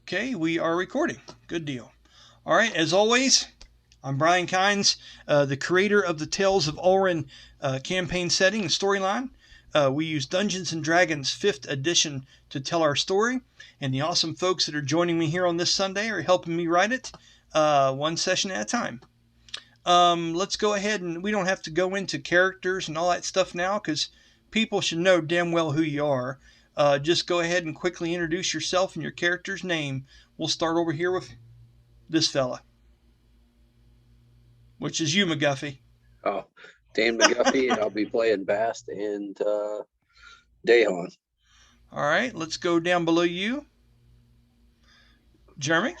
Okay, we are recording. Good deal. All right, as always, I'm Brian Kynes, the creator of the Tales of Ulran campaign setting and storyline. We use Dungeons & Dragons 5th edition to tell our story, and the awesome folks that are joining me here on this Sunday are helping me write it one session at a time. Let's go ahead, and we don't have to go into characters and all that stuff now because people should know damn well who you are. Just go ahead and quickly introduce yourself and your character's name. We'll start over here with this fella, which is you, McGuffey. Oh, Dan McGuffey, and I'll be playing Bast and Dayhon. All right, let's go down below you. Jeremy?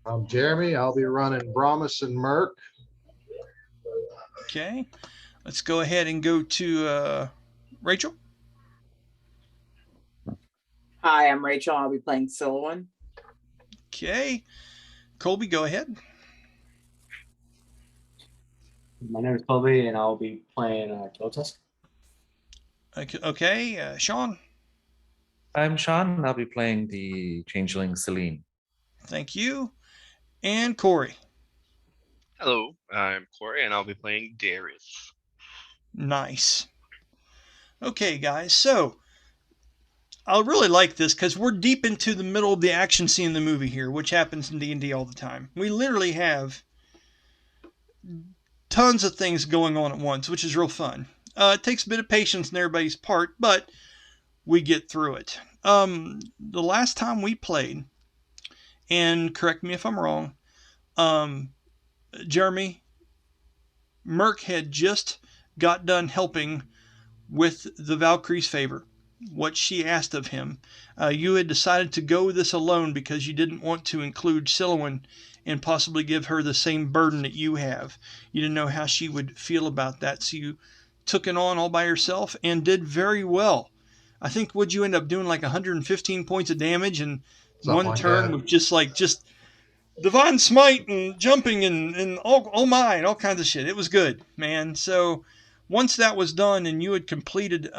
I'm Jeremy. I'll be running Brahmus and Mirk. Okay, let's go ahead and go to Rachel. Hi, I'm Rachel. I'll be playing Sylowen. Okay, Colby, go ahead. My name is Colby, and I'll be playing Kiltusk. Okay, Sean. I'm Sean, and I'll be playing the changeling Selene. Thank you. And Corey. Hello, I'm Corey, and I'll be playing Darius. Nice. Okay, guys, so I really like this because we're deep into the middle of the action scene in the movie here, which happens in D&D all the time. We literally have tons of things going on at once, which is real fun. It takes a bit of patience on everybody's part, but we get through it. The last time we played, and correct me if I'm wrong, Jeremy, Mirk had just got done helping with the Valkyrie's favor, what she asked of him. You had decided to go this alone because you didn't want to include Sylowen and possibly give her the same burden that you have. You didn't know how she would feel about that, so you took it on all by yourself and did very well. I think, would you end up doing like 115 points of damage in Something one like turn that. with just divine smite and jumping and oh my, and all kinds of shit. It was good, man. So once that was done and you had completed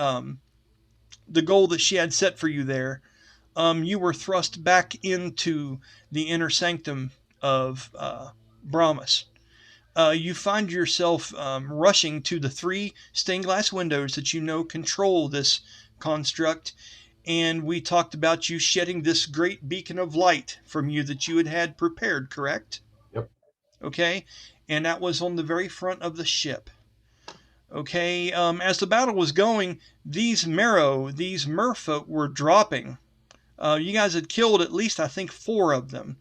the goal that she had set for you there, you were thrust back into the inner sanctum of Brahmus. You find yourself rushing to the 3 stained glass windows that you know control this construct, and we talked about you shedding this great beacon of light from you that you had prepared, correct? Yep. Okay, and that was on the very front of the ship. Okay, as the battle was going, these Merrow, these merfolk were dropping. You guys had killed at least, I think, 4 of them.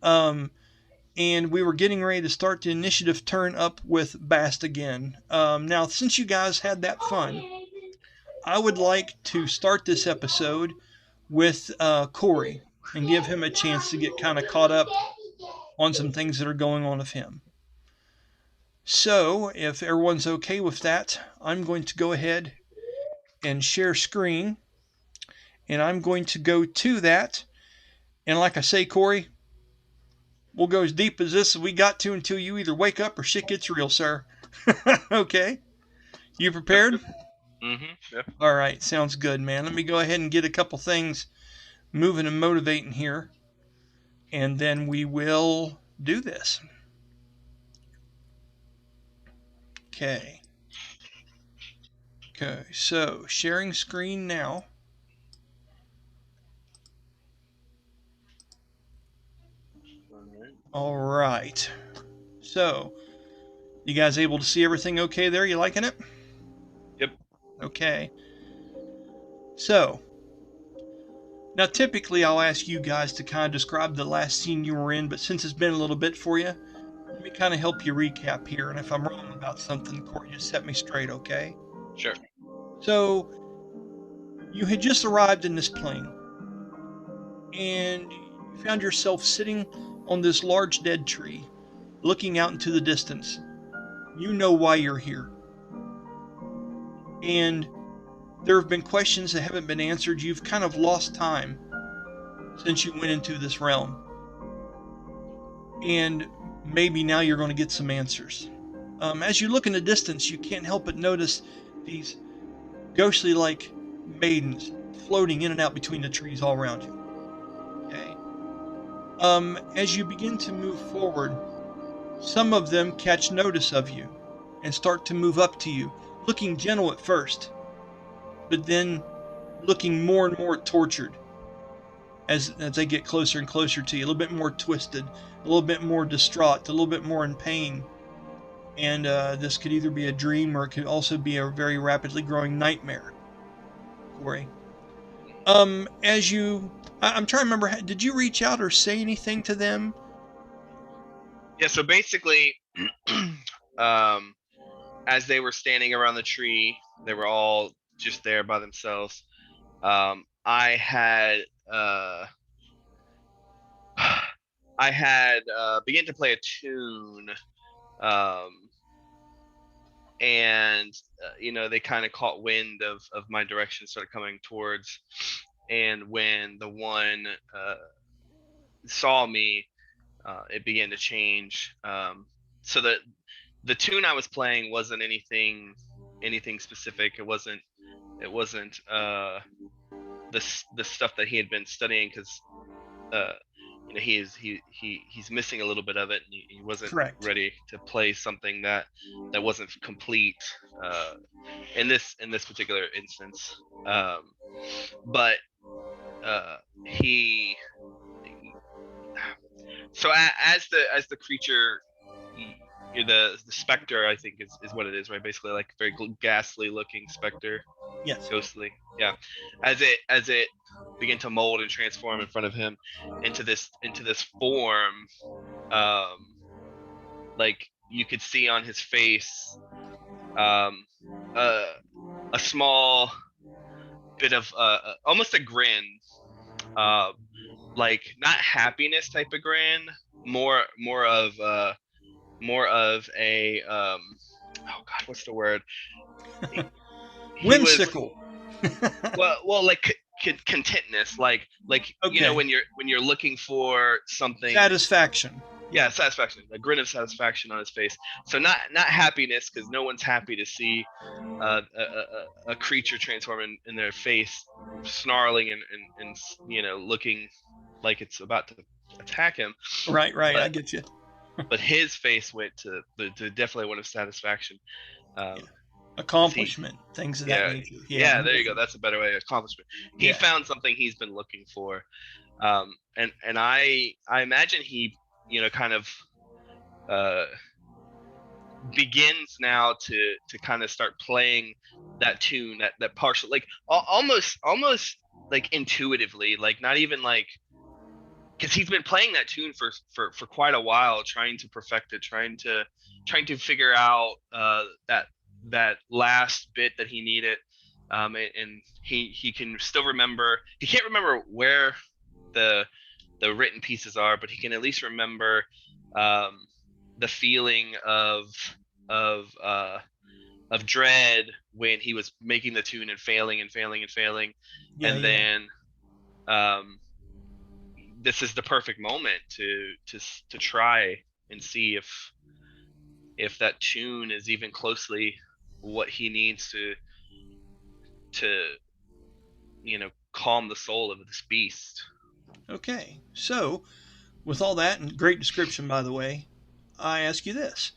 And we were getting ready to start the initiative turn up with Bast again. Now, since you guys had that fun, I would like to start this episode with Corey and give him a chance to get kind of caught up on some things that are going on with him. So, if everyone's okay with that, I'm going to go ahead and share screen, and I'm going to go to that. And like I say, Corey, we'll go as deep as this as we got to until you either wake up or shit gets real, sir. Okay? You prepared? Mm-hmm. Yep. All right, sounds good, man. Let me go ahead and get a couple things moving and motivating here, and then we will do this. Okay. Okay, so sharing screen now. All right. So, you guys able to see everything okay there? You liking it? Yep. Okay. So, now typically I'll ask you guys to kind of describe the last scene you were in, but since it's been a little bit for you, let me kind of help you recap here. And if I'm wrong about something, Corey, just set me straight, okay? Sure. So, you had just arrived in this plane, and you found yourself sitting on this large dead tree, looking out into the distance. You know why you're here. And there have been questions that haven't been answered. You've kind of lost time since you went into this realm. And maybe now you're going to get some answers. As you look in the distance, you can't help but notice these ghostly-like maidens floating in and out between the trees all around you. Okay. As you begin to move forward, some of them catch notice of you and start to move up to you, looking gentle at first, but then looking more and more tortured as they get closer and closer to you, a little bit more twisted, a little bit more distraught, a little bit more in pain. And this could either be a dream or it could also be a very rapidly growing nightmare. Corey. I'm trying to remember, did you reach out or say anything to them? Yeah, so basically, as they were standing around the tree, they were all just there by themselves. I had began to play a tune, and they kind of caught wind of my direction, started coming towards, and when the one saw me, it began to change. So the tune I was playing wasn't anything specific. It wasn't the stuff that he had been studying, because he's missing a little bit of it, and he wasn't Correct. ready to play something that wasn't complete in this particular instance. But he so as the creature, the specter, I think is what it is, right? Basically, like very ghastly looking specter. Yes. Ghostly, yeah. As it began to mold and transform in front of him into this form, like you could see on his face, a small bit of almost a grin, like not happiness type of grin, more of a oh god, what's the word? Whimsical. well, like contentness, like Okay. when you're looking for something. Satisfaction. Yeah, satisfaction. A grin of satisfaction on his face. So not happiness, because no one's happy to see a creature transform in their face, snarling and looking like it's about to attack him. Right. But, I get you. But his face went to definitely one of satisfaction. Accomplishment, things of that nature. Yeah, there you go. That's a better way. Accomplishment. He found something he's been looking for, and I imagine he kind of begins now to kind of start playing that tune, that partial, like almost like intuitively, like not even like, because he's been playing that tune for quite a while, trying to perfect it, trying to figure out that last bit that he needed, and he can still remember. He can't remember where the written pieces are, but he can at least remember the feeling of dread when he was making the tune and failing, then this is the perfect moment to try and see if that tune is even closely what he needs to calm the soul of this beast. Okay, so with all that, and great description, by the way, I ask you this.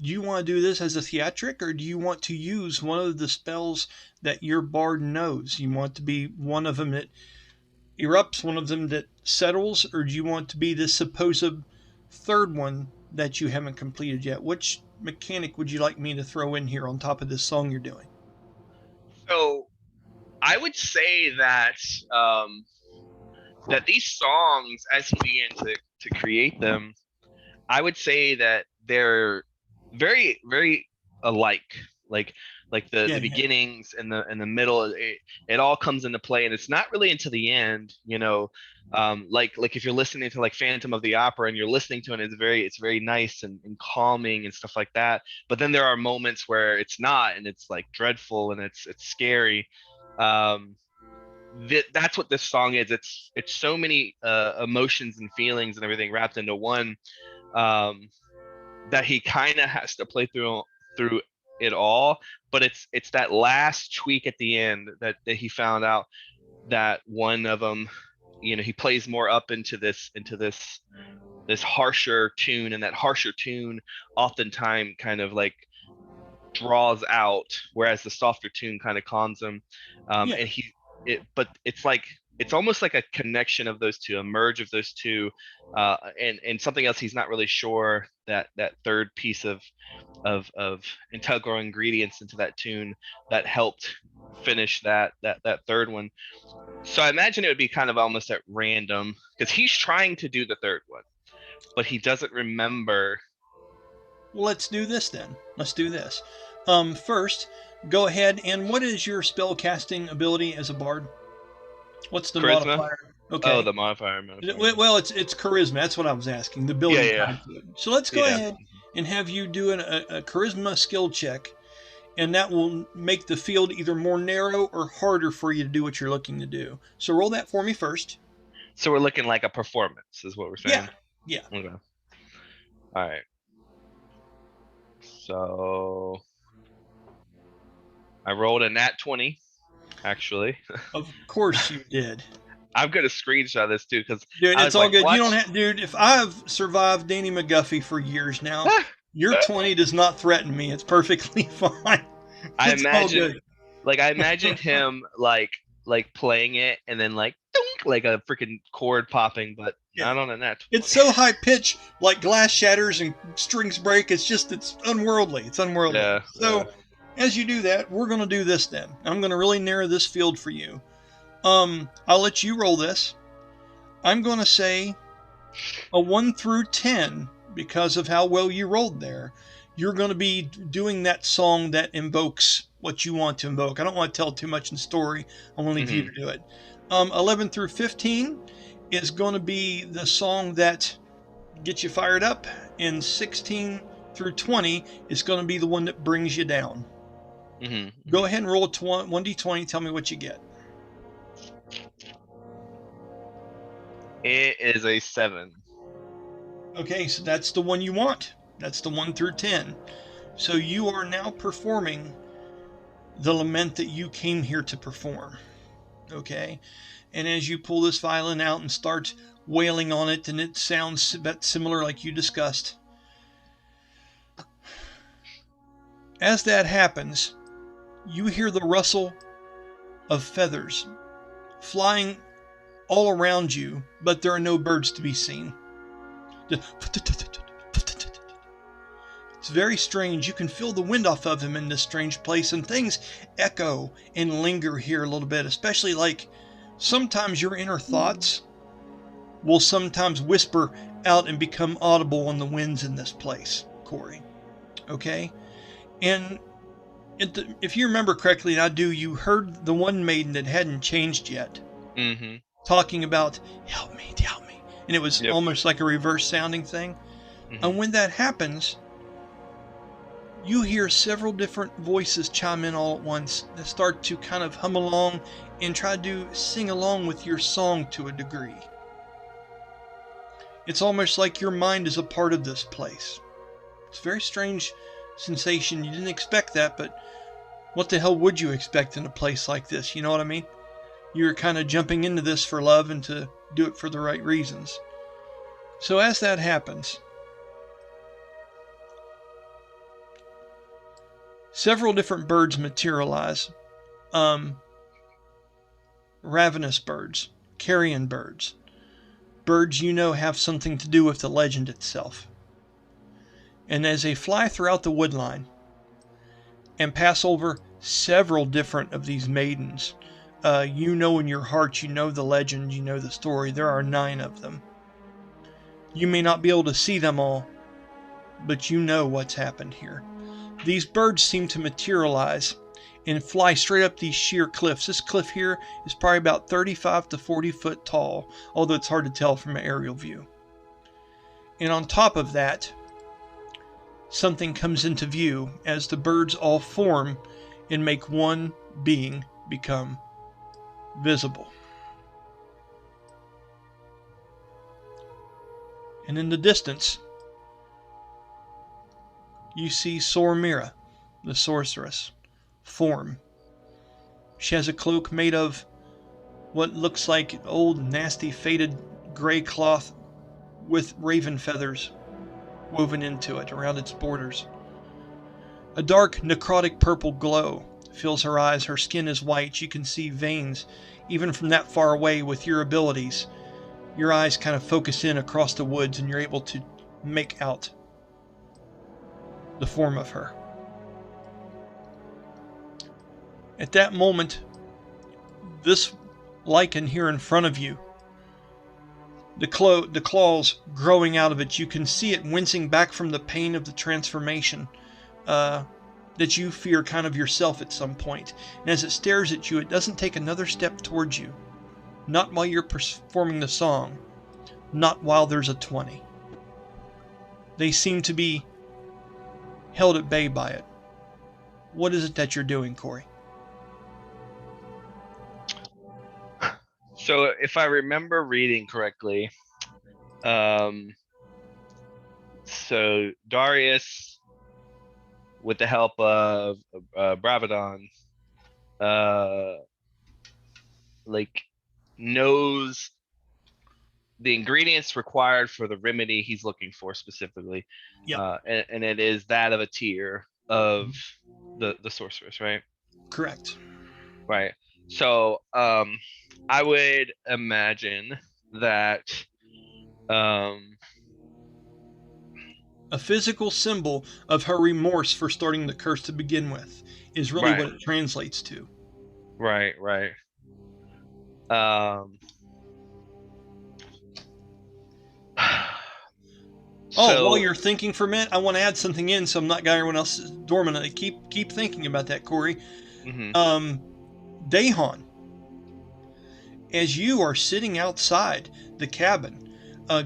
Do you want to do this as a theatric, or do you want to use one of the spells that your bard knows? You want to be one of them that erupts, one of them that settles, or do you want to be this supposed third one that you haven't completed yet? Which mechanic would you like me to throw in here on top of this song you're doing? So I would say that that these songs, as he began to create them, I would say that they're very, very alike. Like the beginnings and the middle, it all comes into play, and it's not really until the end, like if you're listening to like Phantom of the Opera and you're listening to it, it's very nice and calming and stuff like that. But then there are moments where it's not, and it's like dreadful and it's scary. That's what this song is. It's so many emotions and feelings and everything wrapped into one, that he kind of has to play through it all. But it's that last tweak at the end that he found out that one of them, he plays more up into this harsher tune, and that harsher tune oftentimes kind of like draws out, whereas the softer tune kind of calms him. Yeah. And but it's almost like a connection of those two, a merge of those two, and something else he's not really sure, that third piece of integral ingredients into that tune that helped finish that third one. So I imagine it would be kind of almost at random, because he's trying to do the third one, but he doesn't remember. Well, let's do this then. Let's do this. First, go ahead, and what is your spell casting ability as a bard? What's the Charisma? modifier? Okay. Oh, the modifier. Well, it's charisma. That's what I was asking. The ability. Yeah. tied to it. So let's go Yeah. ahead and have you do a charisma skill check, and that will make the field either more narrow or harder for you to do what you're looking to do. So roll that for me first. So we're looking like a performance, is what we're saying. Yeah. Okay. All right. So I rolled a nat 20, actually. Of course you did. I'm gonna screenshot this too, because Dude, I it's was all like, good. "What?" You don't have, dude. If I've survived Danny McGuffey for years now, your 20 does not threaten me. It's perfectly fine. I It's all imagine, good. like, I imagined him like playing it, and then like dunk, like a freaking chord popping, but Yeah. not on a nat 20. It's so high pitched, like glass shatters and strings break. It's unworldly. It's unworldly. Yeah. So, as you do that, we're gonna do this then. I'm gonna really narrow this field for you. I'll let you roll this. I'm gonna say a 1 through 10 because of how well you rolled there. You're gonna be doing that song that invokes what you want to invoke. I don't want to tell too much in story. I want to leave you to do it. 11 through 15 is going to be the song that gets you fired up, and 16 through 20 is going to be the one that brings you down. Go ahead and roll a 1d20. Tell me what you get. It is a 7. Okay, so that's the one you want. That's the 1 through 10. So you are now performing the lament that you came here to perform. Okay? And as you pull this violin out and start wailing on it, and it sounds a bit similar like you discussed. As that happens, you hear the rustle of feathers flying all around you, but there are no birds to be seen. It's very strange. You can feel the wind off of him in this strange place, and things echo and linger here a little bit, especially like sometimes your inner thoughts will sometimes whisper out and become audible on the winds in this place, Corey. Okay? And if you remember correctly, and I do, you heard the one maiden that hadn't changed yet talking about, help me. And it was almost like a reverse sounding thing. And when that happens, you hear several different voices chime in all at once that start to kind of hum along and try to sing along with your song to a degree. It's almost like your mind is a part of this place. It's a very strange sensation. You didn't expect that, but what the hell would you expect in a place like this? You know what I mean? You're kind of jumping into this for love and to do it for the right reasons. So as that happens, several different birds materialize. Ravenous birds, carrion birds. Birds you know have something to do with the legend itself. And as they fly throughout the woodline and pass over several different of these maidens, you know in your heart, you know the legend, you know the story. There are 9 of them. You may not be able to see them all, but you know what's happened here. These birds seem to materialize and fly straight up these sheer cliffs. This cliff here is probably about 35 to 40 foot tall, although it's hard to tell from an aerial view. And on top of that, something comes into view as the birds all form and make one being become visible. And in the distance, you see Sormira, the sorceress, form. She has a cloak made of what looks like old, nasty, faded gray cloth with raven feathers woven into it around its borders. A dark, necrotic purple glow fills her eyes. Her skin is white. You can see veins, even from that far away. With your abilities, your eyes kind of focus in across the woods, and you're able to make out the form of her. At that moment, this lichen here in front of you, the claws growing out of it, you can see it wincing back from the pain of the transformation that you fear kind of yourself at some point. And as it stares at you, it doesn't take another step towards you. Not while you're performing the song. Not while there's a 20. They seem to be held at bay by it. What is it that you're doing, Corey? So if I remember reading correctly, so Darius, with the help of Bravadon, like knows the ingredients required for the remedy he's looking for specifically. Yep. And it is that of a tier of the sorceress, right? Correct. Right. So I would imagine that a physical symbol of her remorse for starting the curse to begin with is really Right. what it translates to. Right. So, While you're thinking for a minute, I want to add something in so I'm not got everyone else dormant. Keep thinking about that, Corey. mhm. Dayhon, as you are sitting outside the cabin,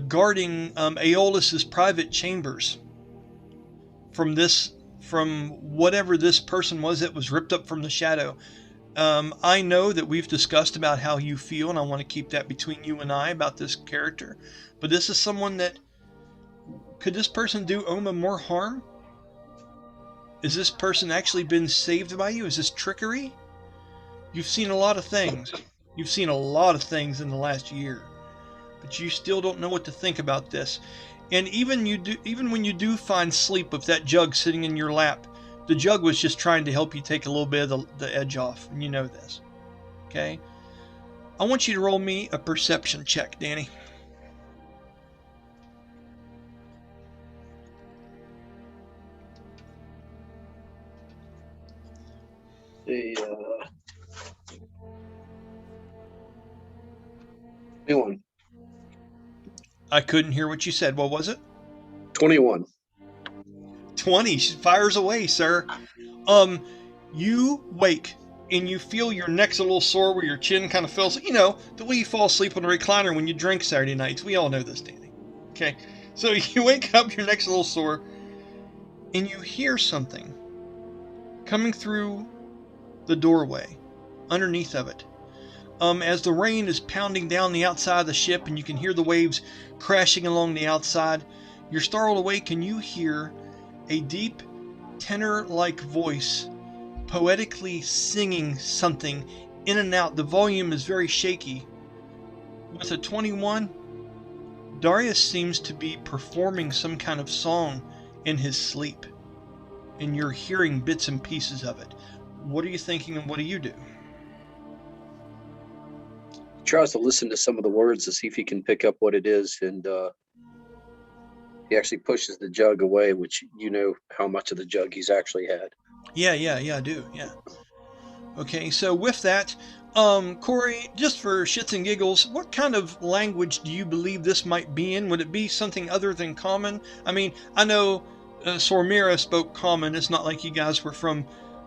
guarding Aeolus's private chambers from whatever this person was that was ripped up from the shadow. I know that we've discussed about how you feel, and I want to keep that between you and I about this character. But this is someone that, could this person do Oma more harm? Is this person actually been saved by you? Is this trickery? You've seen a lot of things. You've seen a lot of things in the last year, but you still don't know what to think about this. And even when you do find sleep with that jug sitting in your lap, the jug was just trying to help you take a little bit of the edge off, and you know this. Okay? I want you to roll me a perception check, Danny. The 21. I couldn't hear what you said. What was it? 21. 20. She fires away, sir. You wake and you feel your neck's a little sore where your chin kind of feels, you know, the way you fall asleep on a recliner when you drink Saturday nights. We all know this, Danny. Okay. So you wake up, your neck's a little sore, and you hear something coming through the doorway underneath of it. As the rain is pounding down the outside of the ship and you can hear the waves crashing along the outside, you're startled awake and you hear a deep, tenor-like voice poetically singing something in and out. The volume is very shaky. With a 21, Darius seems to be performing some kind of song in his sleep, and you're hearing bits and pieces of it. What are you thinking and what do you do? He tries to listen to some of the words to see if he can pick up what it is, and he actually pushes the jug away, which you know how much of the jug he's actually had. Yeah, I do, yeah. Okay, so with that, Corey, just for shits and giggles, what kind of language do you believe this might be in? Would it be something other than common? I mean, I know Sormira spoke common. It's not like you guys were from,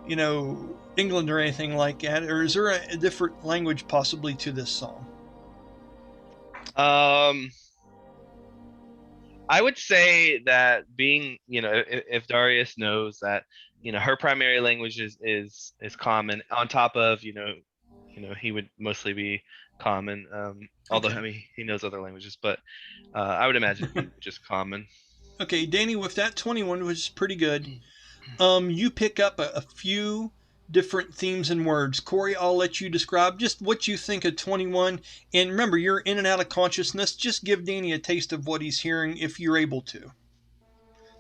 you know, England or anything like that. Or is there a different language possibly to this song? I would say that being, you know, if Darius knows that, you know, her primary language is common, on top of, you know, he would mostly be common. Although Okay. I mean he knows other languages, but I would imagine just common. Okay, Danny, with that 21, which is pretty good, you pick up a few different themes and words. Corey, I'll let you describe just what you think of 21. And remember, you're in and out of consciousness. Just give Danny a taste of what he's hearing if you're able to.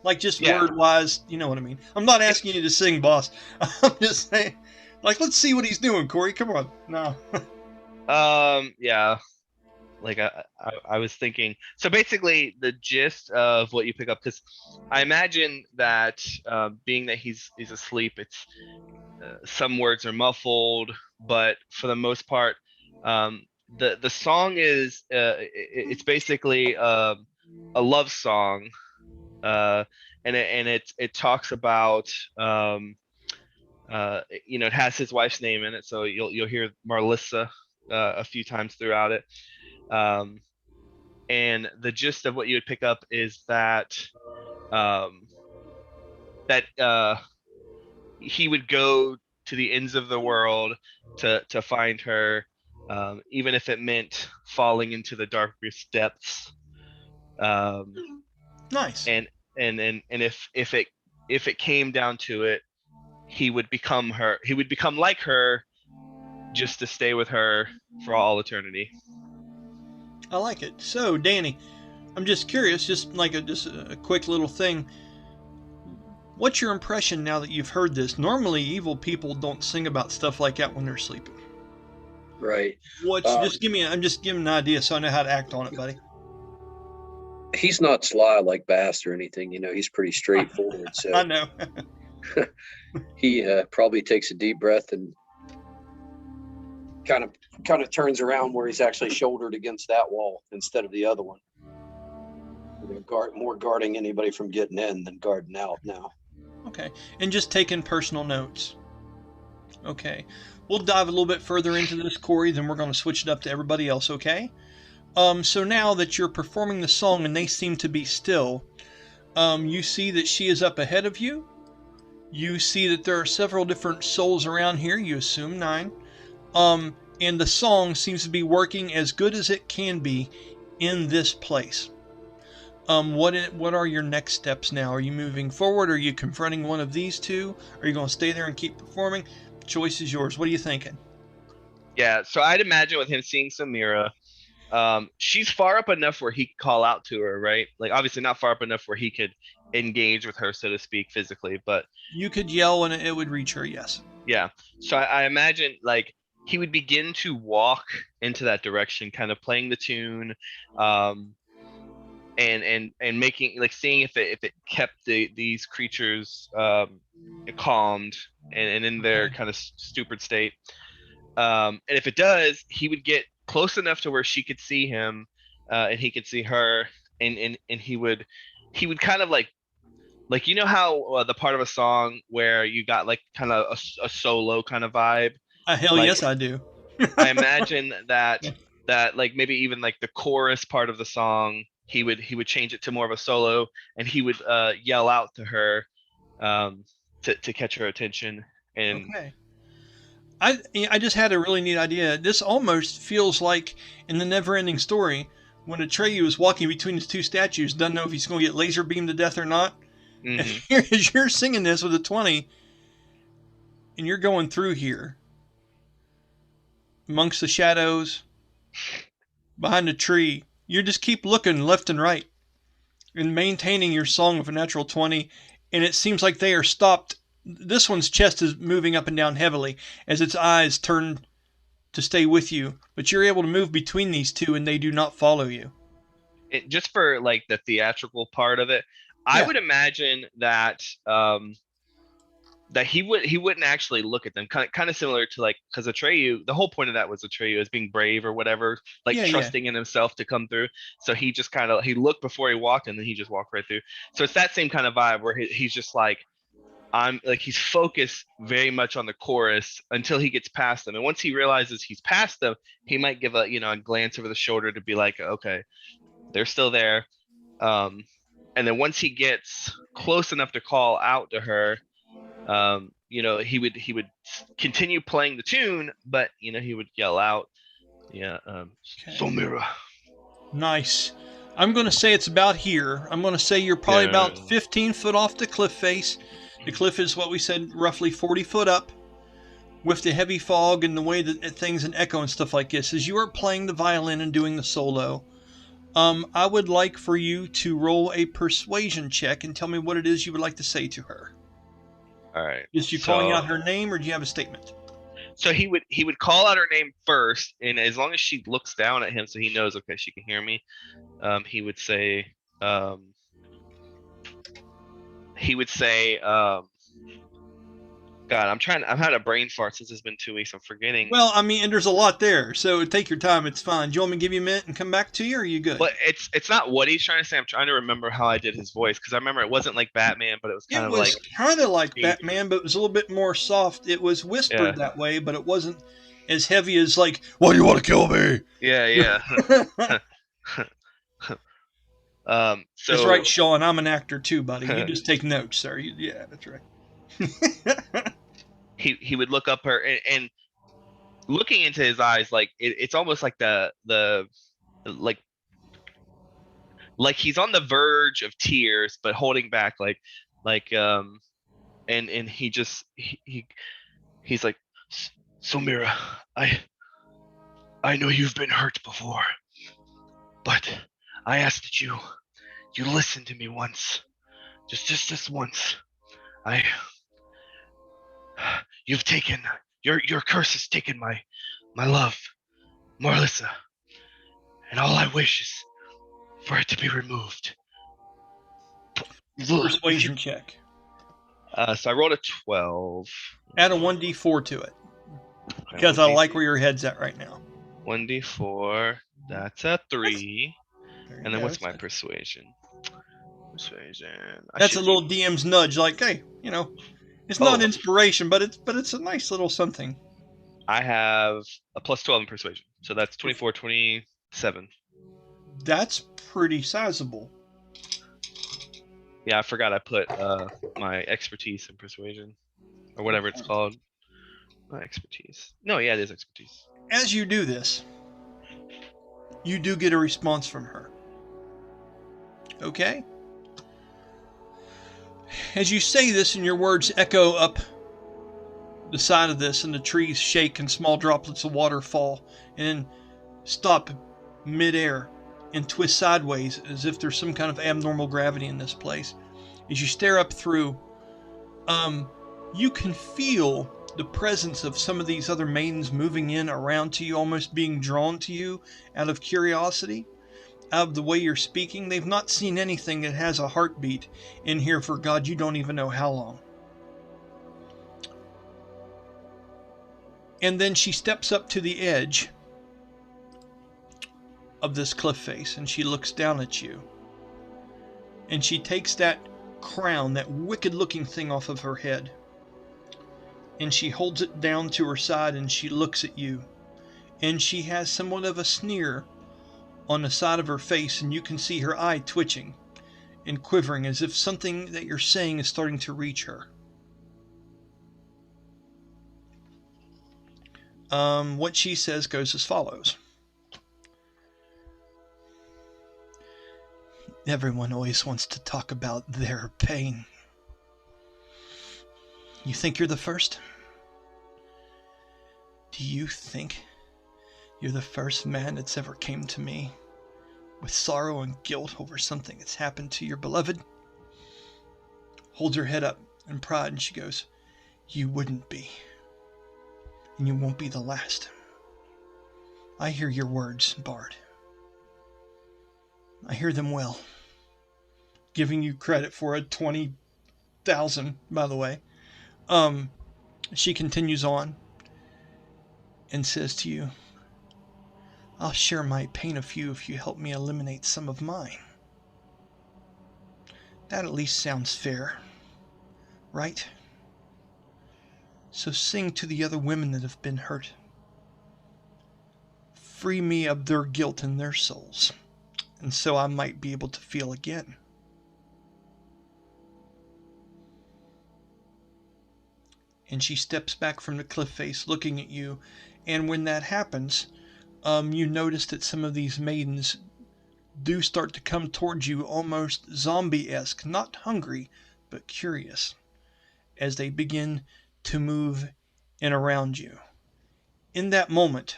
Like just Yeah. word-wise, you know what I mean. I'm not asking It's- you to sing, boss. I'm just saying, like, let's see what he's doing, Corey. Come on. No. Yeah. Like I was thinking. So basically, the gist of what you pick up, because I imagine that being that he's asleep, it's some words are muffled, but for the most part, the song is it's basically a love song, and it talks about it has his wife's name in it, so you'll hear Marlissa a few times throughout it. And the gist of what you would pick up is that um, he would go to the ends of the world to find her, even if it meant falling into the darkest depths. Nice. And if it came down to it, he would become her. He would become like her, just to stay with her for all eternity. I like it. So, Danny, I'm just curious, just like a quick little thing. What's your impression now that you've heard this? Normally, evil people don't sing about stuff like that when they're sleeping. Right. Just give me. I'm just giving an idea so I know how to act on it, buddy. He's not sly like Bass or anything. He's pretty straightforward. I So know. he probably takes a deep breath and kind of turns around where he's actually shouldered against that wall instead of the other one. More guarding anybody from getting in than guarding out now. Okay, and just taking personal notes. Okay, we'll dive a little bit further into this, Corey, then we're going to switch it up to everybody else, okay? So now that you're performing the song and they seem to be still, you see that she is up ahead of you. You see that there are several different souls around here, you assume 9. And the song seems to be working as good as it can be in this place. What are your next steps now? Are you moving forward? Are you confronting one of these two? Are you going to stay there and keep performing? Choice is yours. What are you thinking? Yeah, so I'd imagine with him seeing Sormira, she's far up enough where he could call out to her, right? Like obviously not far up enough where he could engage with her, so to speak, physically, but you could yell and it would reach her, yes. Yeah. So I imagine like he would begin to walk into that direction, kind of playing the tune, and making like seeing if it kept these creatures calmed and in their kind of stupid state. And if it does, he would get close enough to where she could see him, and he could see her, and he would kind of like how the part of a song where you got like kind of a solo kind of vibe. Hell like, yes, I do. I imagine that like maybe even like the chorus part of the song, he would change it to more of a solo, and he would yell out to her to catch her attention. And okay. I just had a really neat idea. This almost feels like in the Never-Ending Story when Atreyu is walking between his two statues, doesn't know if he's going to get laser beamed to death or not. mm-hmm. And here, as you're singing this with a 20, and you're going through here, amongst the shadows, behind a tree, you just keep looking left and right and maintaining your song of a natural 20, and it seems like they are stopped. This one's chest is moving up and down heavily as its eyes turn to stay with you, but you're able to move between these two and they do not follow you. Just for like the theatrical part of it, I would imagine that that he wouldn't actually look at them, kind of similar to like, because Atreyu, the whole point of that was Atreyu as being brave or whatever, like trusting in himself to come through. So he just kind of, he looked before he walked, and then he just walked right through. So it's that same kind of vibe where he's just like, I'm like, he's focused very much on the chorus until he gets past them, and once he realizes he's past them, he might give a a glance over the shoulder to be like, okay, they're still there. And then once he gets close enough to call out to her, he would continue playing the tune, but he would yell out, Sormira. Nice. I'm going to say it's about here. I'm going to say you're probably about 15 foot off the cliff face. The cliff is what we said, roughly 40 foot up. with the heavy fog and the way that things and echo and stuff like this, as you are playing the violin and doing the solo, I would like for you to roll a persuasion check and tell me what it is you would like to say to her. All right. Is you calling out her name, or do you have a statement? So he would call out her name first, and as long as she looks down at him, so he knows, okay, she can hear me. He would say, God, I'm having a brain fart since it's been 2 weeks. I'm forgetting. Well, I mean, and there's a lot there, so take your time. It's fine. Do you want me to give you a minute and come back to you, or are you good? But it's not what he's trying to say. I'm trying to remember how I did his voice, because I remember it wasn't like Batman, but it was kind of like. It was kind of like Batman, but it was a little bit more soft. It was whispered that way, but it wasn't as heavy as like, "Why do you want to kill me?" Yeah. So that's right, Sean. I'm an actor too, buddy. You just take notes, sir. Yeah, that's right. he would look up her and looking into his eyes, like it's almost like the like he's on the verge of tears, but holding back, and he's like, Sormira, I know you've been hurt before, but I ask that you listen to me once, just this once. You've taken your curse has taken my love, Marlissa, and all I wish is for it to be removed. Persuasion check. So I rolled a 12. Add a 1d4 to it, because I like where your head's at right now. 1d4. That's a 3. And then what's my persuasion? That's a little DM's nudge, like, hey, it's not inspiration, but it's a nice little something. I have a plus 12 in persuasion, so that's 24, 27. That's pretty sizable. Yeah, I forgot I put my expertise in persuasion, or whatever it's called. My expertise. No, yeah, it is expertise. As you do this, you do get a response from her. Okay? As you say this and your words echo up the side of this, and the trees shake and small droplets of water fall and then stop midair and twist sideways as if there's some kind of abnormal gravity in this place. As you stare up through, you can feel the presence of some of these other maidens moving in around to you, almost being drawn to you out of curiosity. Out of the way you're speaking, they've not seen anything that has a heartbeat in here for God, you don't even know how long. And then she steps up to the edge of this cliff face, and she looks down at you. And she takes that crown, that wicked looking thing, off of her head. And she holds it down to her side, and she looks at you. And she has somewhat of a sneer on the side of her face, and you can see her eye twitching and quivering as if something that you're saying is starting to reach her. What she says goes as follows. Everyone always wants to talk about their pain. You think you're the first? Do you think you're the first man that's ever came to me with sorrow and guilt over something that's happened to your beloved? Holds her head up in pride, and she goes, you wouldn't be. And you won't be the last. I hear your words, Bard. I hear them well. Giving you credit for a 20,000, by the way. She continues on and says to you, I'll share my pain with you if you help me eliminate some of mine. That at least sounds fair, right? So sing to the other women that have been hurt. Free me of their guilt and their souls, and so I might be able to feel again. And she steps back from the cliff face looking at you, and when that happens, you notice that some of these maidens do start to come towards you almost zombie-esque, not hungry, but curious, as they begin to move and around you. In that moment,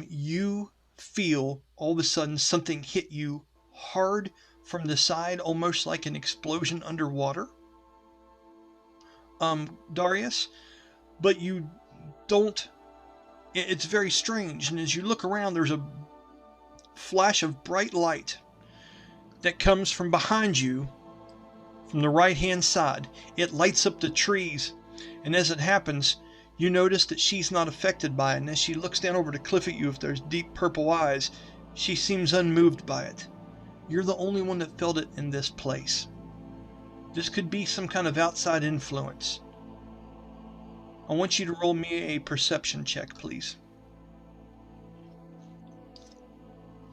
you feel all of a sudden something hit you hard from the side, almost like an explosion underwater, Darius, but you don't. It's very strange, and as you look around, there's a flash of bright light that comes from behind you from the right hand side. It lights up the trees, and as it happens, you notice that she's not affected by it, and as she looks down over the cliff at you with those deep purple eyes, she seems unmoved by it. You're the only one that felt it in this place. This could be some kind of outside influence. I want you to roll me a perception check, please.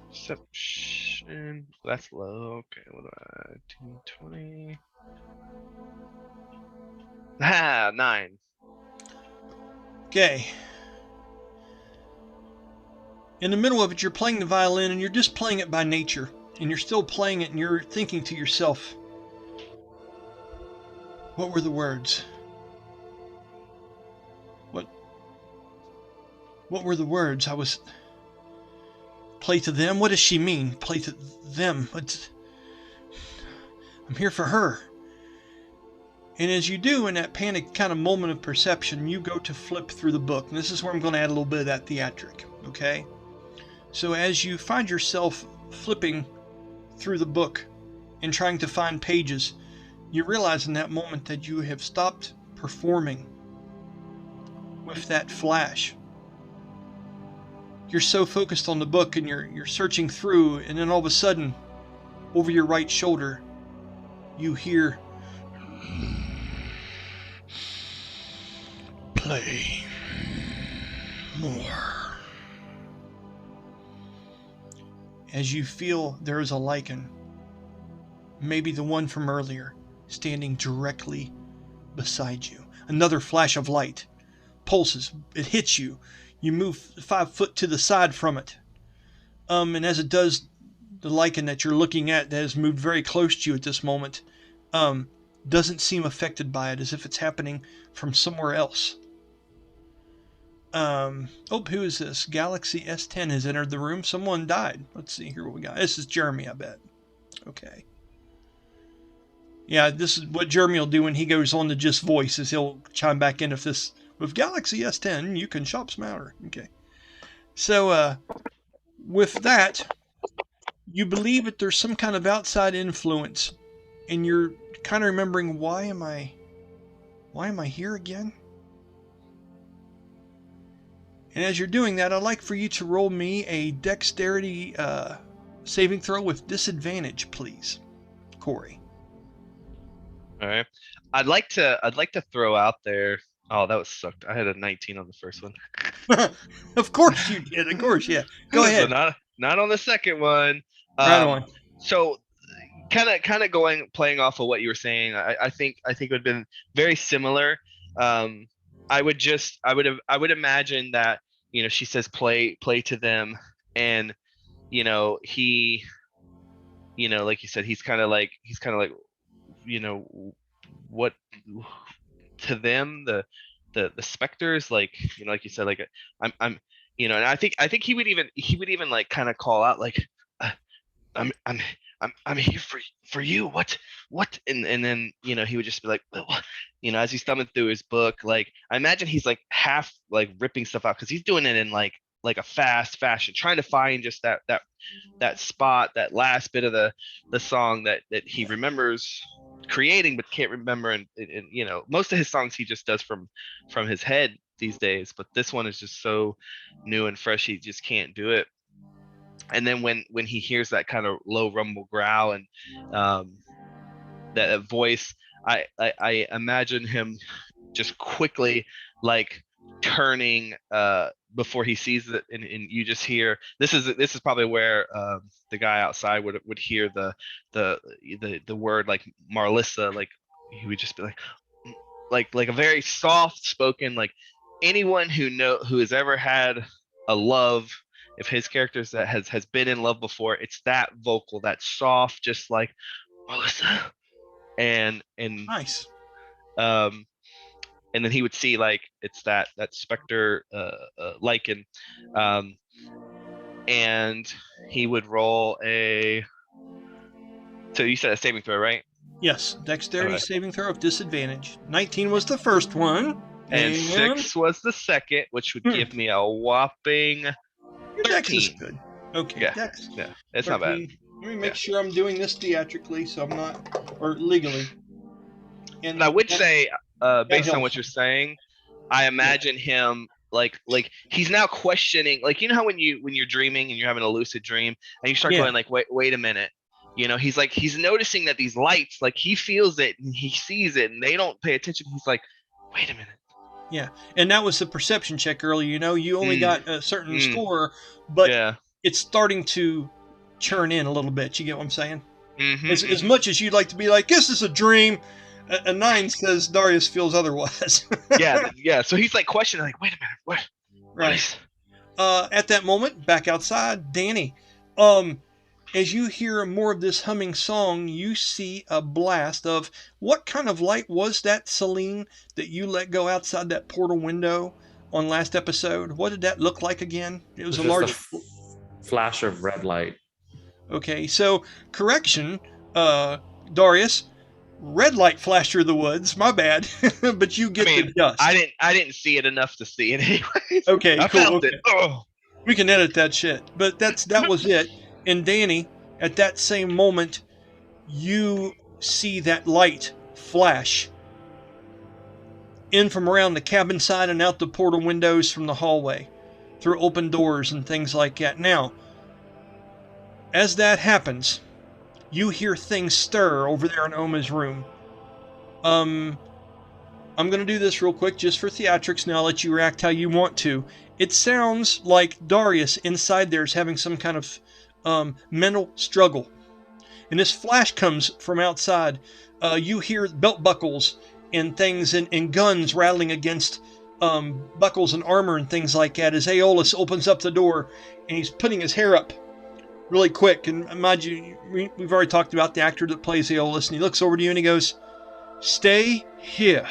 Perception. That's low. Okay, what do I? 220. Ah, 9. Okay. In the middle of it, you're playing the violin, and you're just playing it by nature. And you're still playing it, and you're thinking to yourself, what were the words? What were the words? I was... Play to them? What does she mean? Play to them? I'm here for her. And as you do, in that panic kind of moment of perception, you go to flip through the book. And this is where I'm going to add a little bit of that theatric, okay? So as you find yourself flipping through the book and trying to find pages, you realize in that moment that you have stopped performing with that flash. You're so focused on the book, and you're searching through, and then all of a sudden, over your right shoulder, you hear, play more. As you feel there is a lichen, maybe the one from earlier, standing directly beside you. Another flash of light pulses. It hits you. You move 5 foot to the side from it. And as it does, the lichen that you're looking at that has moved very close to you at this moment doesn't seem affected by it, as if it's happening from somewhere else. Who is this? Galaxy S10 has entered the room. Someone died. Let's see here what we got. This is Jeremy, I bet. Okay. Yeah, this is what Jeremy will do when he goes on to just voice, is he'll chime back in if this... With Galaxy S10, you can shop smarter. Okay. So, with that, you believe that there's some kind of outside influence, and you're kind of remembering, why am I here again? And as you're doing that, I'd like for you to roll me a dexterity saving throw with disadvantage, please, Corey. All right. I'd like to throw out there. Oh, that was sucked. I had a 19 on the first one. Of course you did. Of course, yeah. Go ahead. So not on the second one. Right on. So kind of playing off of what you were saying. I think it would have been very similar. I would imagine that, she says play to them, and he, like you said, he's kind of like what to them, the specters, like like you said, like I'm and I think he would even like kind of call out, like, I'm here for you, what, and then he would just be like, as he's thumbing through his book, like I imagine he's like half like ripping stuff out, because he's doing it in like a fast fashion, trying to find just that spot, that last bit of the song that he remembers creating but can't remember, and most of his songs he just does from his head these days, but this one is just so new and fresh, he just can't do it. And then when he hears that kind of low rumble growl, and that voice, I imagine him just quickly like turning before he sees it, and you just hear, this is probably where the guy outside would hear the word like Marlissa, like he would just be like a very soft spoken, like anyone who has ever had a love, if his characters that has been in love before, it's that vocal, that soft, just like Marlissa, and Nice. and then he would see like it's that specter lichen, and he would roll a. So you said a saving throw, right? Yes, dexterity Okay. saving throw of disadvantage. 19 was the first one. And 6 was the second, which would give me a whopping Your dex is 13. good. Okay, Yeah. dex. Yeah, it's not bad. 13. Let me make Yeah. sure I'm doing this theatrically, so I'm not, or legally. And I would say, based on helps. what you're saying, I imagine him like he's now questioning, like you know how when you're dreaming and you're having a lucid dream and you start Yeah. going like, wait a minute. You know, he's noticing that these lights, like he feels it and he sees it and they don't pay attention. He's like, wait a minute. Yeah, and that was the perception check earlier. You know, you only got a certain score, but yeah, it's starting to churn in a little bit. You get what I'm saying? As Mhm. much as you'd like to be like, this is a dream, a 9 says Darius feels otherwise. yeah. So he's like questioning, like, wait a minute, what? Right. At that moment, back outside, Danny, as you hear more of this humming song, you see a blast of what kind of light was that, Selene, that you let go outside that portal window on last episode? What did that look like again? It was a Just large flash of red light. Okay, so correction, Darius, red light flashed through the woods. My bad, but you get the dust. I didn't see it enough to see it anyway. Okay, I cool. felt Okay. it. Oh. We can edit that shit, but that was it. And Danny, at that same moment, you see that light flash in from around the cabin side and out the portal windows from the hallway, through open doors and things like that. Now, as that happens, you hear things stir over there in Oma's room. I'm going to do this real quick just for theatrics, and I'll let you react how you want to. It sounds like Darius inside there is having some kind of mental struggle. And this flash comes from outside. You hear belt buckles and things and guns rattling against buckles and armor and things like that as Aeolus opens up the door and he's putting his hair up really quick. And mind you, we've already talked about the actor that plays Aeolus, and he looks over to you and he goes, "Stay here.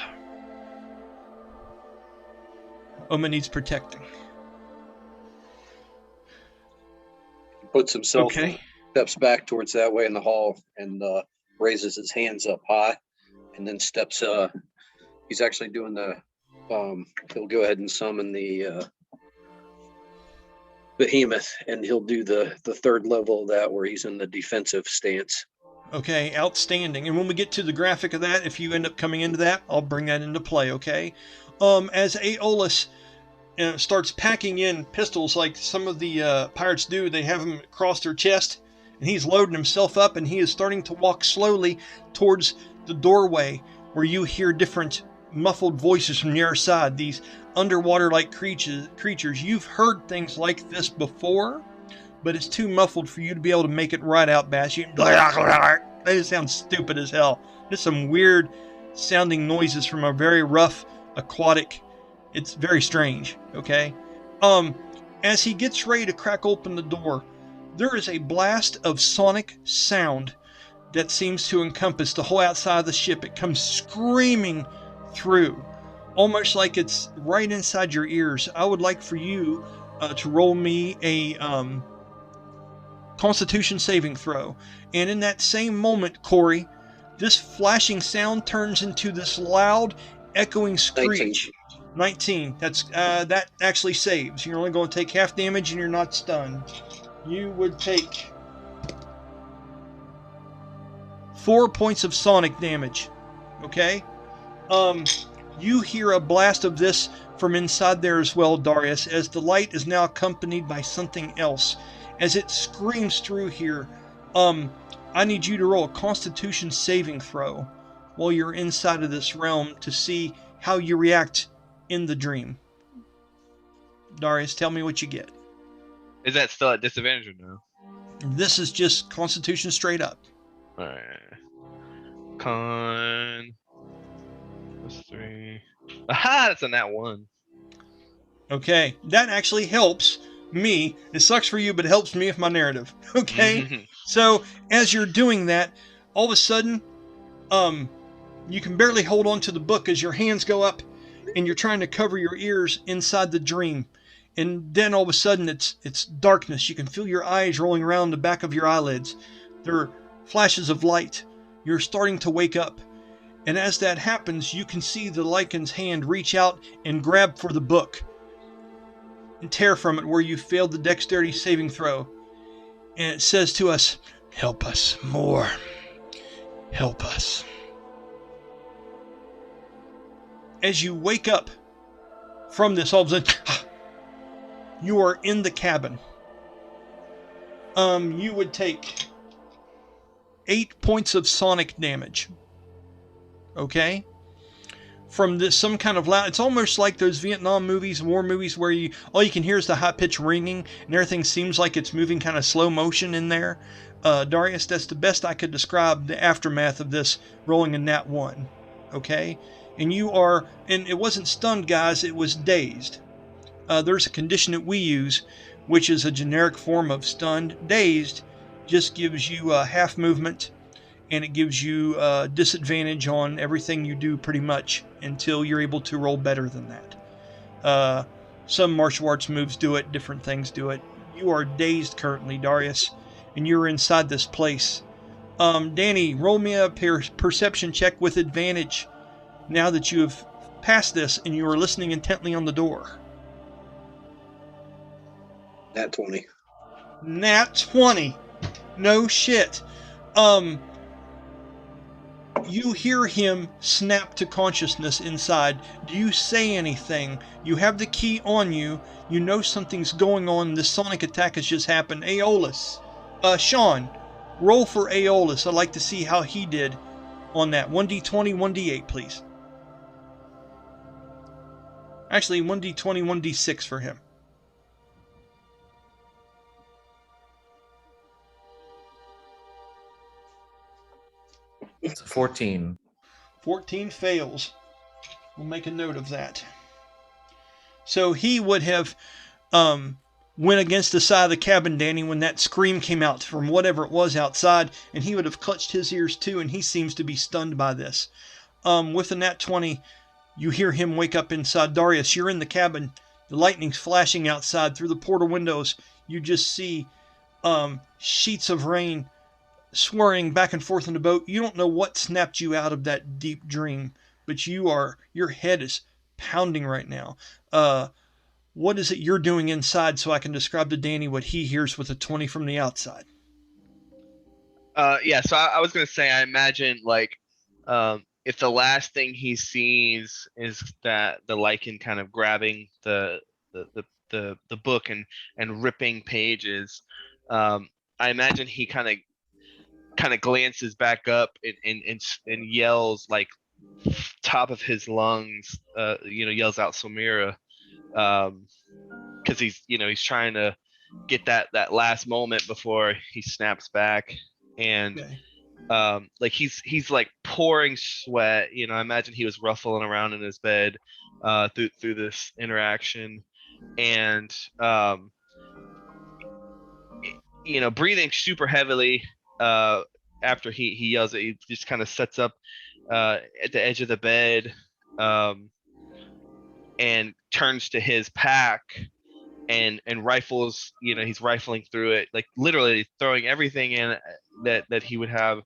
Oma needs protecting." He puts himself, Okay. steps back towards that way in the hall and raises his hands up high and then steps, he's actually doing the, he'll go ahead and summon the behemoth, and he'll do the third level of that where he's in the defensive stance. Okay, outstanding. And when we get to the graphic of that, if you end up coming into that, I'll bring that into play, okay? As Aeolus starts packing in pistols like some of the pirates do, they have them across their chest, and he's loading himself up, and he is starting to walk slowly towards the doorway where you hear different muffled voices from the other side, these underwater-like creatures. You've heard things like this before, but it's too muffled for you to be able to make it right out, Bash. They just sound stupid as hell. Just some weird sounding noises from a very rough aquatic. It's very strange, okay? As he gets ready to crack open the door, there is a blast of sonic sound that seems to encompass the whole outside of the ship. It comes screaming through, almost like it's right inside your ears. I would like for you to roll me a Constitution saving throw. And in that same moment, Corey, this flashing sound turns into this loud, echoing screech. 19. That's that actually saves. You're only going to take half damage and you're not stunned. You would take 4 points of sonic damage. Okay? You hear a blast of this from inside there as well, Darius, as the light is now accompanied by something else. As it screams through here, I need you to roll a Constitution saving throw while you're inside of this realm to see how you react in the dream. Darius, tell me what you get. Is that still at disadvantage or no? This is just Constitution straight up. Alright. Con +3. Aha! That's a nat 1. Okay, that actually helps me. It sucks for you, but it helps me with my narrative. Okay? So, as you're doing that, all of a sudden, you can barely hold on to the book as your hands go up, and you're trying to cover your ears inside the dream. And then all of a sudden it's darkness. You can feel your eyes rolling around the back of your eyelids. There are flashes of light. You're starting to wake up. And as that happens, you can see the Lycan's hand reach out and grab for the book and tear from it where you failed the dexterity saving throw. And it says to us, "Help us more. Help us." As you wake up from this, all of a sudden, you are in the cabin. You would take 8 points of sonic damage. Okay? From this, some kind of loud, it's almost like those Vietnam movies, war movies, where all you can hear is the high-pitched ringing, and everything seems like it's moving kind of slow motion in there. Darius, that's the best I could describe the aftermath of this rolling a nat 1. Okay? And it wasn't stunned, guys, it was dazed. There's a condition that we use, which is a generic form of stunned. Dazed just gives you half movement, and it gives you disadvantage on everything you do pretty much until you're able to roll better than that. Some martial arts moves do it, different things do it. You are dazed currently, Darius, and you're inside this place. Danny, roll me a perception check with advantage now that you have passed this and you are listening intently on the door. Nat 20. Nat 20. No shit. You hear him snap to consciousness inside. Do you say anything? You have the key on you. You know something's going on. This sonic attack has just happened. Aeolus. Sean, roll for Aeolus. I'd like to see how he did on that. 1d20, 1d8, please. Actually, 1d20, 1d6 for him. It's a 14. 14 fails. We'll make a note of that. So he would have went against the side of the cabin, Danny, when that scream came out from whatever it was outside, and he would have clutched his ears too, and he seems to be stunned by this. With the nat 20, you hear him wake up inside. Darius, you're in the cabin. The lightning's flashing outside through the portal windows. You just see sheets of rain swirling back and forth in the boat. You don't know what snapped you out of that deep dream, but your head is pounding right now. What is it you're doing inside so I can describe to Danny what he hears with a 20 from the outside? Yeah, so I was gonna say, I imagine like if the last thing he sees is that the lichen kind of grabbing the book and ripping pages, I imagine he kind of glances back up and yells like top of his lungs, yells out Sormira, because he's trying to get that last moment before he snaps back. And Okay. like he's like pouring sweat. I imagine he was ruffling around in his bed through this interaction, and breathing super heavily. After he yells it, he just kind of sets up at the edge of the bed, and turns to his pack and rifles. He's rifling through it, like literally throwing everything in that he would have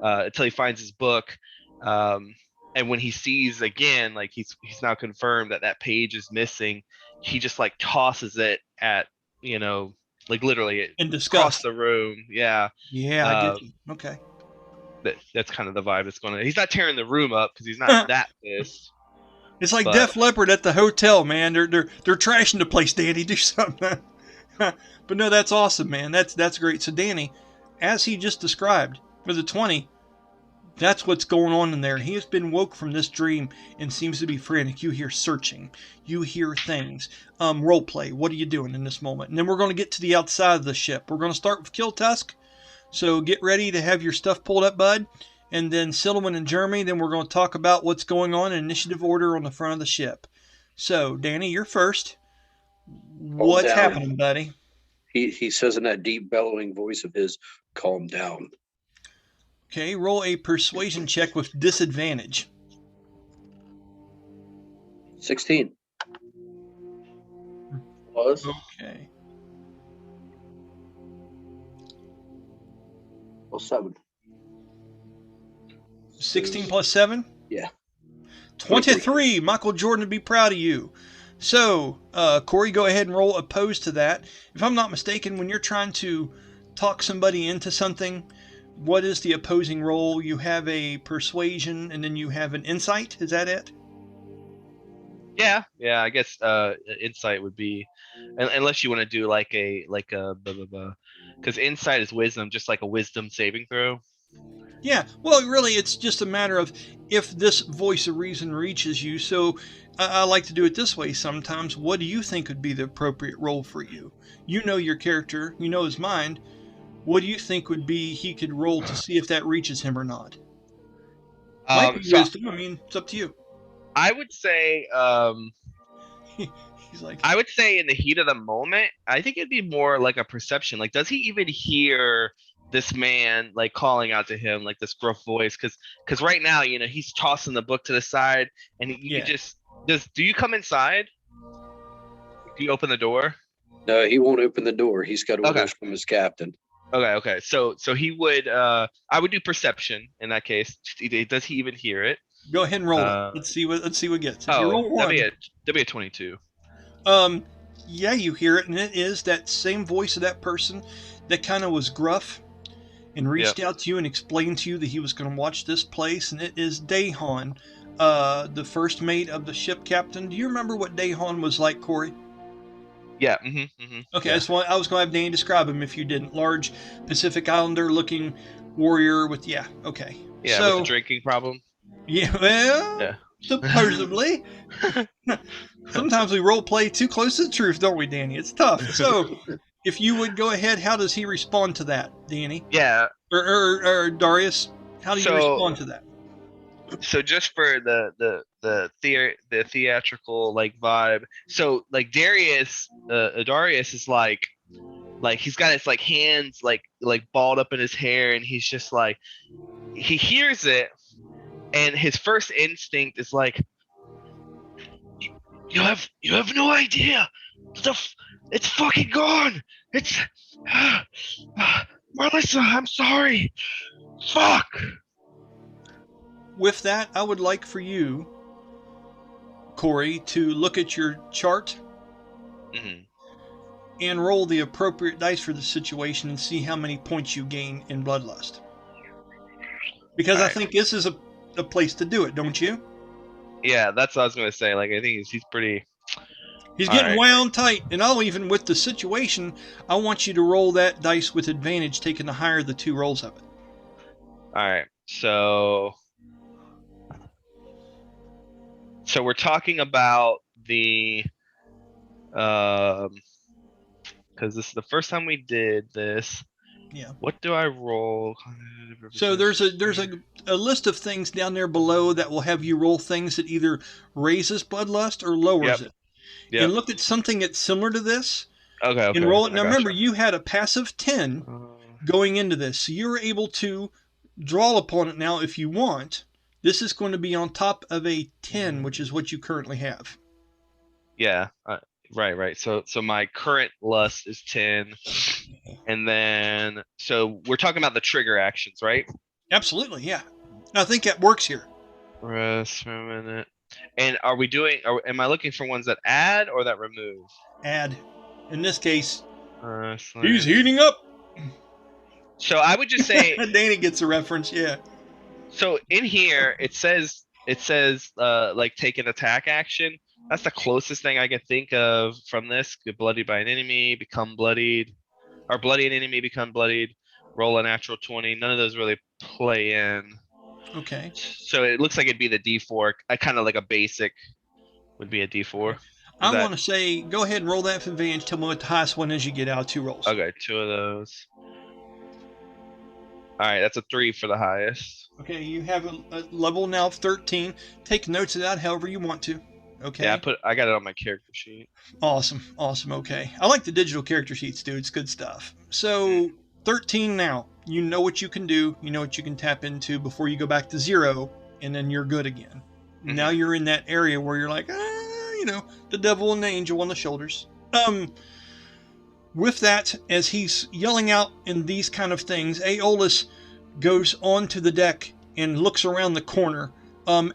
until he finds his book. And when he sees again, like he's now confirmed that page is missing, he just like tosses it at like literally In across disgust. the room. Yeah. Yeah, I get you. Okay. That's kind of the vibe that's going on. He's not tearing the room up because he's not that pissed. It's like But- Def Leppard at the hotel, man. They're trashing the place, Danny. Do something. But no, that's awesome, man. That's great. So Danny, as he just described, with a 20, that's what's going on in there. He has been woke from this dream and seems to be frantic. You hear searching. You hear things. Role play. What are you doing in this moment? And then we're going to get to the outside of the ship. We're going to start with Kiltusk. So get ready to have your stuff pulled up, bud. And then Sylowen and Jeremy. Then we're going to talk about what's going on in initiative order on the front of the ship. So, Danny, you're first. What's down. happening, buddy? He says in that deep bellowing voice of his, "Calm down." Okay, roll a persuasion check with disadvantage. 16. Was. Okay. Well, 7. 16 plus 7? Yeah. 23. Michael Jordan would be proud of you. So, Corey, go ahead and roll opposed to that. If I'm not mistaken, when you're trying to talk somebody into something, what is the opposing roll? You have a persuasion and then you have an insight. Is that it? Yeah, I guess insight would be, unless you want to do like a because insight is wisdom, just like a wisdom saving throw. Yeah, well, really, it's just a matter of if this voice of reason reaches you. So I like to do it this way sometimes. What do you think would be the appropriate role for you? You know your character, you know his mind. What do you think would be he could roll to see if that reaches him or not? Might be So wisdom. I mean, it's up to you. I would say, He's like, I would say in the heat of the moment, I think it'd be more like a perception. Like, does he even hear this man like calling out to him, like this gruff voice? Because right now, you know, he's tossing the book to the side, and you Yeah. could just do you come inside? Do you open the door? No, he won't open the door. He's got orders from his captain. Okay. So he would. I would do perception in that case. Does he even hear it? go ahead and roll it. Let's see what it gets. If you Oh, roll one, that'd be a 22. yeah, you hear it, and it is that same voice of that person that kind of was gruff and reached out to you and explained to you that he was going to watch this place, and it is Dayhon, the first mate of the ship captain. Do you remember what Dayhon was like, Corey? Yeah. Okay, that's why I was going to have Danny describe him if you didn't. Large Pacific Islander looking warrior with, okay. Yeah, so, with a drinking problem. Yeah, well, Yeah. supposedly. Sometimes we role play too close to the truth, don't we, Danny? It's tough. So, if you would go ahead, how does he respond to that, Danny? Yeah. Or Darius, how do you respond to that? So just for the theatrical like vibe, so like Darius is like he's got his like hands like balled up in his hair, and he's just like, he hears it, and his first instinct is like, you have no idea, it's fucking gone, it's Melissa, I'm sorry, fuck. With that, I would like for you, Corey, to look at your chart and roll the appropriate dice for the situation and see how many points you gain in Bloodlust. Because I think this is a place to do it, don't you? Yeah, that's what I was going to say. Like, I think he's pretty... He's getting wound tight, and I'll even with the situation, I want you to roll that dice with advantage, taking the higher of the two rolls of it. All right, so we're talking about the because this is the first time we did this. Yeah. What do I roll? So there's a list of things down there below that will have you roll things that either raises bloodlust or lowers it. Yep. And look at something that's similar to this. Okay. And roll it. Now remember, you had a passive 10 going into this, so you're able to draw upon it now if you want. This is going to be on top of a 10, which is what you currently have. Yeah. Right. So my current lust is 10, and then so we're talking about the trigger actions, right? Absolutely, yeah. I think that works here. Rest for a minute. And are we doing? Am I looking for ones that add or that remove? Add. In this case, he's heating up. So I would just say Danny gets a reference, yeah. So in here it says like take an attack action. That's the closest thing I can think of from this. Get bloodied by an enemy, become bloodied, or bloody an enemy, become bloodied. Roll a natural 20. None of those really play in. Okay. So it looks like it'd be the D4. I kind of like a basic would be a D4. I want to say, go ahead and roll that for advantage. Tell me what the highest one is you get out of 2 rolls. Okay, 2 of those. All right, that's a 3 for the highest. Okay, you have a level now of 13. Take notes of that however you want to. Okay. Yeah, I got it on my character sheet. Awesome. Okay. I like the digital character sheets, dude. It's good stuff. So 13 now. You know what you can do. You know what you can tap into before you go back to 0, and then you're good again. Now you're in that area where you're like, you know, the devil and the angel on the shoulders. With that, as he's yelling out in these kind of things, Aeolus goes onto the deck and looks around the corner.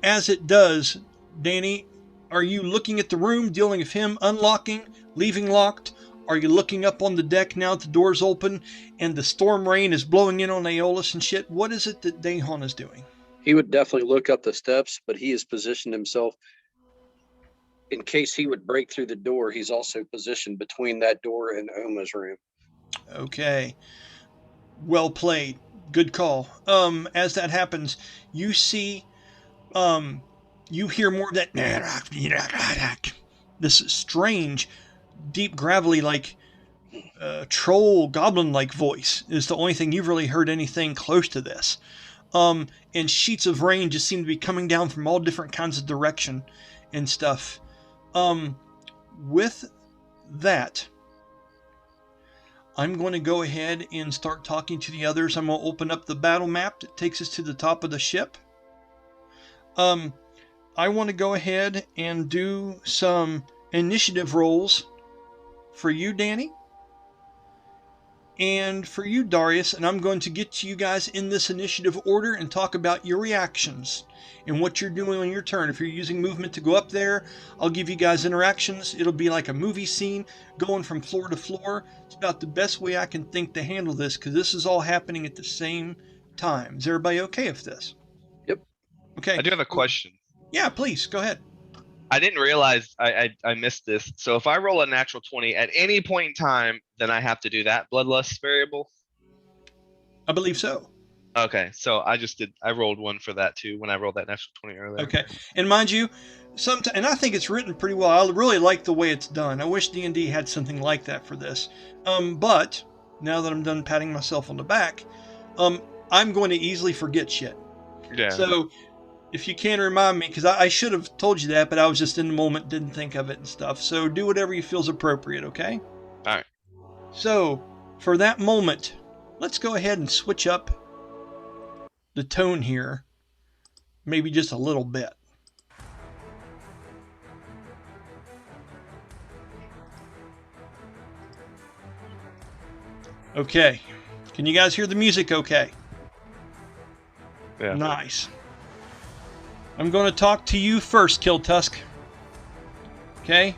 As it does, Danny, are you looking at the room, dealing with him unlocking, leaving locked? Are you looking up on the deck now that the door's open and the storm rain is blowing in on Aeolus and shit? What is it that Dayhon is doing? He would definitely look up the steps, but he has positioned himself in case he would break through the door. He's also positioned between that door and Oma's room. Okay. Well played. Good call. As that happens, you see, you hear more of that, this strange, deep, gravelly, like, troll, goblin-like voice is the only thing you've really heard anything close to this. And sheets of rain just seem to be coming down from all different kinds of direction and stuff. With that, I'm going to go ahead and start talking to the others. I'm going to open up the battle map that takes us to the top of the ship. I want to go ahead and do some initiative rolls for you, Danny, and for you, Darius, and I'm going to get to you guys in this initiative order and talk about your reactions and what you're doing on your turn. If you're using movement to go up there, I'll give you guys interactions. It'll be like a movie scene going from floor to floor. It's about the best way I can think to handle this because this is all happening at the same time. Is everybody okay with this? Yep. Okay. I do have a question. Yeah, please, go ahead. I didn't realize I missed this. So if I roll a natural 20 at any point in time, then I have to do that bloodlust variable? I believe so. Okay, so I rolled one for that too when I rolled that natural 20 earlier. Okay, and mind you, and I think it's written pretty well. I really like the way it's done. I wish D&D had something like that for this. But now that I'm done patting myself on the back, I'm going to easily forget shit. Yeah. So if you can remind me, because I should have told you that, but I was just in the moment, didn't think of it and stuff. So do whatever you feel is appropriate, okay? All right. So for that moment, let's go ahead and switch up the tone here, maybe just a little bit. Okay, can you guys hear the music okay? Yeah. Nice. I'm going to talk to you first, Kiltusk. Okay?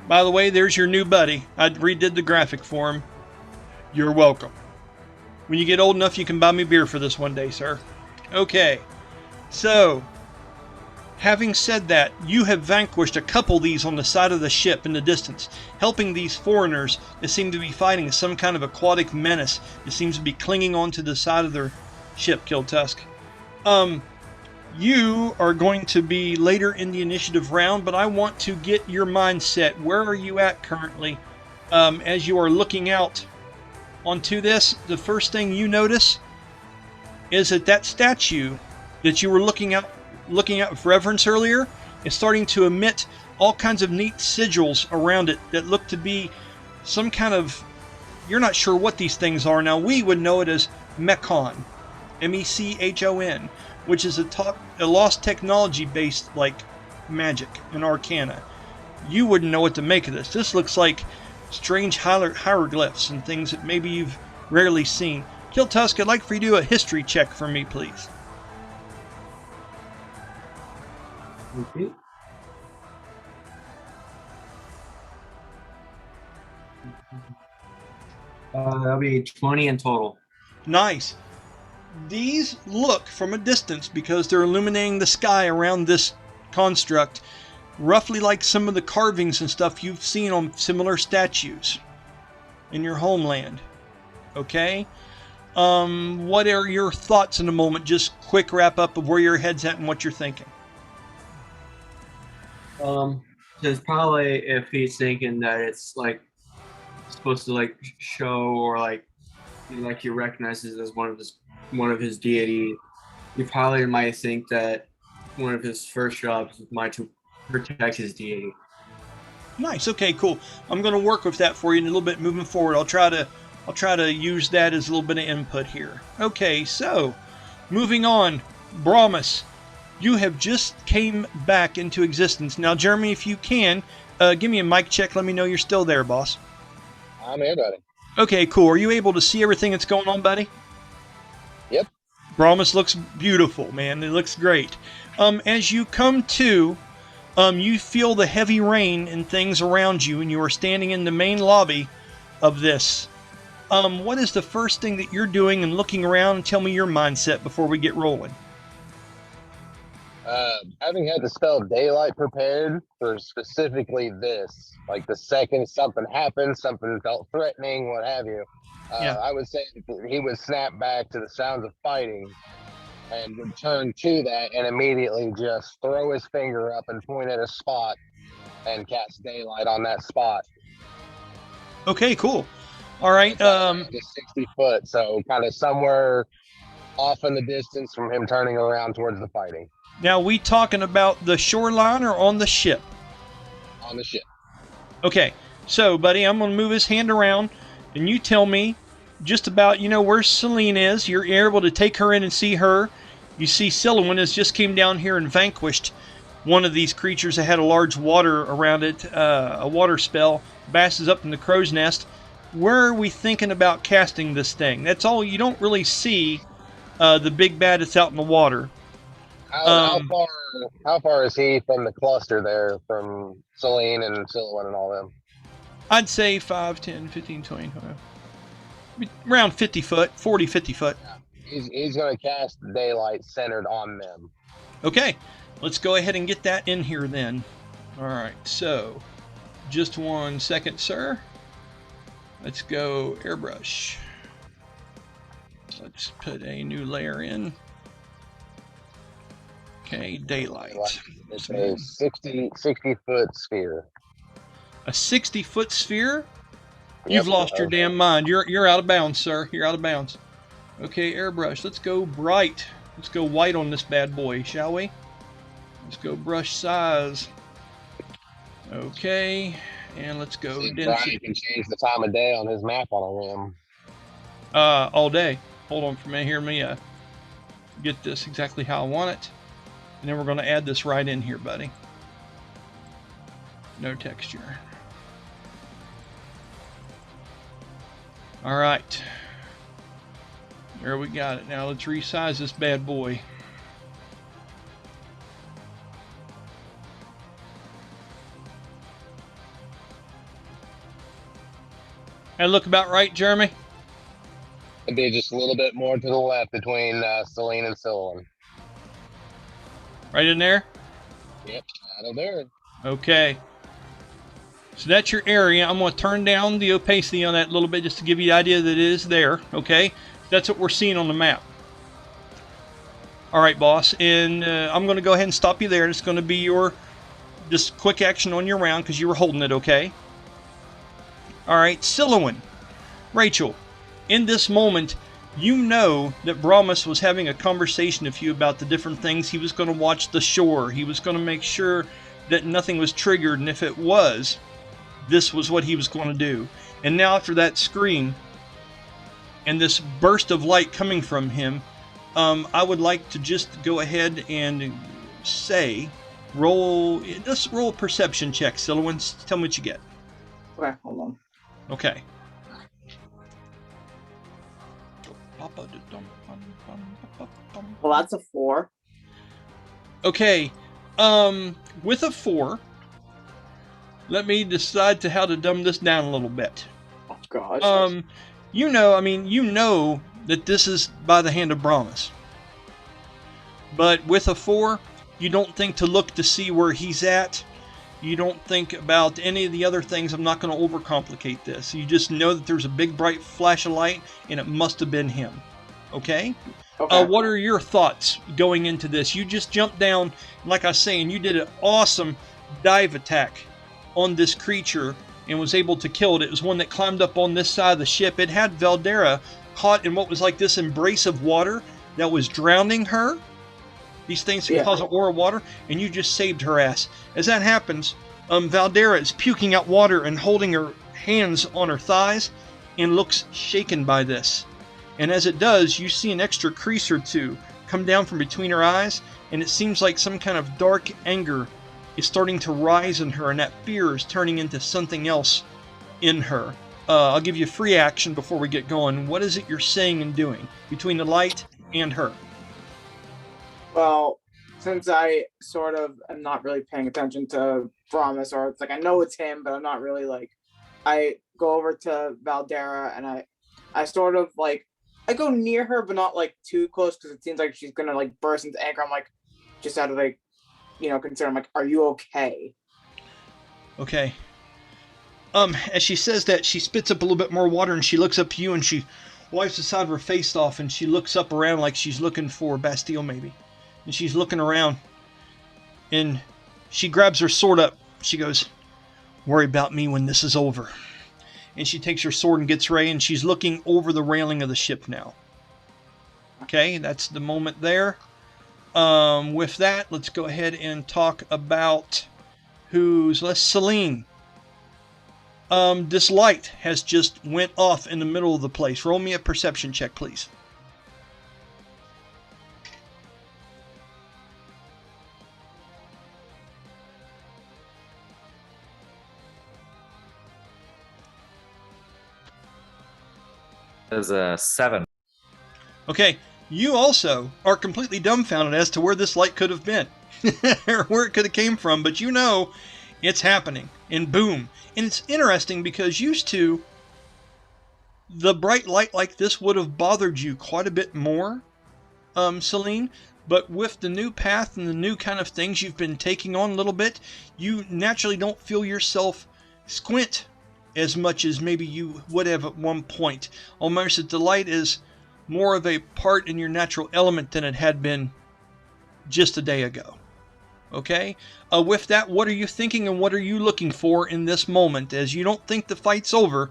By the way, there's your new buddy. I redid the graphic for him. You're welcome. When you get old enough, you can buy me beer for this one day, sir. Okay. So, having said that, you have vanquished a couple of these on the side of the ship in the distance, helping these foreigners that seem to be fighting some kind of aquatic menace that seems to be clinging onto the side of their ship, Kiltusk. You are going to be later in the initiative round, but I want to get your mindset. Where are you at currently? As you are looking out onto this, the first thing you notice is that statue that you were looking at with reverence earlier is starting to emit all kinds of neat sigils around it that look to be some kind of, you're not sure what these things are. Now we would know it as Mechon, M-E-C-H-O-N, which is a lost technology based like magic and arcana. You wouldn't know what to make of this. This looks like strange hieroglyphs and things that maybe you've rarely seen. Kiltusk, I'd like for you to do a history check for me, please. Okay. That'll be 20 in total. Nice. These look from a distance, because they're illuminating the sky around this construct, roughly like some of the carvings and stuff you've seen on similar statues in your homeland. Okay? What are your thoughts in a moment? Just quick wrap up of where your head's at and what you're thinking. There's probably, if he's thinking that it's like supposed to like show or like he recognizes as one of his deities, you probably might think that one of his first jobs might to protect his deity. Nice. Okay, cool. I'm going to work with that for you in a little bit moving forward. I'll try to use that as a little bit of input here. Okay, so moving on, Brahmus, You have just came back into existence. Now, Jeremy, if you can, give me a mic check. Let me know you're still there, boss. I'm here, buddy. Okay, cool. Are you able to see everything that's going on, buddy? Yep. Brahmus looks beautiful, man. It looks great. As you come to, you feel the heavy rain and things around you, and you are standing in the main lobby of this. What is the first thing that you're doing and looking around? And tell me your mindset before we get rolling. Having had the spell Daylight prepared for specifically this, like the second something happened, something felt threatening, what have you, Yeah. I would say he would snap back to the sounds of fighting and would turn to that and immediately just throw his finger up and point at a spot and cast Daylight on that spot. Okay, cool. All right. Just 60 foot, so kind of somewhere off in the distance from him turning around towards the fighting. Now, we talking about the shoreline or on the ship? On the ship. Okay, so, buddy, I'm going to move his hand around, and you tell me just about, where Selene is. You're able to take her in and see her. You see Sylowen has just came down here and vanquished one of these creatures that had a large water around it, a water spell, basses up in the crow's nest. Where are we thinking about casting this thing? That's all. You don't really see the big bad that's out in the water. How far is he from the cluster there, from Selene and Sylowen and all them? I'd say 5, 10, 15, 20, 25. Around 50 foot, 40, 50 foot. Yeah. He's going to cast Daylight centered on them. Okay, let's go ahead and get that in here then. All right, so just 1 second, sir. Let's go airbrush. Let's put a new layer in. Okay, Daylight. It's a 60 foot sphere. A 60-foot sphere? Yep. You've lost your damn mind. You're out of bounds, sir. You're out of bounds. Okay, airbrush. Let's go bright. Let's go white on this bad boy, shall we? Let's go brush size. Okay, and let's go density. Brian can change the time of day on his map on a whim. All day. Hold on for a minute. Hear me get this exactly how I want it. And then we're going to add this right in here, buddy. No texture. All right. There we got it. Now let's resize this bad boy. That look about right, Jeremy? It'd be just a little bit more to the left between Selene and Sylowen. Right in there? Yep, out of there. Okay. So that's your area. I'm going to turn down the opacity on that a little bit just to give you the idea that it is there. Okay? That's what we're seeing on the map. All right, boss. And I'm going to go ahead and stop you there. It's going to be your just quick action on your round because you were holding it, okay? All right, Sylowen. Rachel, in this moment, you know that Brahmus was having a conversation with you about the different things. He was going to watch the shore. He was going to make sure that nothing was triggered. And if it was, this was what he was going to do. And now after that scream and this burst of light coming from him, I would like to just go ahead and say, let's roll a perception check, Sylowen. Tell me what you get. Okay, hold on. Okay. Well, that's a 4. Okay. With a 4, let me decide how to dumb this down a little bit. Oh gosh. You know that this is by the hand of Brahmus. But with a 4, you don't think to look to see where he's at. You don't think about any of the other things. I'm not going to overcomplicate this. You just know that there's a big bright flash of light and it must have been him. Okay? Okay. What are your thoughts going into this? You just jumped down, like I was saying, you did an awesome dive attack on this creature and was able to kill it. It was one that climbed up on this side of the ship. It had Valdara caught in what was like this embrace of water that was drowning her. These things can cause an aura of water, and you just saved her ass. As that happens, Valdara is puking out water and holding her hands on her thighs and looks shaken by this. And as it does, you see an extra crease or two come down from between her eyes, and it seems like some kind of dark anger is starting to rise in her, and that fear is turning into something else in her. I'll give you a free action before we get going. What is it you're saying and doing between the light and her? Well, since I sort of am not really paying attention to Brahmus, or it's like I know it's him, but I'm not really like. I go over to Valdara and I sort of like I go near her, but not like too close because it seems like she's gonna like burst into anger. I'm like, just out of like, concern. I'm like, are you okay? Okay. As she says that, she spits up a little bit more water and she looks up to you and she wipes the side of her face off and she looks up around like she's looking for Bastille maybe. And she's looking around and she grabs her sword up. She goes, worry about me when this is over. And she takes her sword and gets ready and she's looking over the railing of the ship now. Okay, that's the moment there. With that, let's go ahead and talk about Selene. This light has just went off in the middle of the place. Roll me a perception check, please. There's a 7. Okay, you also are completely dumbfounded as to where this light could have been, or where it could have came from, but you know it's happening, and boom. And it's interesting because used to, the bright light like this would have bothered you quite a bit more, Selene, but with the new path and the new kind of things you've been taking on a little bit, you naturally don't feel yourself squint as much as maybe you would have at one point. Almost that the light is more of a part in your natural element than it had been just a day ago. Okay? With that, what are you thinking and what are you looking for in this moment as you don't think the fight's over?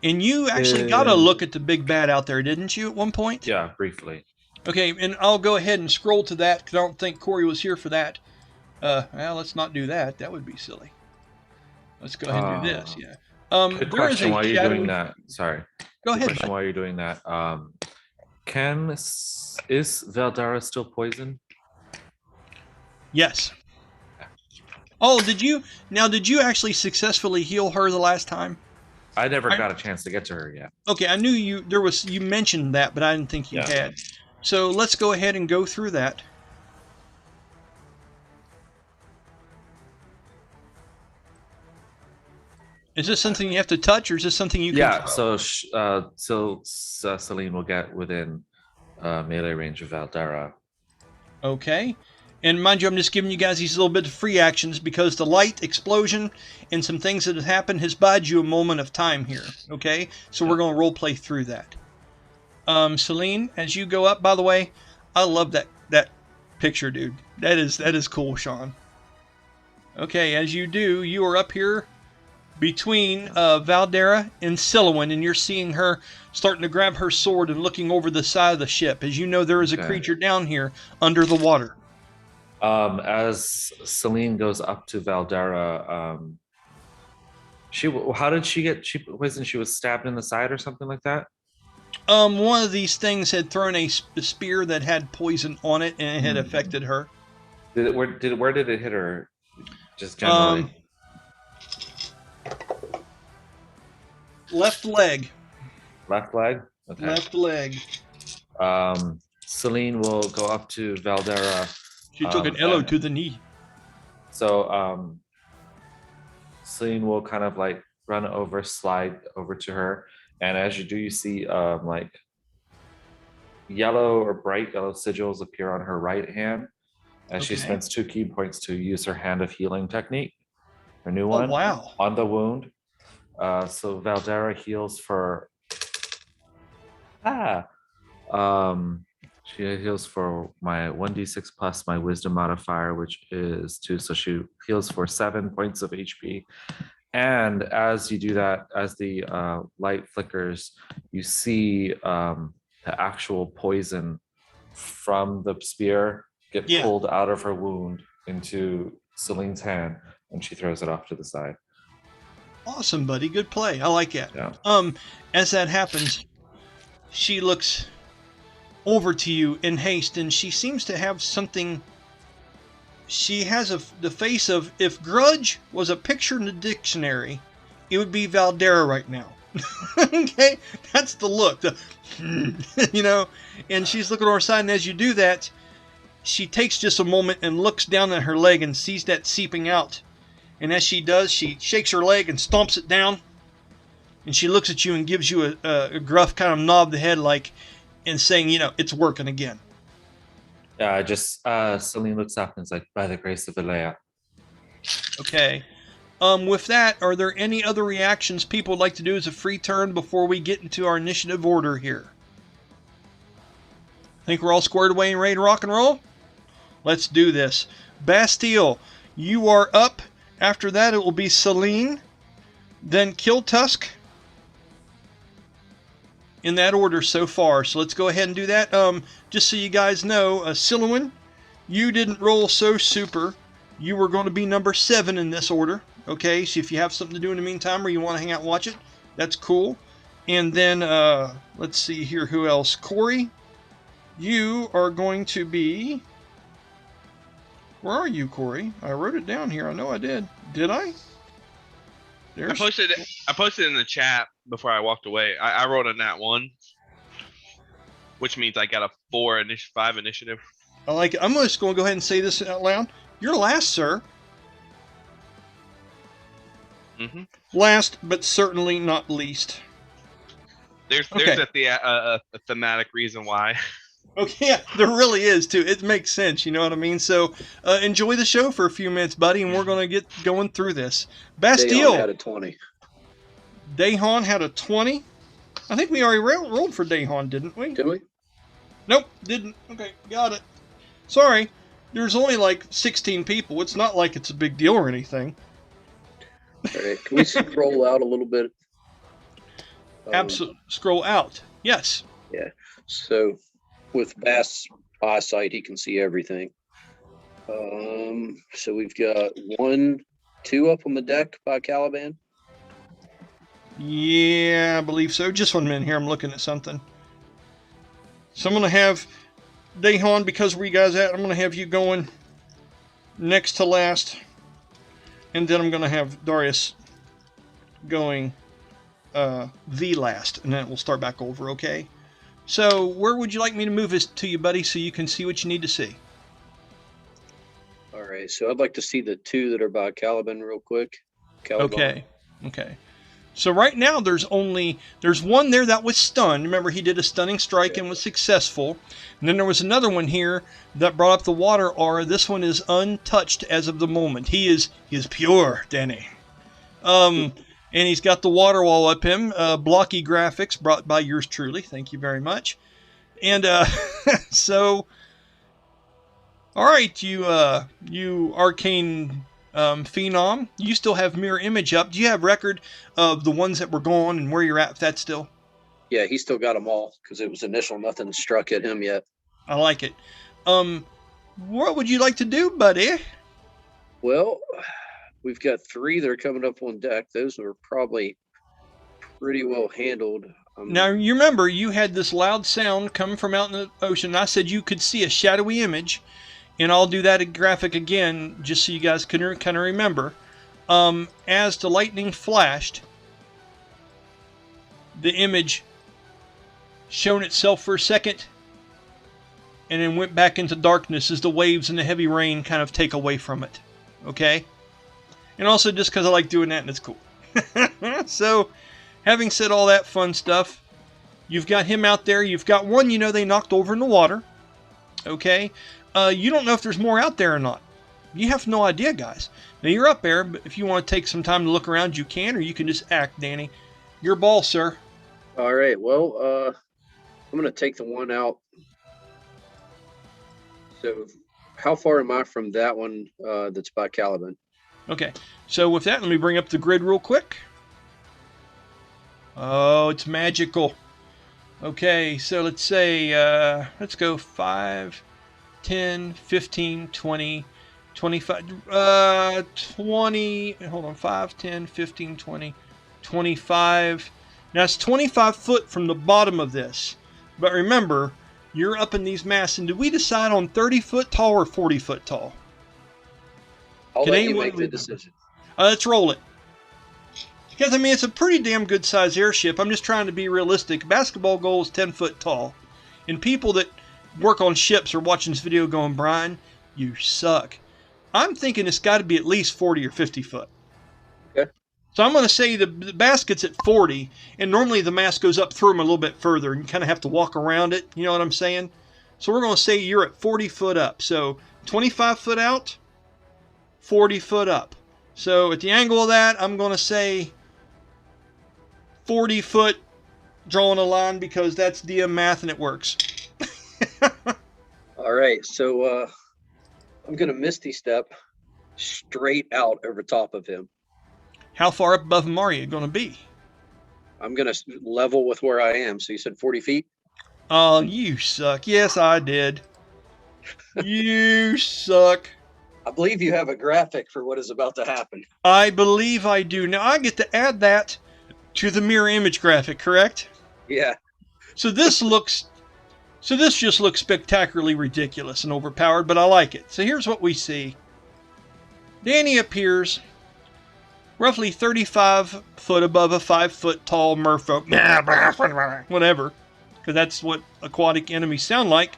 And you actually got a look at the big bad out there, didn't you, at one point? Yeah, briefly. Okay, and I'll go ahead and scroll to that because I don't think Corey was here for that. Well, let's not do that. That would be silly. Let's go ahead and do this, yeah. Good question while you're doing that. Sorry. Go ahead. Question while you're doing that. Is Valdara still poisoned? Yes. Oh, did you actually successfully heal her the last time? I never got a chance to get to her yet. Okay, I knew you mentioned that, but I didn't think you had. So let's go ahead and go through that. Is this something you have to touch, or is this something you can... Yeah, so Selene will get within melee range of Valdara. Okay. And mind you, I'm just giving you guys these little bit of free actions because the light explosion and some things that have happened has bought you a moment of time here. Okay? So we're going to role play through that. Selene, as you go up, by the way, I love that picture, dude. That is cool, Sean. Okay, as you do, you are up here between Valdara and Sylowen, and you're seeing her starting to grab her sword and looking over the side of the ship. As you know, there is a creature down here under the water. As Selene goes up to Valdara, how did she get poisoned? She was stabbed in the side or something like that? One of these things had thrown a spear that had poison on it, and it had affected her. Where did it hit her? Just generally. Left leg. Left leg? Okay. Left leg. Selene will go up to Valdara. She took an elbow to the knee. So Selene will kind of like slide over to her. And as you do, you see like yellow or bright yellow sigils appear on her right hand. And she spends 2 key points to use her Hand of Healing technique. Her new one. Wow. On the wound. So Valdara heals for she heals for my 1d6 plus my wisdom modifier, which is 2. So she heals for 7 points of HP. And as you do that, as the light flickers, you see the actual poison from the spear get pulled out of her wound into Selene's hand, and she throws it off to the side. Awesome, buddy. Good play. I like that. Yeah. As that happens, she looks over to you in haste, and she seems to have something. She has the face of, if grudge was a picture in the dictionary, it would be Valdara right now. Okay, that's the look, you know, and she's looking on her side, and as you do that, she takes just a moment and looks down at her leg and sees that seeping out, and as she does, she shakes her leg and stomps it down, and she looks at you and gives you a gruff kind of nod of the head, like, and saying, you know, it's working again. Yeah, Selene looks up and is like, by the grace of Ilea. Okay. With that, are there any other reactions people would like to do as a free turn before we get into our initiative order here? Think we're all squared away and ready to rock and roll? Let's do this. Bastille, you are up. After that, it will be Selene, then Kiltusk. In that order so far. So let's go ahead and do that. Just so you guys know, Sylowen, you didn't roll so super. You were going to be number 7 in this order. Okay, so if you have something to do in the meantime or you want to hang out and watch it, that's cool. And then, let's see here, who else? Corey, you are going to be... Where are you, Corey? I wrote it down here. I know I did. Did I? I posted it in the chat before I walked away. I rolled a nat 1, which means I got a 5 initiative. I like it. I'm just going to go ahead and say this out loud. You're last, sir. Mm-hmm. Last, but certainly not least. There's a thematic reason why. Okay, yeah, there really is, too. It makes sense, you know what I mean? So, enjoy the show for a few minutes, buddy, and we're going to get going through this. Bastille. Dayhon had a 20. Dayhon had a 20. I think we already rolled for Dayhon, didn't we? Did we? Nope, didn't. Okay, got it. Sorry. There's only like 16 people. It's not like it's a big deal or anything. All right, can we scroll out a little bit? Absolutely. Scroll out. Yes. Yeah. So with Bass' eyesight, he can see everything. So we've got 1, 2 up on the deck by Caliban. Yeah, I believe so. Just 1 minute here. I'm looking at something. So I'm going to have Dayhon, because where you guys at, I'm going to have you going next to last. And then I'm going to have Darius going the last. And then we'll start back over, okay? So where would you like me to move this to you, buddy, so you can see what you need to see? All right, so I'd like to see the 2 that are by Caliban real quick. Okay. So right now there's one there that was stunned. Remember, he did a stunning strike and was successful. And then there was another one here that brought up the water aura. This one is untouched as of the moment. He is pure, Danny. And he's got the water wall up him. Blocky graphics brought by yours truly. Thank you very much. And so, all right, you arcane phenom, you still have mirror image up. Do you have record of the ones that were gone and where you're at with that still? Yeah, he still got them all because it was initial. Nothing struck at him yet. I like it. What would you like to do, buddy? Well, we've got 3 that are coming up on deck. Those are probably pretty well handled. Now, you remember, you had this loud sound coming from out in the ocean. I said you could see a shadowy image. And I'll do that graphic again, just so you guys can kind of remember. As the lightning flashed, the image shone itself for a second, and then went back into darkness as the waves and the heavy rain kind of take away from it. Okay? And also just because I like doing that and it's cool. So, having said all that fun stuff, you've got him out there. You've got one they knocked over in the water. Okay? You don't know if there's more out there or not. You have no idea, guys. Now, you're up there, but if you want to take some time to look around, you can, or you can just act, Danny. Your ball, sir. All right, well, I'm going to take the one out. So how far am I from that one that's by Caliban? Okay, so with that, let me bring up the grid real quick. Oh, it's magical. Okay, so let's say, let's go 5... 10, 15, 20, 25, 20, hold on, 5, 10, 15, 20, 25. Now it's 25 foot from the bottom of this. But remember, You're up in these masts, and did we decide on 30-foot tall or 40-foot tall? I'll Can let you anyone make the remember? decision. Let's roll it. Because, I mean, it's a pretty damn good sized airship. I'm just trying to be realistic. Basketball goal is 10 foot tall. And people that work on ships are watching this video going, Brian, you suck. I'm thinking it's got to be at least 40 or 50 foot. Okay. So I'm going to say the basket's at 40, and normally the mast goes up through them a little bit further, and you kind of have to walk around it. You know what I'm saying? So we're going to say you're at 40 foot up. So 25 foot out, 40 foot up. So at the angle of that, I'm going to say 40 foot, drawing a line because that's DM math and it works. All right, so I'm gonna Misty Step straight out over top of him. How far up above him are you going to be? I'm gonna level with where I am. So you said 40 feet? Oh, you suck. Yes, I did. You suck. I believe you have a graphic for what is about to happen. I believe I do. Now I get to add that to the mirror image graphic, correct? Yeah. So this just looks spectacularly ridiculous and overpowered, but I like it. So here's what we see. Danny appears roughly 35 foot above a 5 foot tall merfolk. Whatever. Because that's what aquatic enemies sound like.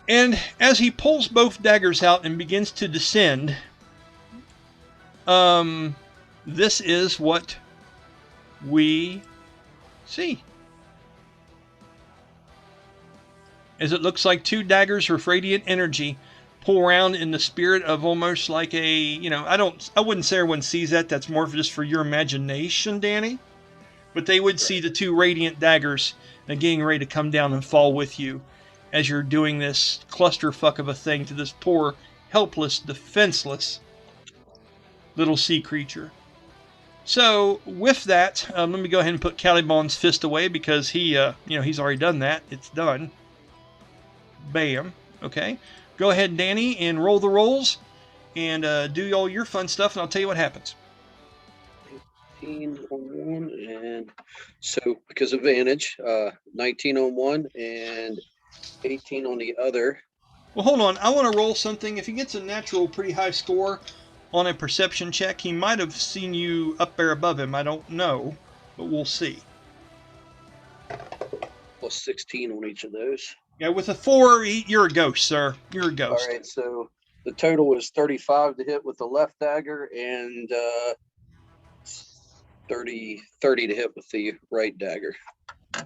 And as he pulls both daggers out and begins to descend, this is what we see. As it looks like two daggers with radiant energy pull around in the spirit of almost like a, you know, I wouldn't say everyone sees that. That's more just for your imagination, Danny. But they would see the two radiant daggers getting ready to come down and fall with you as you're doing this clusterfuck of a thing to this poor, helpless, defenseless little sea creature. So with that, let me go ahead and put Caliban's fist away because he, he's already done that. It's done. Bam. Okay. Go ahead, Danny, and roll the rolls and do all your fun stuff, and I'll tell you what happens. 19 on one, and so because of advantage, 19 on one and 18 on the other. Well, hold on. I want to roll something. If he gets a natural pretty high score on a perception check, he might have seen you up there above him. I don't know, but we'll see. Plus 16 on each of those. Yeah, with a 4, you're a ghost, sir. You're a ghost. All right, so the total is 35 to hit with the left dagger and 30 to hit with the right dagger.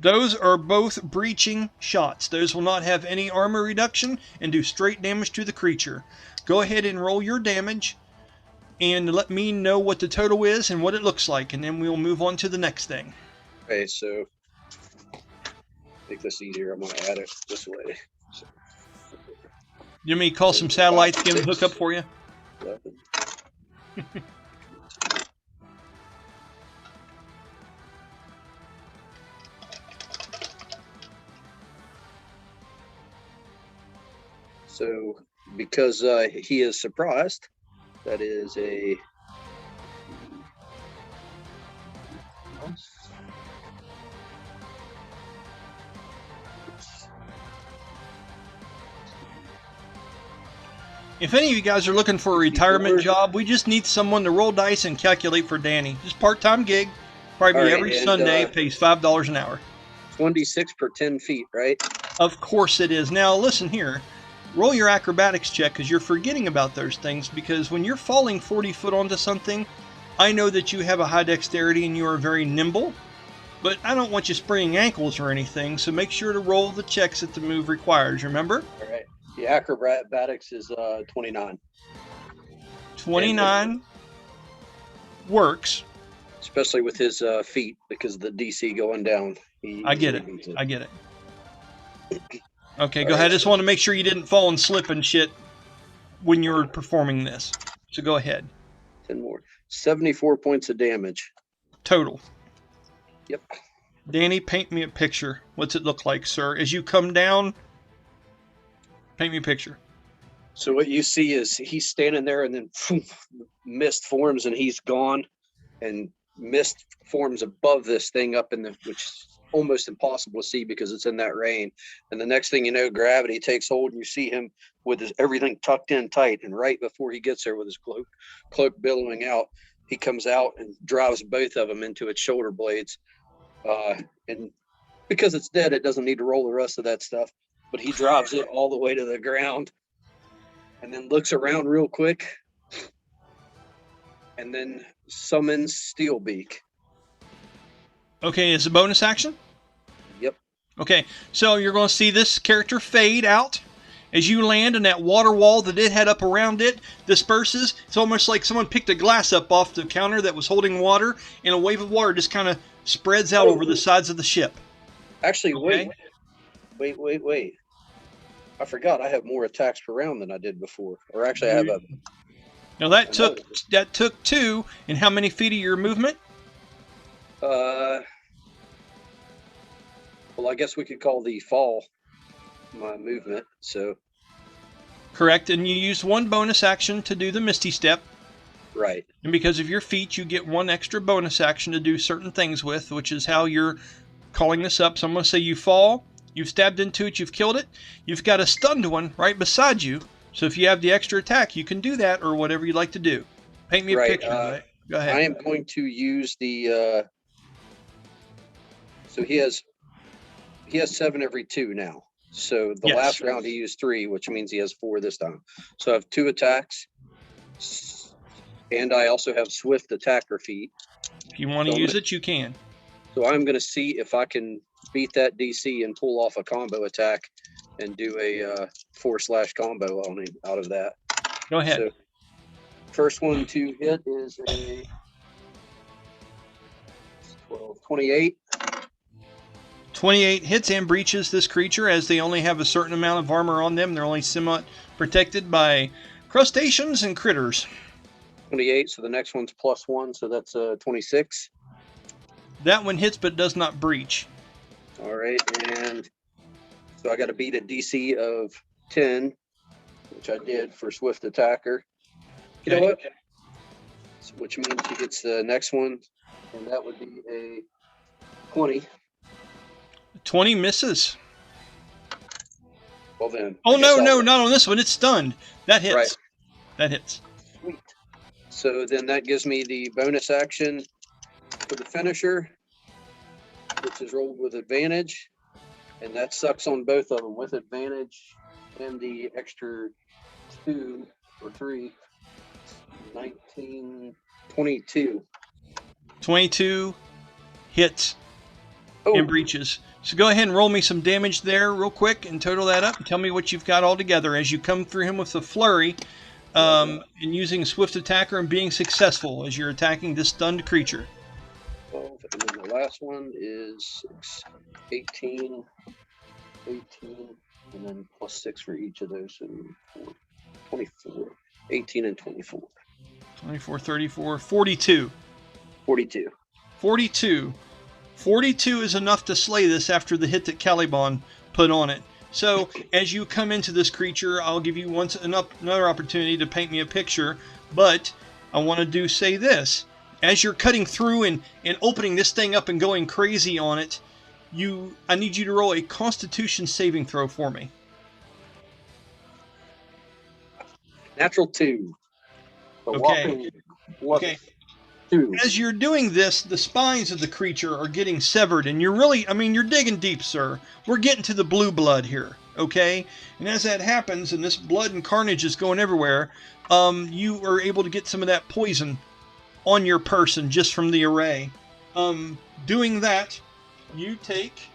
Those are both breaching shots. Those will not have any armor reduction and do straight damage to the creature. Go ahead and roll your damage and let me know what the total is and what it looks like, and then we'll move on to the next thing. Okay, so make this easier. I'm going to add it this way. So, you want me to call some satellites, get them hook up for you? 11. So, because he is surprised, that is a If any of you guys are looking for a retirement job, we just need someone to roll dice and calculate for Danny. Just part-time gig, probably right, every Sunday, pays $5 an hour. 26 per 10 feet, right? Of course it is. Now, listen here. Roll your acrobatics check because you're forgetting about those things, because when you're falling 40 foot onto something, I know that you have a high dexterity and you are very nimble, but I don't want you spraining ankles or anything, so make sure to roll the checks that the move requires, remember? All right. The acrobatics is 29. 29 works. Especially with his feet, because of the DC going down. I get it. I get it. Okay, go ahead. I just want to make sure you didn't fall and slip and shit when you were performing this. So go ahead. 10 more. 74 points of damage. Total. Yep. Danny, paint me a picture. What's it look like, sir? As you come down, paint me a picture. So what you see is he's standing there and then mist forms and he's gone. And mist forms above this thing up in the, which is almost impossible to see because it's in that rain. And the next thing you know, gravity takes hold and you see him with his everything tucked in tight. And right before he gets there with his cloak billowing out, he comes out and drives both of them into its shoulder blades. And because it's dead, it doesn't need to roll the rest of that stuff, but he drives it all the way to the ground and then looks around real quick and then summons Steelbeak. Okay, is a bonus action? Yep. Okay, so you're going to see this character fade out as you land, and that water wall that it had up around it disperses. It's almost like someone picked a glass up off the counter that was holding water, and a wave of water just kind of spreads out over the sides of the ship. Actually, Okay. wait. I forgot I have more attacks per round than I did before. Or actually, I have a... Now that took 2, and how many feet of your movement? Well, I guess we could call the fall my movement, so... Correct, and you used 1 bonus action to do the Misty Step. Right. And because of your feat, you get 1 extra bonus action to do certain things with, which is how you're calling this up. So I'm going to say you fall, you've stabbed into it, you've killed it, you've got a stunned one right beside you. So if you have the extra attack, you can do that or whatever you'd like to do. Paint me a picture. Go ahead. I am going to use the... So he has 7 every 2 now. So the last round he used 3, which means he has 4 this time. So I have 2 attacks. And I also have swift attacker feat. If you want to use it, you can. So I'm going to see if I can beat that DC and pull off a combo attack and do a 4/ combo on him out of that. Go ahead. So first one to hit is a 28. 28 hits and breaches this creature, as they only have a certain amount of armor on them. They're only somewhat protected by crustaceans and critters. 28, so the next one's +1, so that's 26. That one hits but does not breach. All right, and so I got to beat a DC of 10, which I did for swift attacker. You know what? So, which means he gets the next one, and that would be a 20. 20 misses. Well then. Oh no, not on this one. It's stunned. That hits. Right. That hits. Sweet. So then that gives me the bonus action for the finisher, which is rolled with advantage, and that sucks on both of them with advantage and the extra 2 or 3. 19, 22. 22 hits and breaches. So go ahead and roll me some damage there real quick and total that up and tell me what you've got all together as you come through him with a flurry and using swift attacker and being successful as you're attacking this stunned creature. 12, and then the last one is 18, and then +6 for each of those, so 24, 18 and 24. 24, 34, 42. 42. 42. 42 is enough to slay this after the hit that Caliban put on it. So as you come into this creature, I'll give you another opportunity to paint me a picture, but I want to say this. As you're cutting through and opening this thing up and going crazy on it, I need you to roll a Constitution saving throw for me. Natural 2. Okay. Okay. 2. As you're doing this, the spines of the creature are getting severed, and you're digging deep, sir. We're getting to the blue blood here, okay? And as that happens, and this blood and carnage is going everywhere, you are able to get some of that poison on your person just from the array. Doing that, you take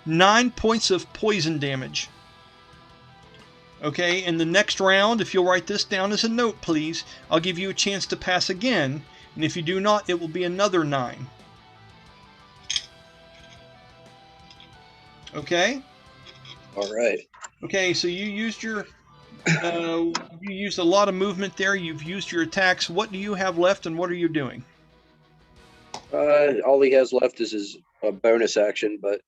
9 points of poison damage. Okay, in the next round, if you'll write this down as a note, please, I'll give you a chance to pass again, and if you do not, it will be another 9. Okay? All right. Okay, so you used you used a lot of movement there. You've used your attacks. What do you have left, and what are you doing? All he has left is his bonus action, but...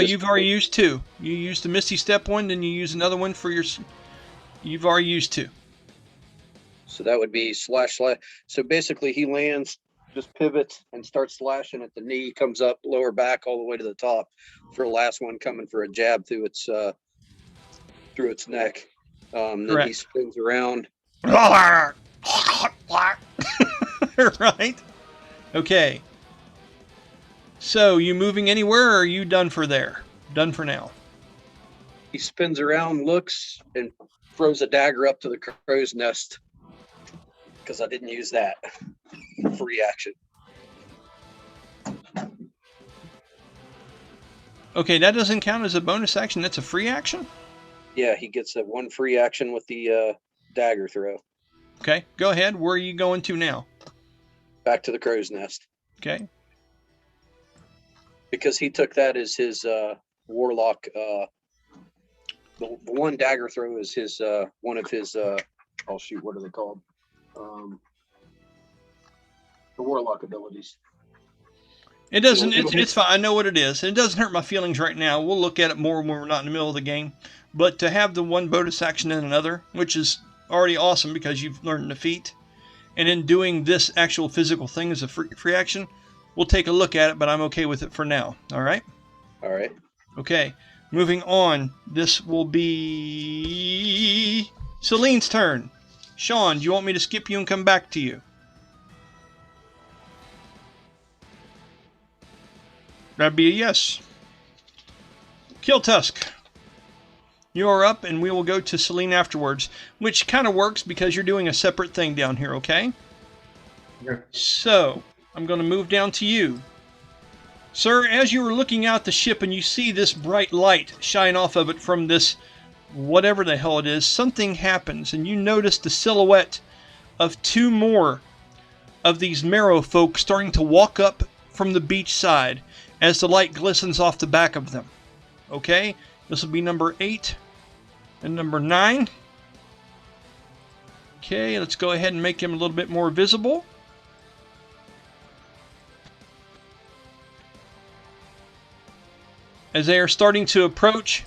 You've already used 2. You used the Misty Step one, then you use another one for your... You've already used 2. So that would be slash slash. So basically, he lands, just pivots, and starts slashing at the knee. Comes up, lower back, all the way to the top. For the last one, coming for a jab through its neck. Then he Correct. spins around. Right. Okay. So, you moving anywhere, or are you done for there? Done for now. He spins around, looks, and throws a dagger up to the crow's nest. Because I didn't use that free action. Okay, that doesn't count as a bonus action. That's a free action? Yeah, he gets a one free action with the dagger throw. Okay, go ahead. Where are you going to now? Back to the crow's nest. Okay. Because he took that as his warlock. The one dagger throw is his one of his. Oh shoot! What are they called? The warlock abilities. It doesn't. It's fine. I know what it is. It doesn't hurt my feelings right now. We'll look at it more when we're not in the middle of the game. But to have the one bonus action and another, which is already awesome because you've learned the feat, and then doing this actual physical thing as a free action, we'll take a look at it. But I'm okay with it for now. All right. All right. Okay. Moving on. This will be Selene's turn. Sean, do you want me to skip you and come back to you? That'd be a yes. Kiltusk, you are up, and we will go to Selene afterwards, which kind of works because you're doing a separate thing down here, okay? Sure. So, I'm going to move down to you. Sir, as you were looking out the ship and you see this bright light shine off of it from this whatever the hell it is, something happens, and you notice the silhouette of two more of these Merrow folk starting to walk up from the beach side as the light glistens off the back of them. Okay? This will be number 8 and number 9. Okay, let's go ahead and make him a little bit more visible. As they are starting to approach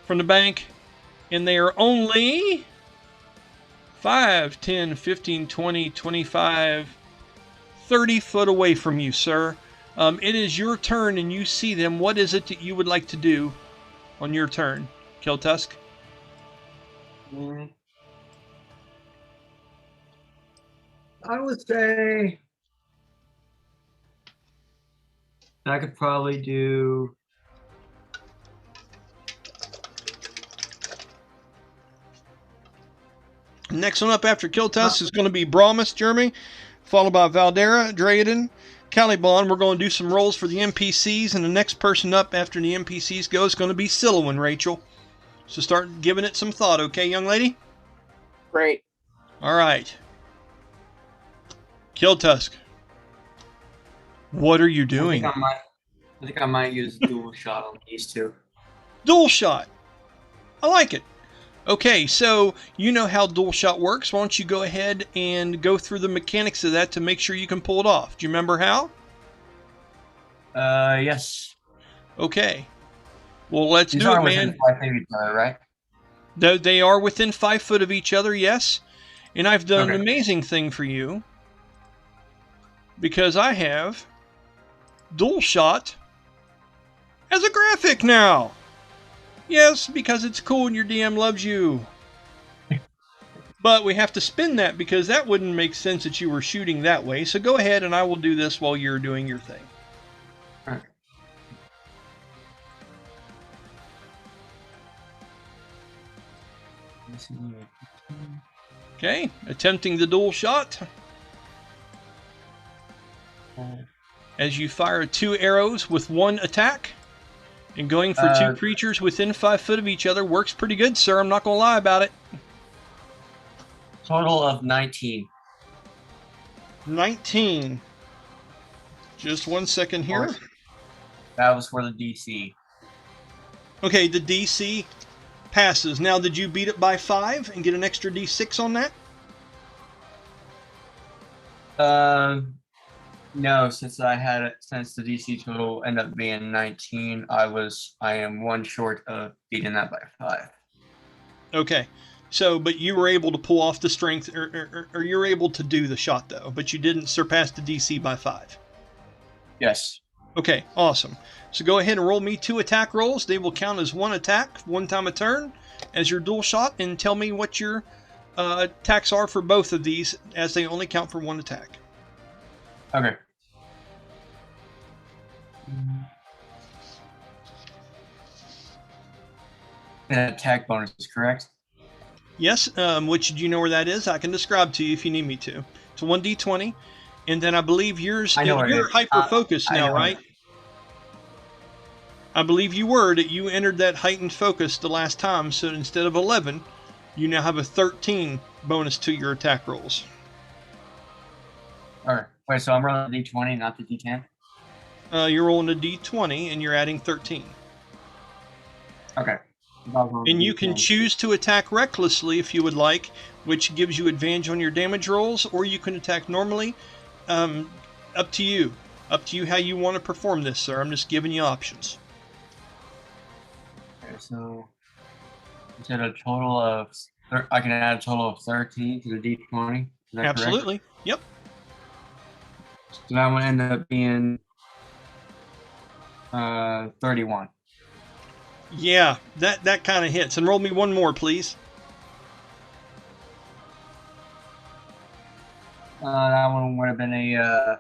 from the bank, and they are only 5, 10, 15, 20, 25, 30 foot away from you, sir. It is your turn, and you see them. What is it that you would like to do on your turn, Kiltusk? I would say I could probably do. Next one up after Kiltusk is going to be Brahmus, Jeremy, followed by Valdara, Dayhon, Caliban. We're going to do some rolls for the NPCs, and the next person up after the NPCs goes is going to be Sylowen, Rachel. So start giving it some thought, okay, young lady? Great. All right. Kiltusk, what are you doing? I think I might use dual shot on these two. Dual shot. I like it. Okay, so you know how dual shot works. Why don't you go ahead and go through the mechanics of that to make sure you can pull it off. Do you remember how? Yes. Okay. Well, let's These do are it, within man. 5 feet of each other, right? They are within 5 foot of each other, yes. And I've done Okay. an amazing thing for you because I have dual shot as a graphic now. Yes, because it's cool and your DM loves you. But we have to spin that because that wouldn't make sense that you were shooting that way. So go ahead and I will do this while you're doing your thing. Okay. Okay, attempting the dual shot. As you fire 2 arrows with 1 attack. And going for 2 creatures within 5 foot of each other works pretty good, sir. I'm not going to lie about it. Total of 19. 19. Just 1 second here. That was for the DC. Okay, the DC passes. Now, did you beat it by 5 and get an extra D6 on that? No, since the DC total ended up being 19, I am 1 short of beating that by 5. Okay. So, but you were able to pull off the strength, or you're able to do the shot though, but you didn't surpass the DC by 5. Yes. Okay, awesome. So go ahead and roll me 2 attack rolls. They will count as 1 attack, 1 time a turn, as your dual shot, and tell me what your attacks are for both of these, as they only count for 1 attack. Okay. An attack bonus is correct. Yes, which do you know where that is? I can describe to you if you need me to. It's 1d20, and then I believe yours. I know where it You're is. hyper-focused I now, know right? I believe you were that you entered that heightened focus the last time, so instead of 11, you now have a 13 bonus to your attack rolls. All right. Wait, so I'm rolling the D20, not the D10? You're rolling a d20, and you're adding 13. Okay. And you can choose to attack recklessly if you would like, which gives you advantage on your damage rolls, or you can attack normally. Up to you. Up to you how you want to perform this, sir. I'm just giving you options. Okay, so you said a total of... I can add a total of 13 to the D20. Is that Absolutely. correct? Yep. So that would end up being 31. Yeah, that kind of hits. And roll me 1 more, please. That one would have been a...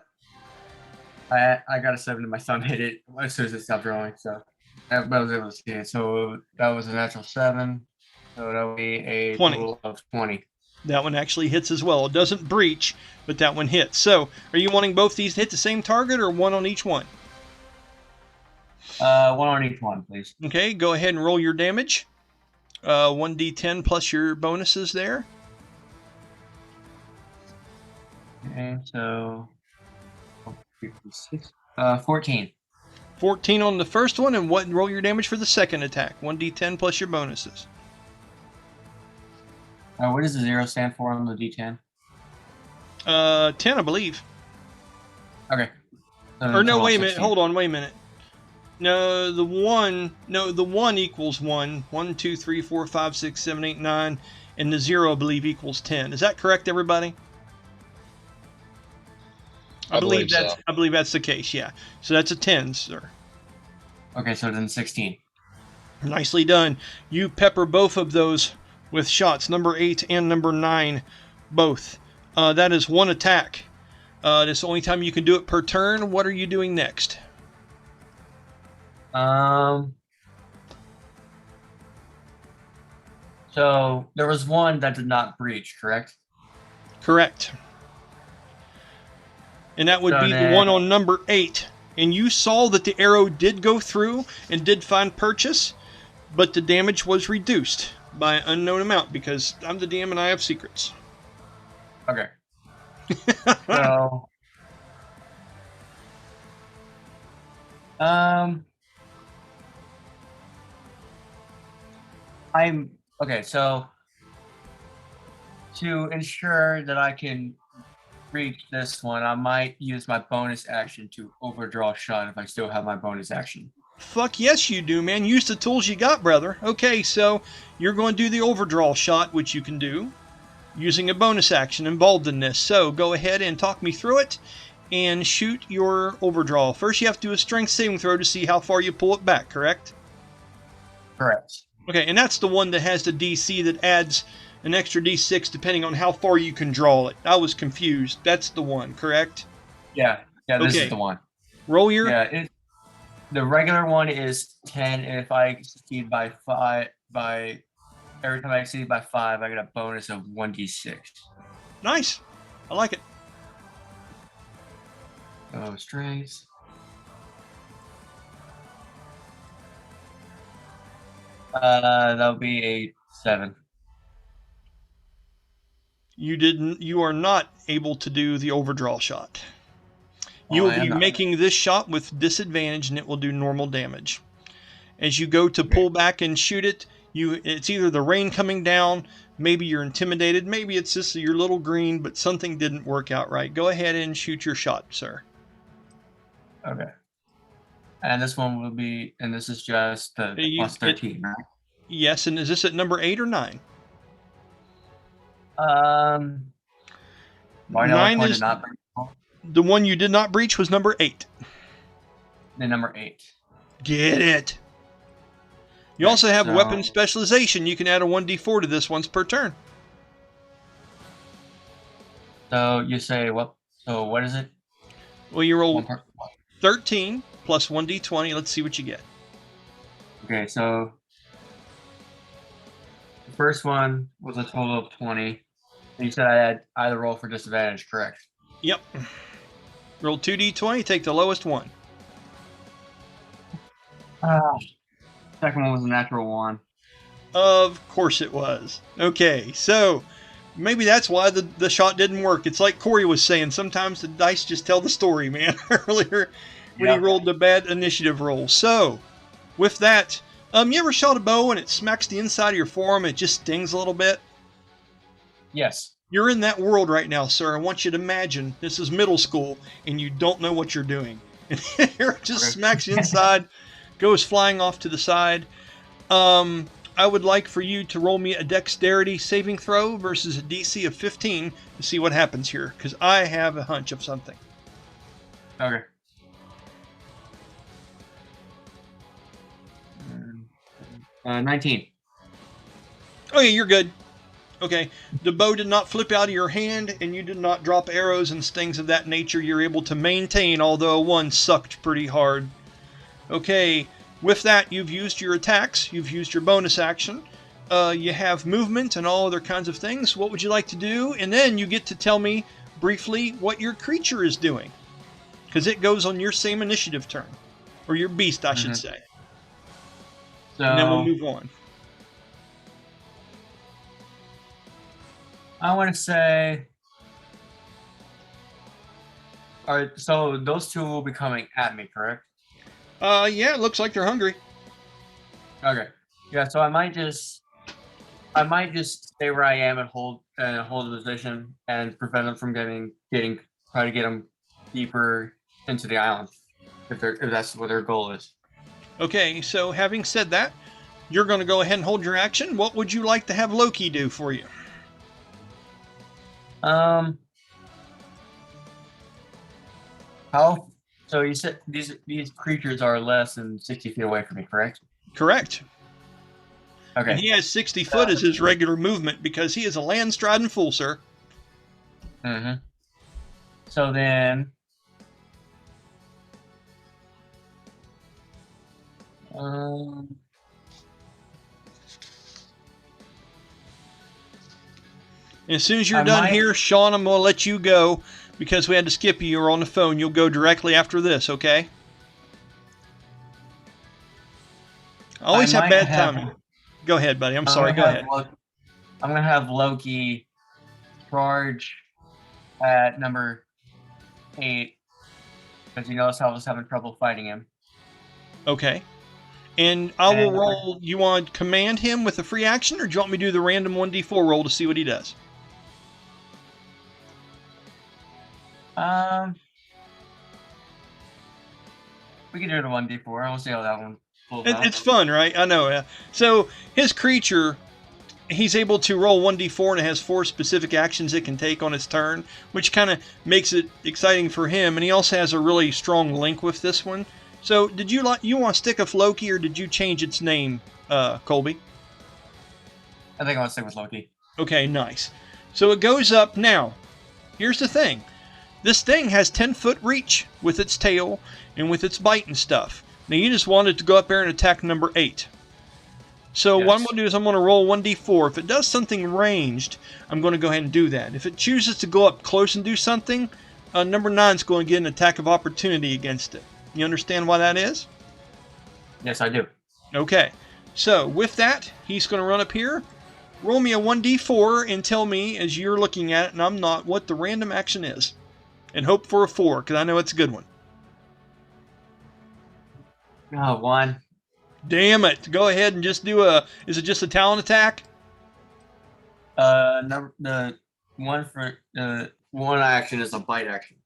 I got a 7 and my thumb hit it as soon as it stopped rolling, so I was able to see it. So that was a natural 7. So that would be a 20. total of 20. That one actually hits as well. It doesn't breach, but that one hits. So, are you wanting both these to hit the same target, or 1 on each one? 1 on each one, please. Okay, go ahead and roll your damage. 1d10 plus your bonuses there. Okay, so 14. 14 on the first one, and what? Roll your damage for the second attack. 1d10 plus your bonuses. What does the 0 stand for on the D10? 10, I believe. Okay. Or no, wait a minute. Hold on, wait a minute. No, the 1 equals 1. 1, 2, 3, 4, 5, 6, 7, 8, 9. And the 0, I believe, equals 10. Is that correct, everybody? I believe that's the case, yeah. So that's a 10, sir. Okay, so then 16. Nicely done. You pepper both of those with shots, number 8 and number 9, both. That is 1 attack. That's the only time you can do it per turn. What are you doing next? So there was one that did not breach, correct? Correct. And that would be the one on number 8. And you saw that the arrow did go through and did find purchase, but the damage was reduced by an unknown amount because I'm the DM and I have secrets. Okay. So, okay. So to ensure that I can reach this one, I might use my bonus action to overdraw shot if I still have my bonus action. Fuck yes you do, man. Use the tools you got, brother. Okay, so you're going to do the overdraw shot, which you can do using a bonus action involved in this. So go ahead and talk me through it and shoot your overdraw. First, you have to do a strength saving throw to see how far you pull it back, correct? Correct. Okay, and that's the one that has the DC that adds an extra D6 depending on how far you can draw it. I was confused. That's the one, correct? Yeah, this is the one. Roll your... Yeah, the regular one is 10. If I succeed by 5, every time I succeed by 5, I get a bonus of 1d6. Nice. I like it. Oh, strength. That'll be a 7. You are not able to do the overdraw shot. You will be making this shot with disadvantage, and it will do normal damage. As you go to pull back and shoot it, it's either the rain coming down, maybe you're intimidated, maybe it's just your little green, but something didn't work out right. Go ahead and shoot your shot, sir. Okay. And this one will be, and this is just the plus 13, right? Yes, and is this at number 8 or 9? Why Nine which is one did not breach? the one you did not breach was number 8. The number 8. Get it. You Okay, also have so- weapon specialization. You can add a 1d4 to this once per turn. So you say what? So what is it? Well, you roll One per- 13 plus 1d20. Let's see what you get. Okay, so the first one was a total of 20. And you said I had either roll for disadvantage, correct? Yep. Roll 2d20, take the lowest one. Second one was a natural 1. Of course it was. Okay, so maybe that's why the shot didn't work. It's like Corey was saying, sometimes the dice just tell the story, man, earlier when he Yep. rolled the bad initiative roll. So, with that, you ever shot a bow and it smacks the inside of your forearm and it just stings a little bit? Yes. You're in that world right now, sir. I want you to imagine this is middle school and you don't know what you're doing. And here it just Okay. smacks you inside, goes flying off to the side. I would like for you to roll me a dexterity saving throw versus a DC of 15 to see what happens here, because I have a hunch of something. Okay. 19. Oh yeah, you're good. Okay, the bow did not flip out of your hand, and you did not drop arrows and things of that nature. You're able to maintain, although one sucked pretty hard. Okay, with that, you've used your attacks, you've used your bonus action, you have movement and all other kinds of things. What would you like to do? And then you get to tell me briefly what your creature is doing, because it goes on your same initiative turn, or your beast, I should say. So And then we'll move on. I want to say, all right. So those two will be coming at me, correct? Yeah, it looks like they're hungry. Okay. Yeah. So I might just stay where I am and hold the position and prevent them from try to get them deeper into the island if that's what their goal is. Okay, so having said that, you're going to go ahead and hold your action. What would you like to have Loki do for you? How? So you said these creatures are less than 60 feet away from me, correct? Correct. Okay. And he has 60 foot as his regular movement because he is a land-striding fool, sir. Mm-hmm. So then, As soon as you're done here, Sean, I'm going to let you go because we had to skip you. You were on the phone. You'll go directly after this, okay? I always have bad timing. Go ahead, buddy. I'm sorry. Go ahead. I'm going to have Loki charge at number 8 because you notice I was having trouble fighting him. Okay. And I will roll. You want to command him with a free action, or do you want me to do the random 1d4 roll to see what he does? We can do the 1d4. I will see how that one pulls out. It's fun, right? I know. So his creature, he's able to roll 1d4 and it has 4 specific actions it can take on its turn, which kind of makes it exciting for him. And he also has a really strong link with this one. So did you want to stick with Loki, or did you change its name, Colby? I think I want to stick with Loki. Okay, nice. So it goes up now. Here's the thing. This thing has 10-foot reach with its tail and with its bite and stuff. Now you just wanted to go up there and attack number 8. So what I'm going to do is I'm going to roll 1d4. If it does something ranged, I'm going to go ahead and do that. If it chooses to go up close and do something, number 9 is going to get an attack of opportunity against it. You understand why that is? Yes, I do. Okay. So with that, he's going to run up here. Roll me a 1d4 and tell me, as you're looking at it and I'm not, what the random action is. And hope for a 4, because I know it's a good one. Oh, 1. Damn it. Go ahead and just do is it just a talent attack? The one action is a bite action.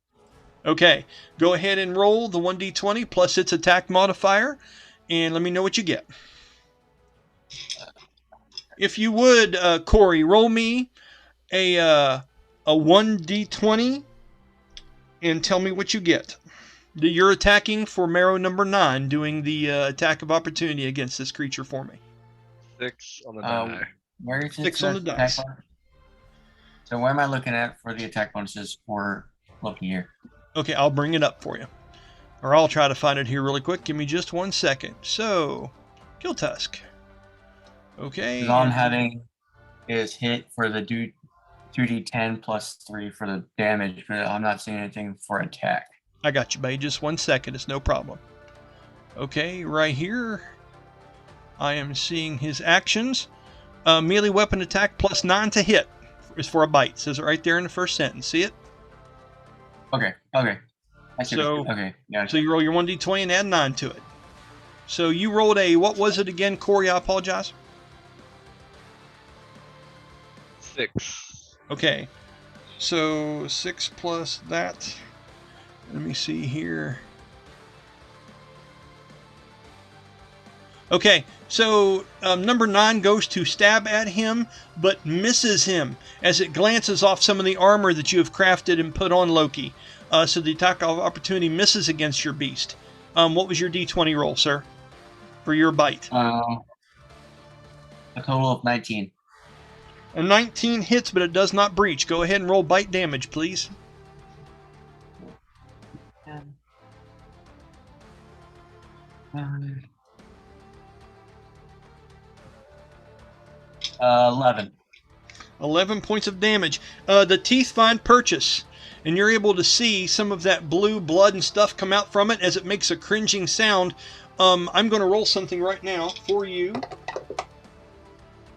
Okay. Go ahead and roll the 1d20 plus its attack modifier, and let me know what you get. If you would, Corey, roll me a 1d20 and tell me what you get. You're attacking for Merrow number 9, doing the attack of opportunity against this creature for me. 6 on the die. Where is 6 on the dice. So where am I looking at for the attack bonuses for Loki here? Okay, I'll bring it up for you. Or I'll try to find it here really quick. Give me just 1 second. So, Kiltusk. Okay. All I'm having is hit for the 2d10 plus 3 for the damage, but I'm not seeing anything for attack. I got you, babe. Just 1 second. It's no problem. Okay, right here. I am seeing his actions. Melee weapon attack plus 9 to hit is for a bite. It says it right there in the first sentence. See it? Okay. I see So, okay. Yeah. So you roll your 1d20 and add 9 to it. So you rolled a, what was it again, Corey? I apologize. 6. Okay. So 6 plus that. Let me see here. Okay, so number 9 goes to stab at him, but misses him as it glances off some of the armor that you have crafted and put on Loki. So the attack of opportunity misses against your beast. What was your d20 roll, sir, for your bite? A total of 19. A 19 hits, but it does not breach. Go ahead and roll bite damage, please. 11. 11 points of damage. The teeth find purchase, and you're able to see some of that blue blood and stuff come out from it as it makes a cringing sound. I'm going to roll something right now for you.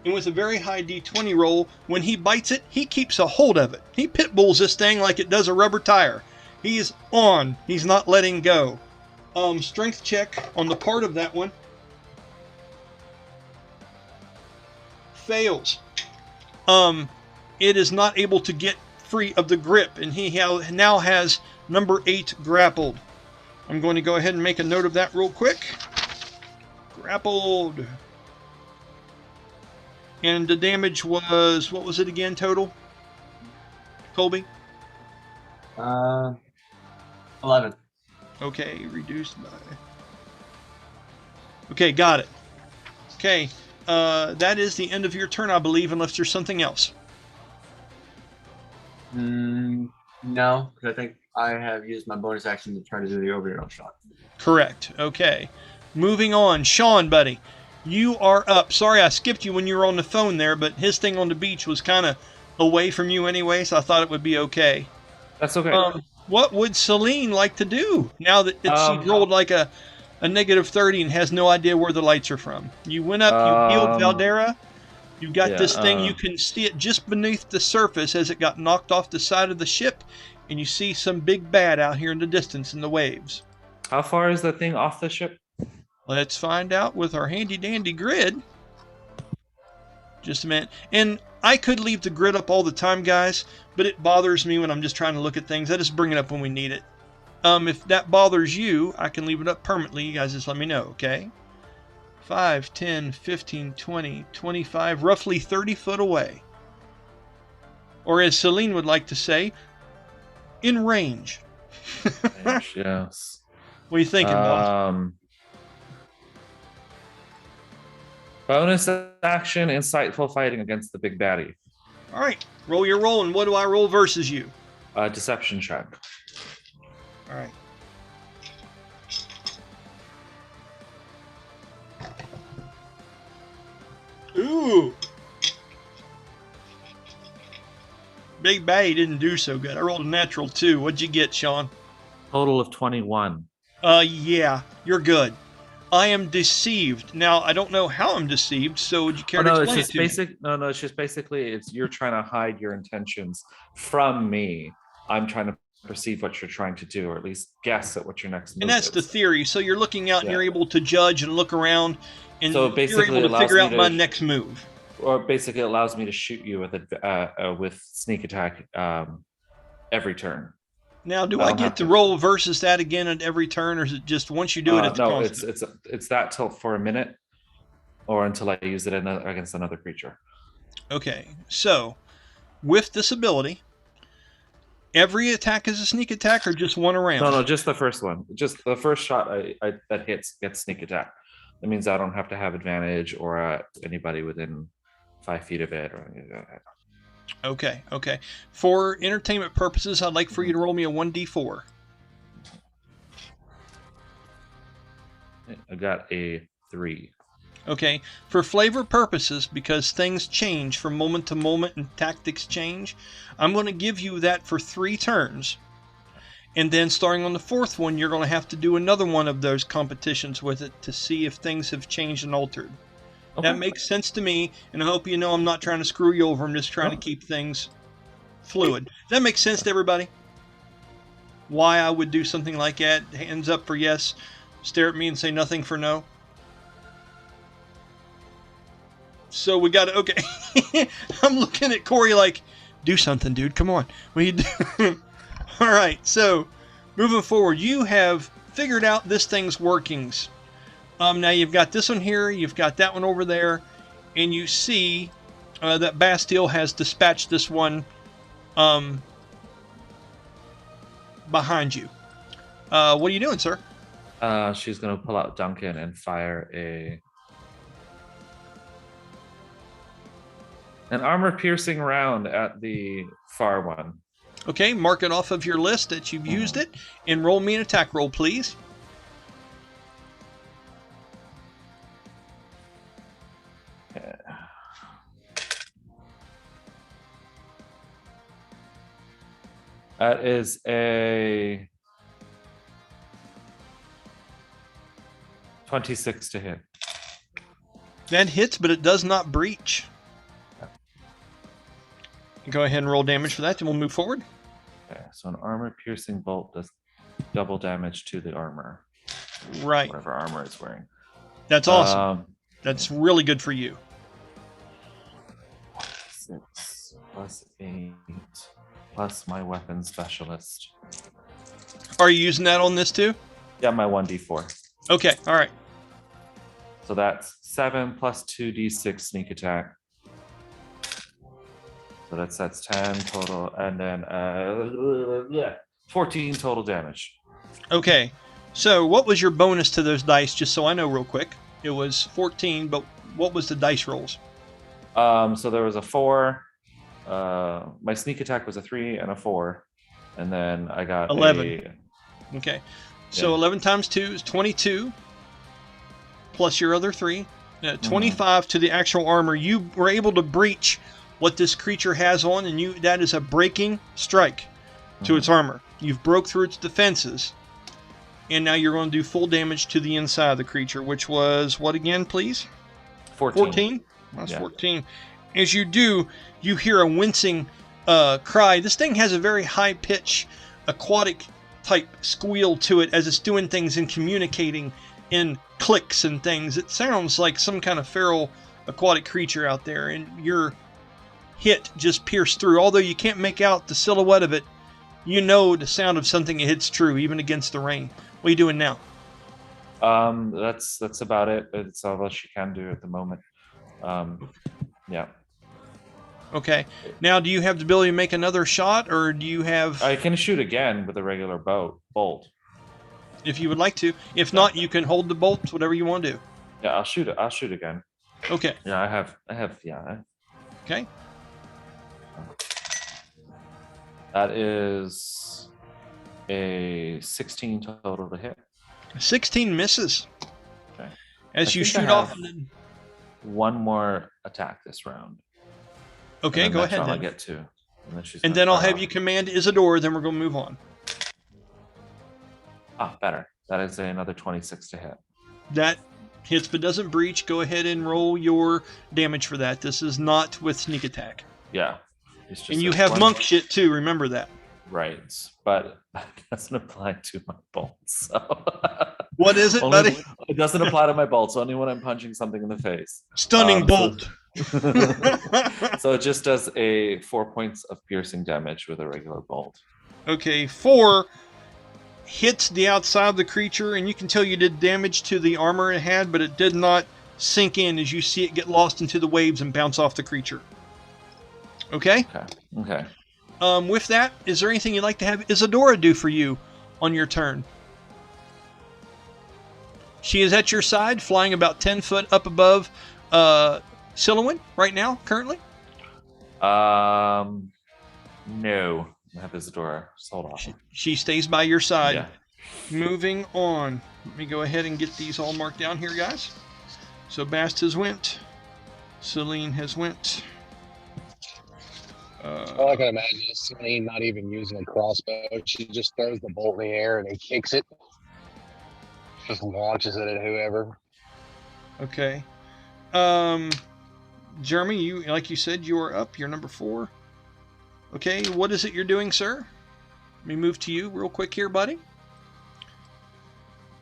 And with a very high d20 roll, when he bites it, he keeps a hold of it. He pit bulls this thing like it does a rubber tire. He is on. He's not letting go. Strength check on the part of that one. Fails. It is not able to get free of the grip, and he now has number 8 grappled. I'm going to go ahead and make a note of that real quick. Grappled. And the damage was, what was it again total? Colby? 11. Okay, reduced by... Okay, got it. Okay, that is the end of your turn, I believe, unless there's something else. No, because I think I have used my bonus action to try to do the overarrow shot. Correct. Okay. Moving on. Sean, buddy, you are up. Sorry I skipped you when you were on the phone there, but his thing on the beach was kind of away from you anyway, so I thought it would be okay. That's okay. What would Selene like to do now that she rolled like a negative 30 and has no idea where the lights are from? You went up, you healed Valdara. You got this thing, you can see it just beneath the surface as it got knocked off the side of the ship, and you see some big bad out here in the distance in the waves. How far is the thing off the ship? Let's find out with our handy dandy grid. Just a minute. And I could leave the grid up all the time, guys, but it bothers me when I'm just trying to look at things. I just bring it up when we need it. If that bothers you, I can leave it up permanently. You guys just let me know, okay? 5, 10, 15, 20, 25, roughly 30 foot away. Or as Selene would like to say, in range. Range, yes. What are you thinking, boss? Bonus action, insightful fighting against the big baddie. All right, roll your roll, and what do I roll versus you? Deception check. All right. Ooh. Big Baddie didn't do so good. I rolled a natural 2. What'd you get, Sean? Total of 21. Yeah, you're good. I am deceived. Now, I don't know how I'm deceived, so would you care to explain it's just it to me? No, it's just basically you're trying to hide your intentions from me. I'm trying to perceive what you're trying to do, or at least guess at what your next move And that's is. the theory. So you're looking out and you're able to judge and look around, and So you're basically able to figure out my next move. Or basically it allows me to shoot you with sneak attack every turn. Now, do I get to roll versus that again at every turn, or is it just once you do it, it's no, constant? it's that till for a minute, or until I use it against another creature. Okay, so with this ability, every attack is a sneak attack or just one around? No, just the first one. Just the first shot that hits gets sneak attack. That means I don't have to have advantage or anybody within 5 feet of it or anything like that. Okay, okay. For entertainment purposes, I'd like for you to roll me a 1d4. I got a 3. Okay, for flavor purposes, because things change from moment to moment and tactics change, I'm going to give you that for 3 turns. And then starting on the 4th one, you're going to have to do another one of those competitions with it to see if things have changed and altered. Okay. That makes sense to me, and I hope you know I'm not trying to screw you over. I'm just trying to keep things fluid. Does that make sense to everybody? Why I would do something like that? Hands up for yes. Stare at me and say nothing for no. So we got to, okay. I'm looking at Corey like, do something, dude. Come on. What are you doing? All right. So moving forward, you have figured out this thing's workings. Now you've got this one here. You've got that one over there. And you see that Bastille has dispatched this one behind you. What are you doing, sir? She's going to pull out Duncan and fire an armor-piercing round at the far one. Okay, mark it off of your list that you've used it, and roll me an attack roll, please. Okay. That is a 26 to hit. That hits, but it does not breach. Go ahead and roll damage for that, and we'll move forward. Okay, so an armor-piercing bolt does double damage to the armor. Right. Whatever armor it's wearing. That's awesome. That's really good for you. 6 plus 8 plus my weapon specialist. Are you using that on this too? Yeah, my 1d4. Okay, all right. So that's 7 plus 2d6 sneak attack. So that's 10 total, and then 14 total damage. Okay, so what was your bonus to those dice, just so I know real quick? It was 14, but what was the dice rolls? So there was a 4. My sneak attack was a 3 and a 4, and then I got 11. Okay, so 11 times 2 is 22, plus your other 3. 25 to the actual armor. You were able to breach what this creature has on, and that is a breaking strike to its armor. You've broke through its defenses, and now you're going to do full damage to the inside of the creature, which was what again, please? 14? That's 14. As you do, you hear a wincing cry. This thing has a very high-pitched, aquatic-type squeal to it as it's doing things and communicating in clicks and things. It sounds like some kind of feral aquatic creature out there, and your hit just pierced through. Although you can't make out the silhouette of it, you know the sound of something that hits true, even against the rain. What are you doing now? That's about it. It's all that she can do at the moment. Yeah. Okay. Now, do you have the ability to make another shot, or do you have... I can shoot again with a regular bolt. If you would like to. If not, you can hold the bolts, whatever you want to do. Yeah, I'll shoot again. Okay. Yeah, I have, yeah. Okay. That is a 16 total to hit. 16 misses. Okay. As you shoot off... One more attack this round. Okay, go ahead then. then. I'll get to. And then I'll have you command Isidore, then we're going to move on. Ah, better. That is another 26 to hit. That hits but doesn't breach. Go ahead and roll your damage for that. This is not with sneak attack. Yeah. It's just and you have monk shit too, remember that. Right. But that doesn't apply to my bolts. So. What is it, buddy? It doesn't apply to my bolts, only when I'm punching something in the face. Stunning bolt. So it just does a 4 points of piercing damage with a regular bolt. Okay, 4 hits the outside of the creature, and you can tell you did damage to the armor it had, but it did not sink in as you see it get lost into the waves and bounce off the creature. Okay? Okay. With that, is there anything you'd like to have Isadora do for you on your turn? She is at your side, flying about 10 foot up above Sylowen right now, currently. No. I have Isadora. Just hold on. She stays by your side. Yeah. Moving on. Let me go ahead and get these all marked down here, guys. So Bast has went. Selene has went. All I can imagine is Selene not even using a crossbow. She just throws the bolt in the air and he kicks it. Just launches it at whoever. Okay. Jeremy, you like you said, you are up. You're number 4. Okay, what is it you're doing, sir? Let me move to you real quick here, buddy.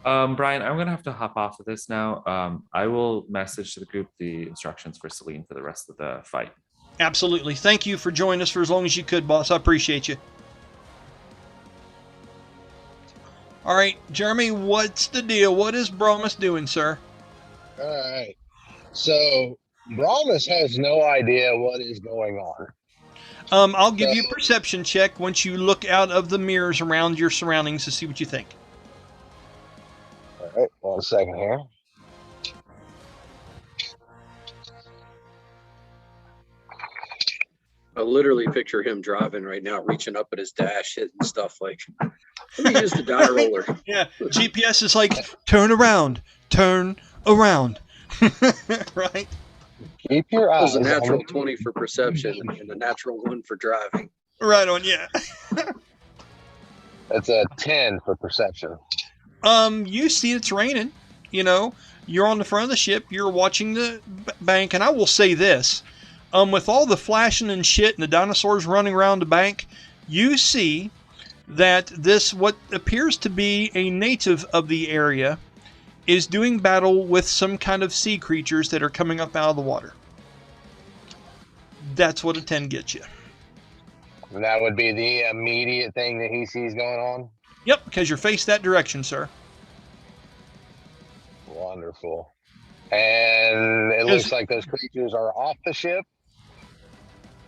Brian, I'm gonna have to hop off of this now. I will message to the group the instructions for Selene for the rest of the fight. Absolutely. Thank you for joining us for as long as you could, boss. I appreciate you. All right, Jeremy, what's the deal? What is Brahmus doing, sir? All right. So Brahmus has no idea what is going on. I'll give you a perception check once you look out of the mirrors around your surroundings to see what you think. All right, 1 second here. I literally picture him driving right now, reaching up at his dash, hitting stuff like, let me use the die roller. Yeah, GPS is like, turn around, right? Keep your It eyes was a on natural the 20 for perception and a natural 1 for driving. Right on, yeah. It's a 10 for perception. You see it's raining. You know, you're on the front of the ship. You're watching the bank, and I will say this: with all the flashing and shit and the dinosaurs running around the bank, you see that this what appears to be a native of the area is doing battle with some kind of sea creatures that are coming up out of the water. That's what a 10 gets you. And that would be the immediate thing that he sees going on. Yep, because you're faced that direction, sir. Wonderful. And it looks like those creatures are off the ship.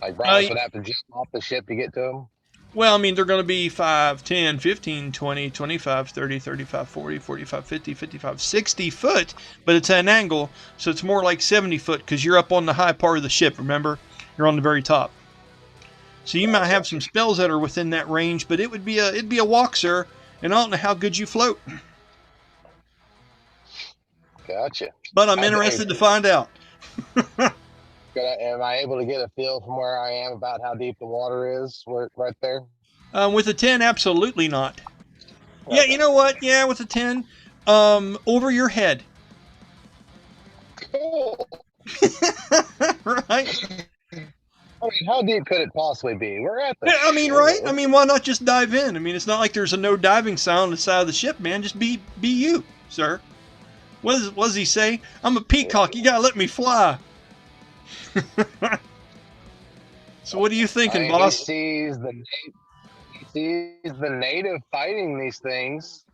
Like Brahmus would have to jump off the ship to get to them. Well, I mean, they're going to be 5, 10, 15, 20, 25, 30, 35, 40, 45, 50, 55, 60 foot, but it's at an angle, so it's more like 70 foot because you're up on the high part of the ship, remember? You're on the very top. So you might have some spells that are within that range, but it'd be a walk, sir, and I don't know how good you float. Gotcha. But I'm interested to find out. Am I able to get a feel from where I am about how deep the water is right there? With a 10, absolutely not. Okay. Yeah, you know what? Yeah, with a 10, over your head. Cool. Right? I mean, how deep could it possibly be? We're at the I mean, right? I mean, why not just dive in? I mean, it's not like there's a no diving sign on the side of the ship, man. Just be you, sir. What does he say? I'm a peacock. You gotta let me fly. So what are you thinking, boss? He sees the native fighting these things,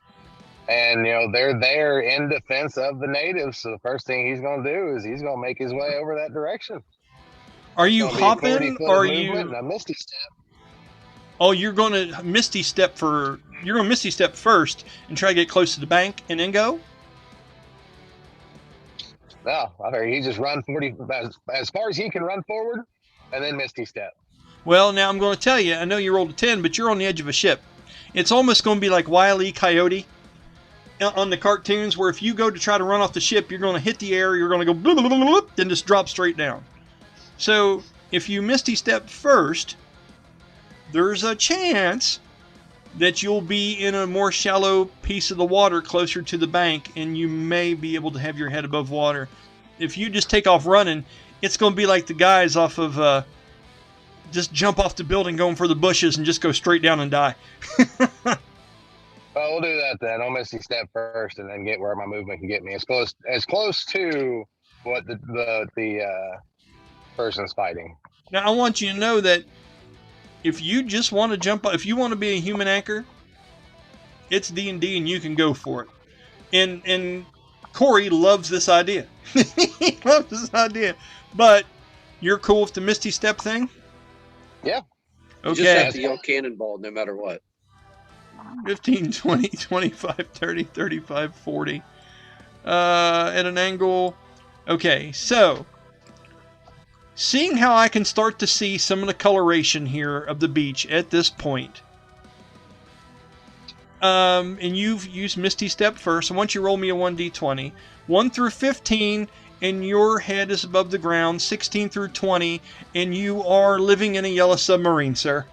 and they're there in defense of the natives. So the first thing he's going to do is he's going to make his way over that direction. Are you hopping, or are you? And a misty step. Oh, you're going to misty step first and try to get close to the bank and then go. No, I think he just run 40 as far as he can run forward, and then misty step. Well, now I'm going to tell you. I know you rolled a 10, but you're on the edge of a ship. It's almost going to be like Wile E. Coyote on the cartoons, where if you go to try to run off the ship, you're going to hit the air, you're going to go blah, blah, blah, blah, then just drop straight down. So if you misty step first, there's a chance that you'll be in a more shallow piece of the water closer to the bank, and you may be able to have your head above water. If you just take off running, it's going to be like the guys off of just jump off the building going for the bushes and just go straight down and die. Well, we'll do that then. I'll misty step first and then get where my movement can get me as close to what the person's fighting. Now, I want you to know that if you just want to jump, if you want to be a human anchor, it's D&D and you can go for it. And Corey loves this idea. He loves this idea. But you're cool with the misty step thing? You just Okay. have to yell cannonball no matter what. 15, 20, 25, 30, 35, 40. At an angle. Okay, so seeing how I can start to see some of the coloration here of the beach at this point. And you've used Misty Step first. So once you roll me a 1d20, 1 through 15, and your head is above the ground. 16 through 20, and you are living in a yellow submarine, sir.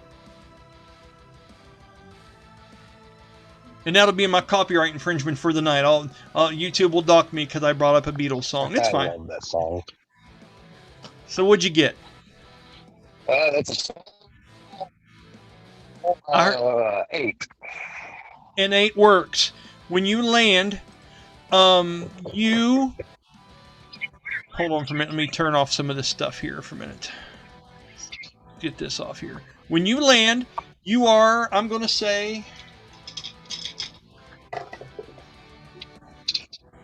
And that'll be my copyright infringement for the night. YouTube will dock me because I brought up a Beatles song. It's fine. I love that song. So what'd you get? That's a 8. And 8 works. When you land, you... Hold on for a minute. Let me turn off some of this stuff here for a minute. Get this off here. When you land, you are, I'm going to say...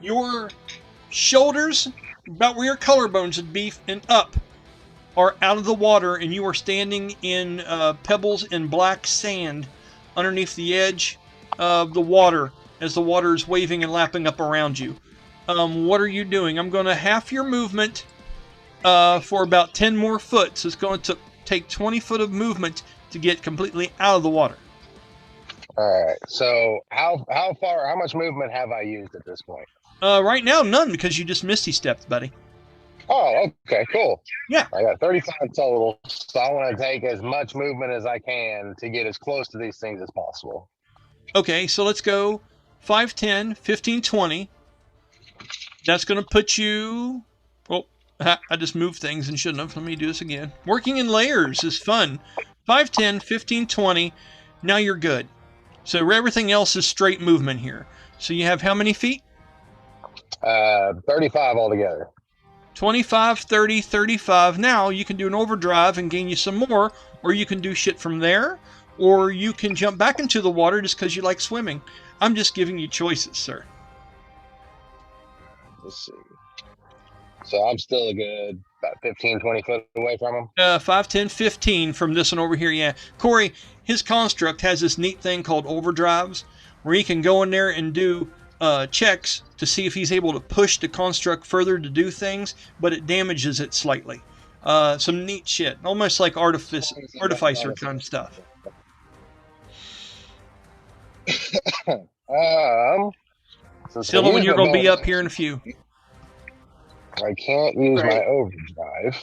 Your shoulders, about where your collarbones would be, and up, are out of the water, and you are standing in pebbles and black sand underneath the edge of the water as the water is waving and lapping up around you. What are you doing? I'm going to half your movement for about 10 more foot, so it's going to take 20 foot of movement to get completely out of the water. All right. So how much movement have I used at this point? Right now, none, because you just Misty Stepped, buddy. Oh, okay, cool. Yeah. I got 35 total, so I want to take as much movement as I can to get as close to these things as possible. Okay, so let's go 5, 10, 15, 20. That's going to put you... Oh, I just moved things and shouldn't have. Let me do this again. Working in layers is fun. 5, 10, 15, 20. Now you're good. So everything else is straight movement here. So you have how many feet? 35 altogether. 25, 30, 35. Now you can do an overdrive and gain you some more, or you can do shit from there, or you can jump back into the water just because you like swimming. I'm just giving you choices, sir. Let's see. So I'm still a good about 15, 20 foot away from him? 5, 10, 15 from this one over here, yeah. Corey, his construct has this neat thing called overdrives, where he can go in there and do checks to see if he's able to push the construct further to do things, but it damages it slightly. Some neat shit, almost like artificer kind of stuff. Sylowen, you're going to be up here in a few. I can't use my overdrive.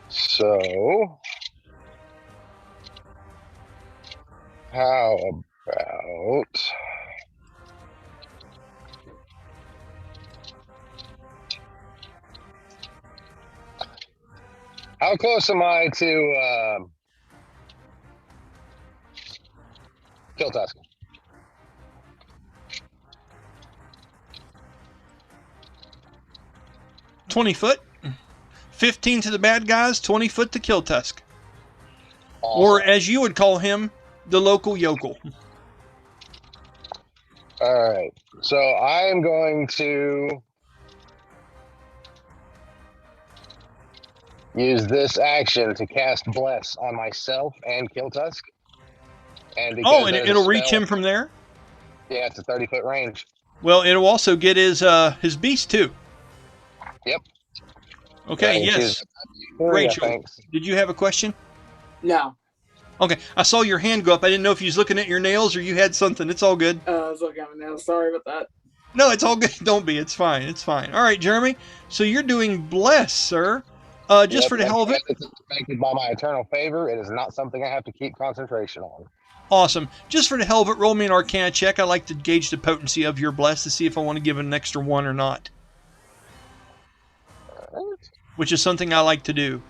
So, how about... How close am I to Kiltusk? 20 foot. 15 to the bad guys, 20 foot to Kiltusk. Awesome. Or as you would call him, the local yokel. All right. So I am going to use this action to cast Bless on myself and Kiltusk. And and it'll reach him from there? Yeah, it's a 30-foot range. Well, it'll also get his beast, too. Yep. Okay, yes. Rachel, did you have a question? No. Okay, I saw your hand go up. I didn't know if you was looking at your nails or you had something. It's all good. I was looking at my nails. Sorry about that. No, it's all good. Don't be. It's fine. It's fine. All right, Jeremy. So you're doing Bless, sir. Just for the hell of it. It's affected by my eternal favor. It is not something I have to keep concentration on. Awesome. Just for the hell of it, roll me an Arcana check. I like to gauge the potency of your Bless to see if I want to give it an extra 1 or not. All right. Which is something I like to do.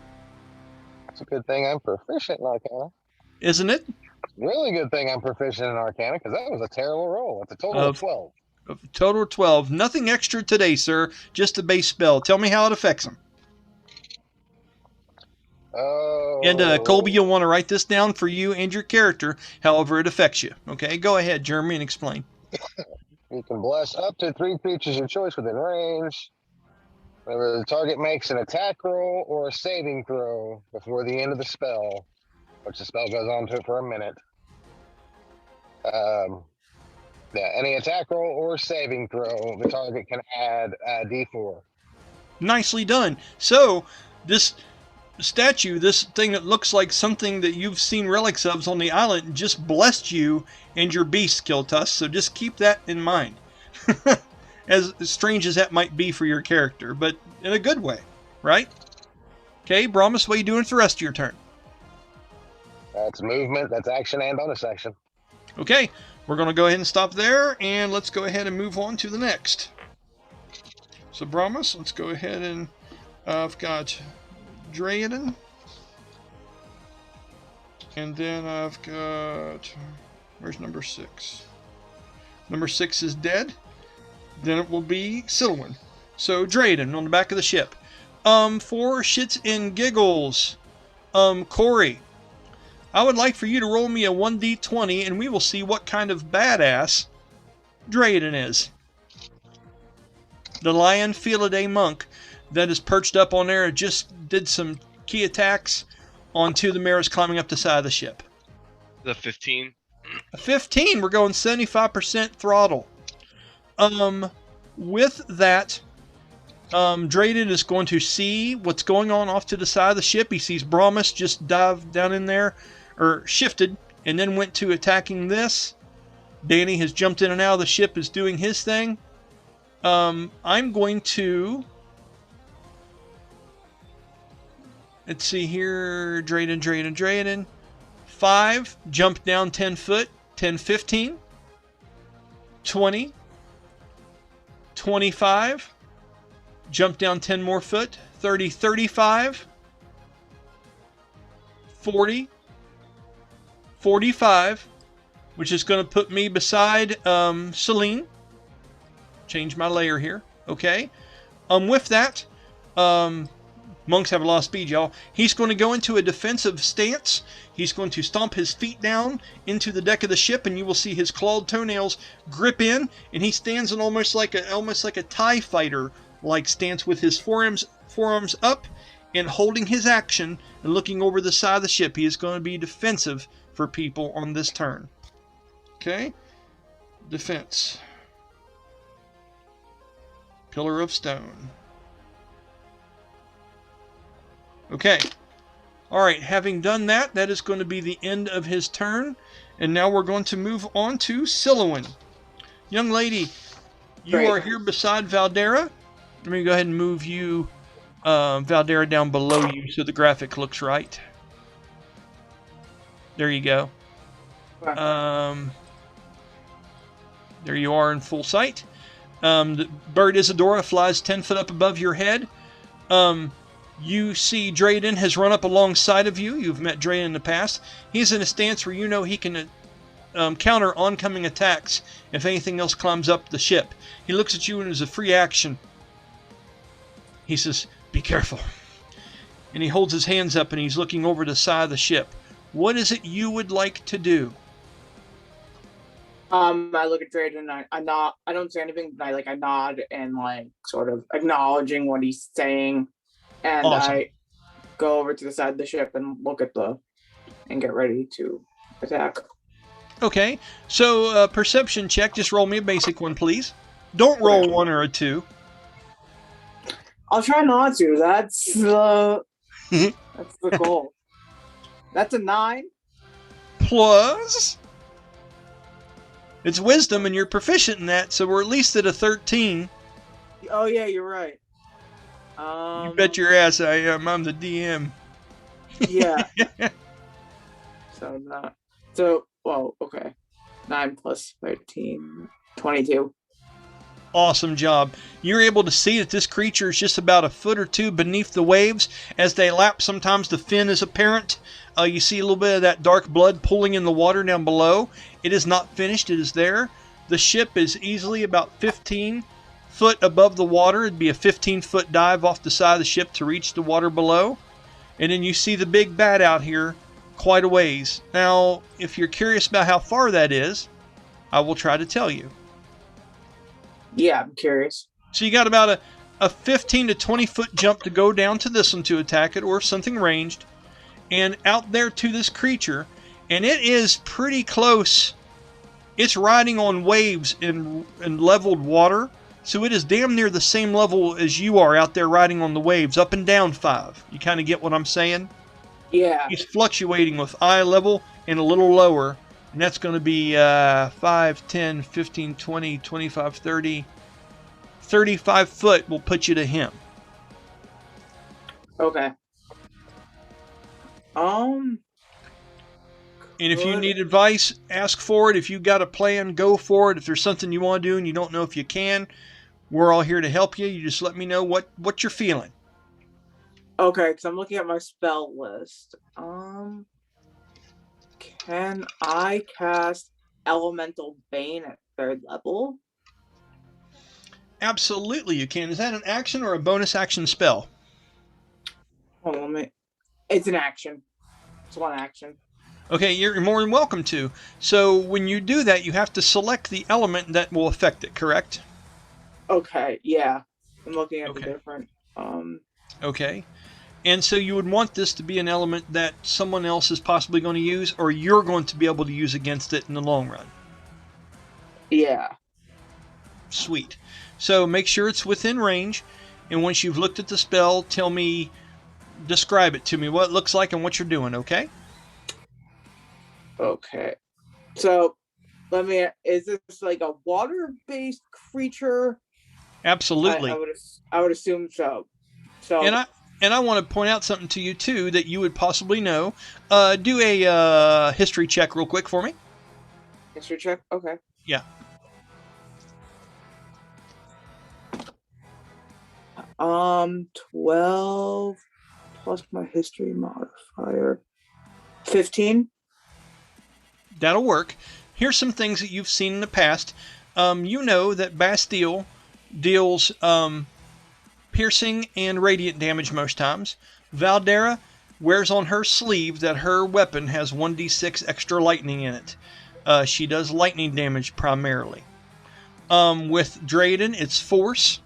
It's a good thing I'm proficient in Arcana. Isn't it? Really good thing I'm proficient in Arcana, because that was a terrible roll. It's a total of 12. A total of 12. Nothing extra today, sir. Just a base spell. Tell me how it affects him. Oh. And Colby, you'll want to write this down for you and your character, however it affects you. Okay, go ahead, Jeremy, and explain. You can bless up to 3 creatures of choice within range. Whenever the target makes an attack roll or a saving throw before the end of the spell, which the spell goes on to for a minute. Yeah, any attack roll or saving throw, the target can add a D4. Nicely done. So, this statue, this thing that looks like something that you've seen relics of on the island, just blessed you and your beast, Kiltusk. So just keep that in mind. As strange as that might be for your character, but in a good way, right? Okay, Brahmus, what are you doing for the rest of your turn? That's movement, that's action, and bonus action. Okay, we're going to go ahead and stop there, and let's go ahead and move on to the next. So, Brahmus, let's go ahead and I've got Dayhon. And then I've got... Where's number 6? Number 6 is dead. Then it will be Sylowen. So, Dayhon on the back of the ship. For shits and giggles, Corey, I would like for you to roll me a 1d20, and we will see what kind of badass Dayhon is. The Lion Felidae monk that is perched up on there just did some key attacks onto the Merrows climbing up the side of the ship. The 15. A 15, we're going 75% throttle. With that, Dayhon is going to see what's going on off to the side of the ship. He sees Brahmus just dive down in there, or shifted, and then went to attacking this. Danny has jumped in and out of the ship, is doing his thing. I'm going to... Let's see here. Dayhon. 5, jump down 10 foot. 10, 15. 20. 25. Jump down 10 more foot. 30, 35. 40. 45. Which is going to put me beside Selene. Change my layer here. Okay. With that, monks have a lot of speed, y'all. He's going to go into a defensive stance. He's going to stomp his feet down into the deck of the ship, and you will see his clawed toenails grip in, and he stands in almost like a TIE fighter like stance with his forearms up and holding his action and looking over the side of the ship. He is going to be defensive for people on this turn. Okay. Defense. Pillar of stone. Okay. Alright, having done that, that is going to be the end of his turn. And now we're going to move on to Sylowen. Young lady, you are here beside Valdara. Let me go ahead and move you, Valdara, down below you so the graphic looks right. There you go. There you are in full sight. The bird Isadora flies 10 foot up above your head. You see Dayhon has run up alongside of you. You've met Dayhon in the past. He's in a stance where you know he can counter oncoming attacks if anything else climbs up the ship. He looks at you and as a free action, he says, "Be careful." And he holds his hands up and he's looking over the side of the ship. What is it you would like to do? I look at Dayhon and I nod. I don't say anything, but I nod and sort of acknowledging what he's saying. And awesome. I go over to the side of the ship and look at and get ready to attack. Okay, so perception check. Just roll me a basic one, please. Don't roll 1 or a 2. I'll try not to. That's the goal. That's a 9. Plus, it's wisdom, and you're proficient in that, so we're at least at a 13. Oh yeah, you're right. You bet your ass I am. I'm the DM. Yeah. Okay. 9 plus 13, 22. Awesome job. You're able to see that this creature is just about a foot or two beneath the waves. As they lap, sometimes the fin is apparent. You see a little bit of that dark blood pooling in the water down below. It is not finished. It is there. The ship is easily about 15 foot above the water. It'd be a 15-foot dive off the side of the ship to reach the water below. And then you see the big bat out here quite a ways. Now, if you're curious about how far that is, I will try to tell you. Yeah, I'm curious. So you got about a 15 to 20 foot jump to go down to this one to attack it, or something ranged, and out there to this creature, and it is pretty close. It's riding on waves in leveled water, so it is damn near the same level as you are out there riding on the waves, up and down 5. You kind of get what I'm saying? Yeah. He's fluctuating with eye level and a little lower, and that's going to be 5, 10, 15, 20, 25, 30, 35 foot will put you to him. Okay. And if you need advice, ask for it. If you got a plan, go for it. If there's something you want to do and you don't know if you can, we're all here to help you. You just let me know what you're feeling. Okay, because I'm looking at my spell list. Can I cast Elemental Bane at 3rd level? Absolutely, you can. Is that an action or a bonus action spell? Hold on, it's an action. It's one action. Okay, you're more than welcome to. So when you do that, you have to select the element that will affect it, correct? Okay, yeah. I'm looking at the different... Okay. And so you would want this to be an element that someone else is possibly going to use, or you're going to be able to use against it in the long run. Yeah. Sweet. So make sure it's within range, and once you've looked at the spell, describe it to me, what it looks like and what you're doing, okay? Okay. So, is this like a water-based creature? Absolutely. I would assume so. And I want to point out something to you, too, that you would possibly know. Do a history check real quick for me. History check? Okay. Yeah. 12 plus my history modifier. 15? That'll work. Here's some things that you've seen in the past. You know that Bastille deals piercing and radiant damage most times. Valdara wears on her sleeve that her weapon has 1d6 extra lightning in it. She does lightning damage primarily. With Drayden, it's force.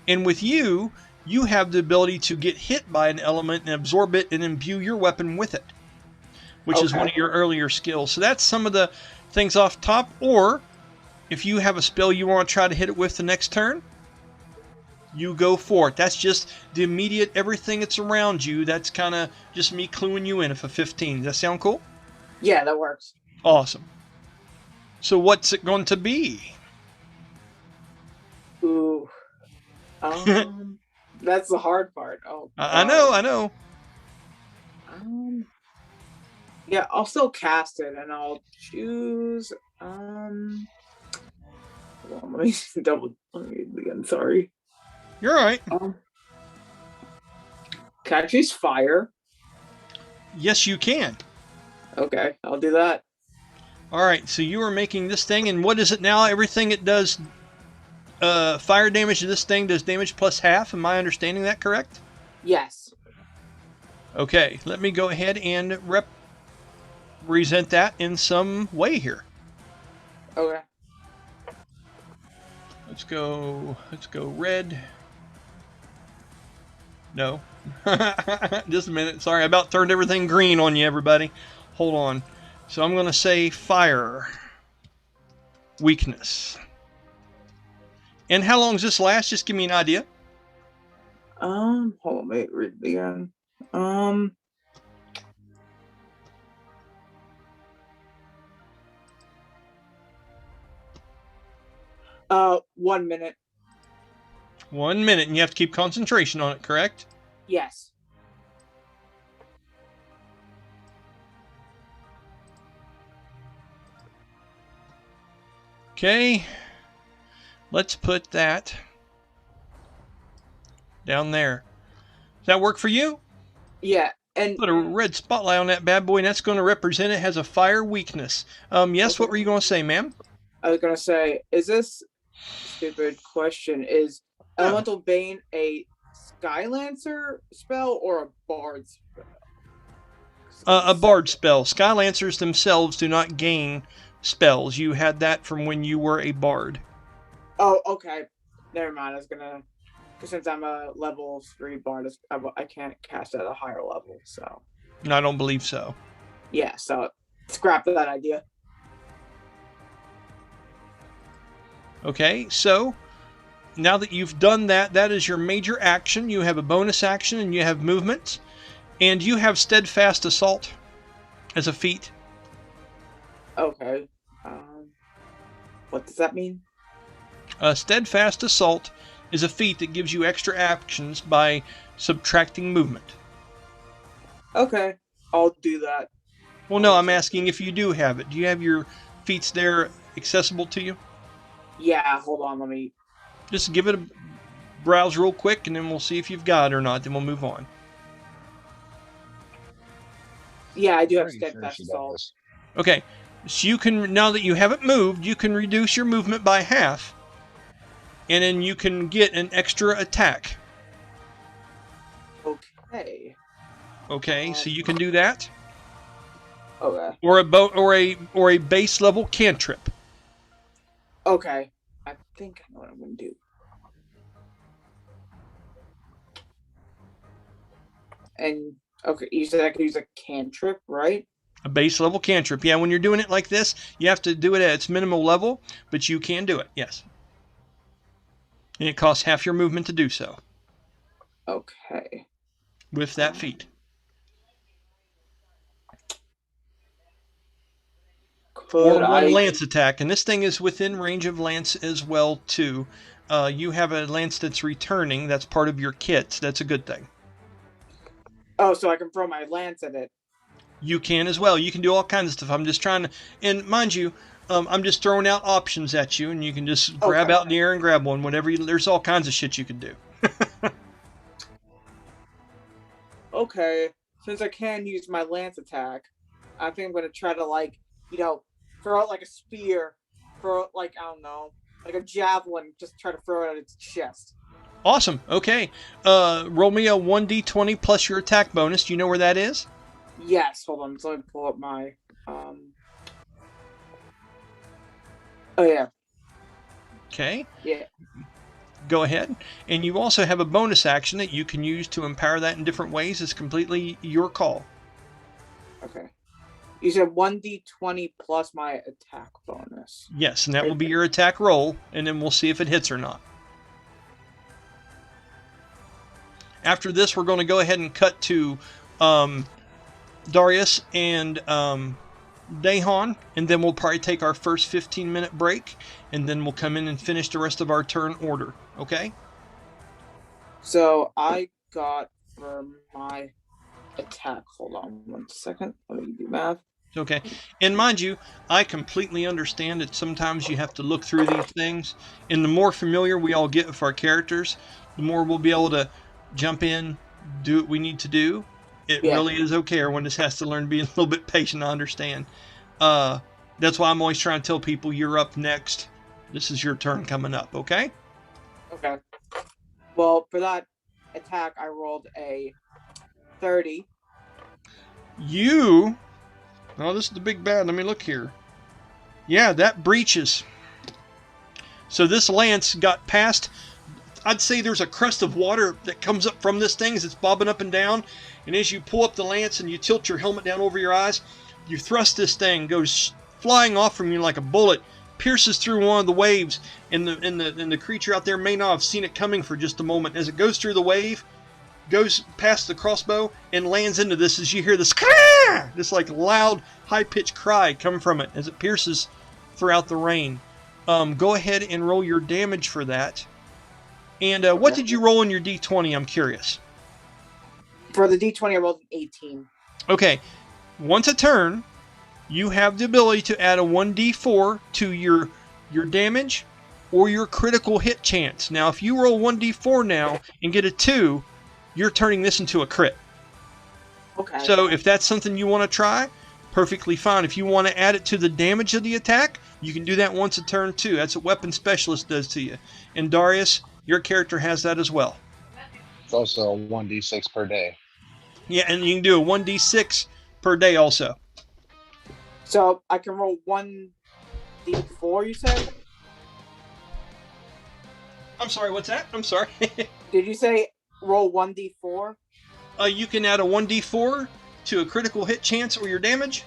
And with you have the ability to get hit by an element and absorb it and imbue your weapon with it, which is one of your earlier skills. So that's some of the things off top. Or if you have a spell you want to try to hit it with the next turn, you go for it. That's just the immediate everything that's around you. That's kind of just me cluing you in. If a 15. Does that sound cool? Yeah, that works. Awesome. So what's it going to be? Ooh. That's the hard part. Oh, I know. Yeah, I'll still cast it, and I'll choose. Hold on, let me again. Sorry. You're all right. Can I choose fire? Yes, you can. Okay, I'll do that. All right, so you are making this thing, and what is it now? Everything it does, fire damage to this thing does damage plus half. Am I understanding that correct? Yes. Okay, let me go ahead and represent that in some way here. Okay. Let's go red. No. Just a minute. Sorry, I about turned everything green on you, everybody. Hold on. So I'm going to say fire. Weakness. And how long does this last? Just give me an idea. Hold on, wait, read it again. 1 minute. 1 minute, and you have to keep concentration on it, correct? Yes. Okay. Let's put that down there. Does that work for you? Yeah, and put a red spotlight on that bad boy, and that's going to represent it has a fire weakness. Yes, okay. What were you going to say, ma'am? I was going to say, is this stupid question? Is Elemental Bane a Skylancer spell or a Bard spell? A Bard spell. Skylancers themselves do not gain spells. You had that from when you were a Bard. Oh, okay. Never mind. I was going to Because since I'm a level 3 bard, I can't cast at a higher level. So No, I don't believe so. yeah, so scrap that idea. Okay, so now that you've done that, that is your major action. You have a bonus action and you have movement. And you have Steadfast Assault as a feat. Okay. What does that mean? Steadfast Assault is a feat that gives you extra actions by subtracting movement. Okay, I'll do that. Well, no, I'm asking if you do have it. Do you have your feats there accessible to you? Yeah, hold on, let me... Just give it a browse real quick, and then we'll see if you've got it or not. Then we'll move on. Yeah, I do have Pretty sure Steadfast she Assault. does. Okay, so you can, now that you haven't moved, you can reduce your movement by half. And then you can get an extra attack. Okay. Okay, so you can do that. Okay. Or a base level cantrip. Okay. I think I know what I'm going to do. And, okay, you said I could use a cantrip, right? A base level cantrip. Yeah, when you're doing it like this, you have to do it at its minimal level, but you can do it, yes. And it costs half your movement to do so. Okay. With that feat. Or one lance attack, and this thing is within range of lance as well too. You have a lance that's returning. That's part of your kit. That's a good thing. Oh, so I can throw my lance at it. You can as well. You can do all kinds of stuff. I'm just trying to, and mind you, I'm just throwing out options at you, and you can just grab out in the air and grab one. Whatever. There's all kinds of shit you can do. Okay, since I can use my lance attack, I think I'm gonna try to, like, you know, throw out like a spear, throw out, like, I don't know, like a javelin, just try to throw it at its chest. Awesome. Okay. Roll me a 1d20 plus your attack bonus. Do you know where that is? Yes. Hold on. So let me pull up my. Oh yeah. Okay. Yeah. Go ahead. And you also have a bonus action that you can use to empower that in different ways. It's completely your call. Okay. You said 1d20 plus my attack bonus. Yes, and that will be your attack roll, and then we'll see if it hits or not. After this, we're going to go ahead and cut to Darius and Dayhon, and then we'll probably take our first 15-minute break, and then we'll come in and finish the rest of our turn order, okay? So I got for my attack, hold on 1 second, let me do math. Okay, and mind you, I completely understand that sometimes you have to look through these things, and the more familiar we all get with our characters, the more we'll be able to jump in, do what we need to do. It really is okay. Everyone just has to learn to be a little bit patient. I understand. That's why I'm always trying to tell people, you're up next. This is your turn coming up, okay? Okay. Well, for that attack, I rolled a 30. Oh, this is the big bad. Let me look here. Yeah, that breaches. So this lance got past. I'd say there's a crest of water that comes up from this thing as it's bobbing up and down. And as you pull up the lance and you tilt your helmet down over your eyes, you thrust this thing, goes flying off from you like a bullet, pierces through one of the waves, and the creature out there may not have seen it coming for just a moment. As it goes through the wave, goes past the crossbow and lands into this, as you hear this like loud, high-pitched cry come from it as it pierces throughout the rain. Go ahead and roll your damage for that. And what did you roll in your d20? I'm curious. For the d20, I rolled an 18. Okay. Once a turn, you have the ability to add a 1d4 to your damage or your critical hit chance. Now, if you roll 1d4 now and get a 2, you're turning this into a crit. Okay. So if that's something you want to try, perfectly fine. If you want to add it to the damage of the attack, you can do that once a turn too. That's what Weapon Specialist does to you. And Darius, your character has that as well. It's also a 1d6 per day. Yeah, and you can do a 1d6 per day also. So I can roll 1d4, you said? I'm sorry, what's that? I'm sorry. Did you say roll 1d4? You can add a 1d4 to a critical hit chance or your damage,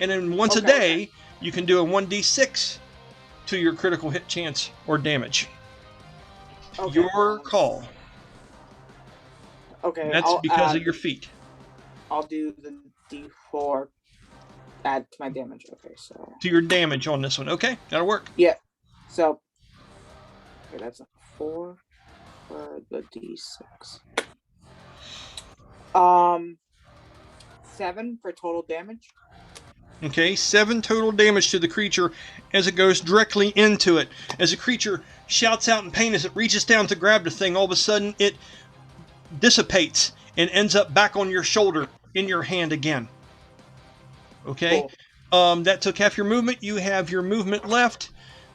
and then once a Okay. day you can do a 1d6 to your critical hit chance or damage. Okay. Your call. Okay. That's because of your feat. I'll do the d4 add to my damage. Okay, so To your damage on this one. Okay, that'll work. yeah. So okay, that's a 4 for the d6. 7 for total damage. Okay, 7 total damage to the creature as it goes directly into it. As the creature shouts out in pain as it reaches down to grab the thing, all of a sudden it dissipates and ends up back on your shoulder in your hand again. Okay, Cool. that took half your movement. You have your movement left,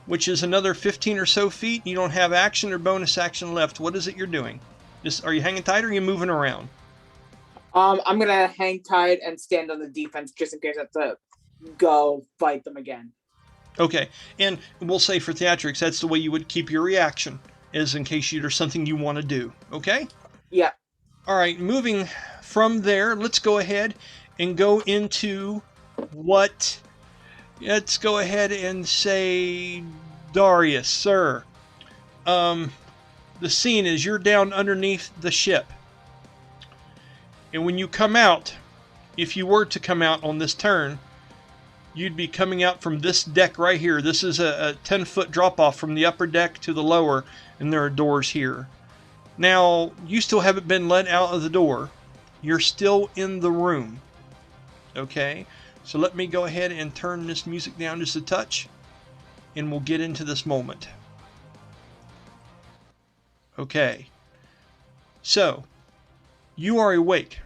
which is another 15 or so feet. You don't have action or bonus action left. What is it you're doing? Just, are you hanging tight or are you moving around? I'm gonna hang tight and stand on the defense just in case I have to go fight them again. Okay, and we'll say for theatrics, that's the way you would keep your reaction, is in case there's something you want to do. Okay? Yeah. All right, moving from there, let's go ahead and go into what... Let's go ahead and say Darius, sir. The scene is you're down underneath the ship. And when you come out, if you were to come out on this turn, you'd be coming out from this deck right here. This is a 10-foot drop-off from the upper deck to the lower, and there are doors here. Now, you still haven't been let out of the door. You're still in the room. Okay? So let me go ahead and turn this music down just a touch, and we'll get into this moment. Okay. So, you are awake.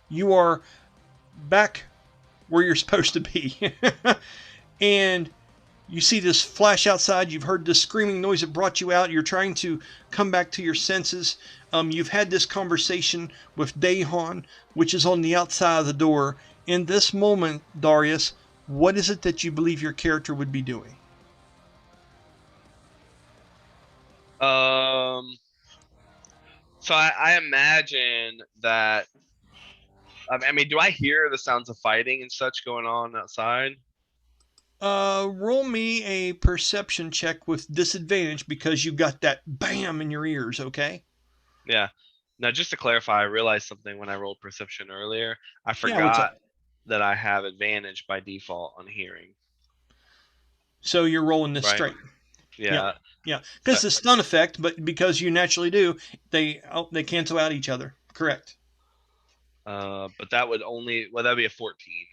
You are back where you're supposed to be. And you see this flash outside. You've heard this screaming noise that brought you out. You're trying to come back to your senses. You've had this conversation with Dayhon, which is on the outside of the door. In this moment, Darius, what is it that you believe your character would be doing? So I imagine that. I mean, do I hear the sounds of fighting and such going on outside? Roll me a perception check with disadvantage because you got that bam in your ears, okay? Yeah. Now, just to clarify, I realized something when I rolled perception earlier. I what's forgot up? that I have advantage by default on hearing. So you're rolling this Right. straight. Yeah. Yeah, because the stun effect, but because you naturally do, they cancel out each other. Correct. But that would only, well, that'd be a 14.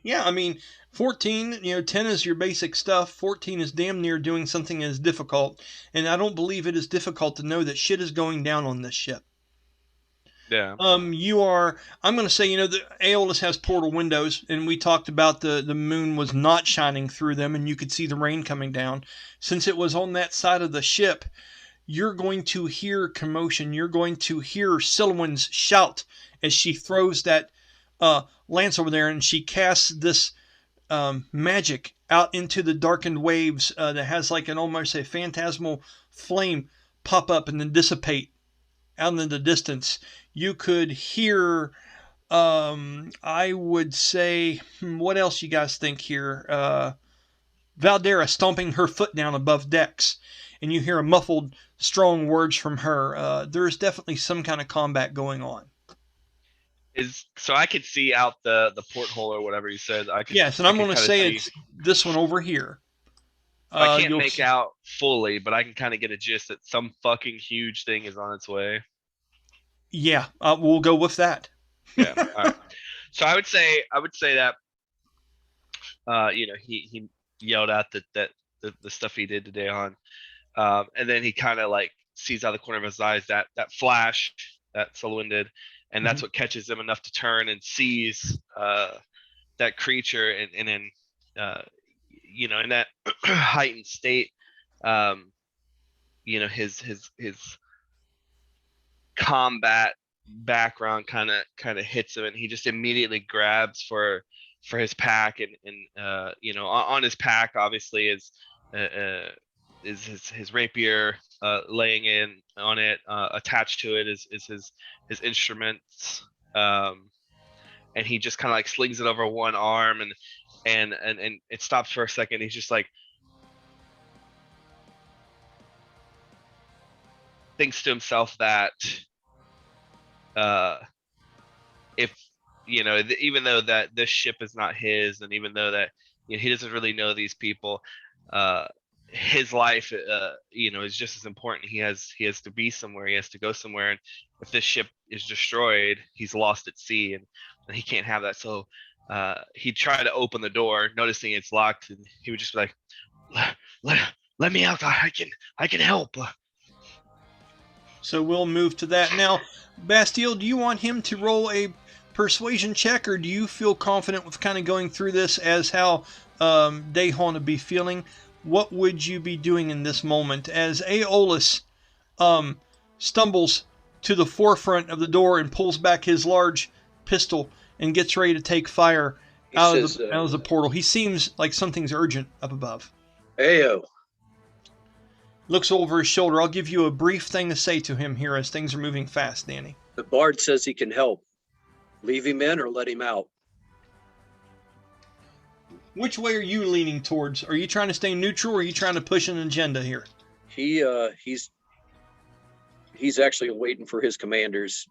Yeah, I mean, 14, 10 is your basic stuff. 14 is damn near doing something as difficult. And I don't believe it is difficult to know that shit is going down on this ship. Yeah. I'm going to say, the Aeolus has portal windows, and we talked about the moon was not shining through them, and you could see the rain coming down. Since it was on that side of the ship, you're going to hear commotion. You're going to hear Sylowen's shout as she throws that lance over there, and she casts this magic out into the darkened waves that has like an almost a phantasmal flame pop up and then dissipate out in the distance. You could hear, I would say, what else you guys think here? Valdara stomping her foot down above decks, and you hear a muffled, strong words from her. There's definitely some kind of combat going on. So I could see out the porthole or whatever you said. Yes, and I'm going to say it's this one over here. I can't make out fully, but I can kind of get a gist that some fucking huge thing is on its way. Yeah, we'll go with that. Yeah. All right. So I would say that he yelled out that the stuff he did to Dayhon, and then he kind of like sees out of the corner of his eyes that flash that Sylowen did, and that's what catches him enough to turn and sees that creature, and then in that heightened state, his combat background kind of hits him, and he just immediately grabs for his pack, and on his pack obviously is his rapier, laying in on it. Attached to it is his instruments, and he just kind of like slings it over one arm, and it stops for a second. He's just like thinks to himself that if even though that this ship is not his, and even though that he doesn't really know these people, his life is just as important. He has to be somewhere, he has to go somewhere, and if this ship is destroyed, he's lost at sea, and he can't have that. So he'd try to open the door, noticing it's locked, and he would just be like, let me out, I can help. So we'll move to that. Now, Bastille, do you want him to roll a persuasion check, or do you feel confident with kind of going through this as how Dayhon would be feeling? What would you be doing in this moment as Aeolus stumbles to the forefront of the door and pulls back his large pistol and gets ready to take fire out of the portal? He seems like something's urgent up above. Ayo. Looks over his shoulder. I'll give you a brief thing to say to him here as things are moving fast, Danny. The bard says he can help. Leave him in or let him out. Which way are you leaning towards? Are you trying to stay neutral, or are you trying to push an agenda here? He's actually waiting for his commanders.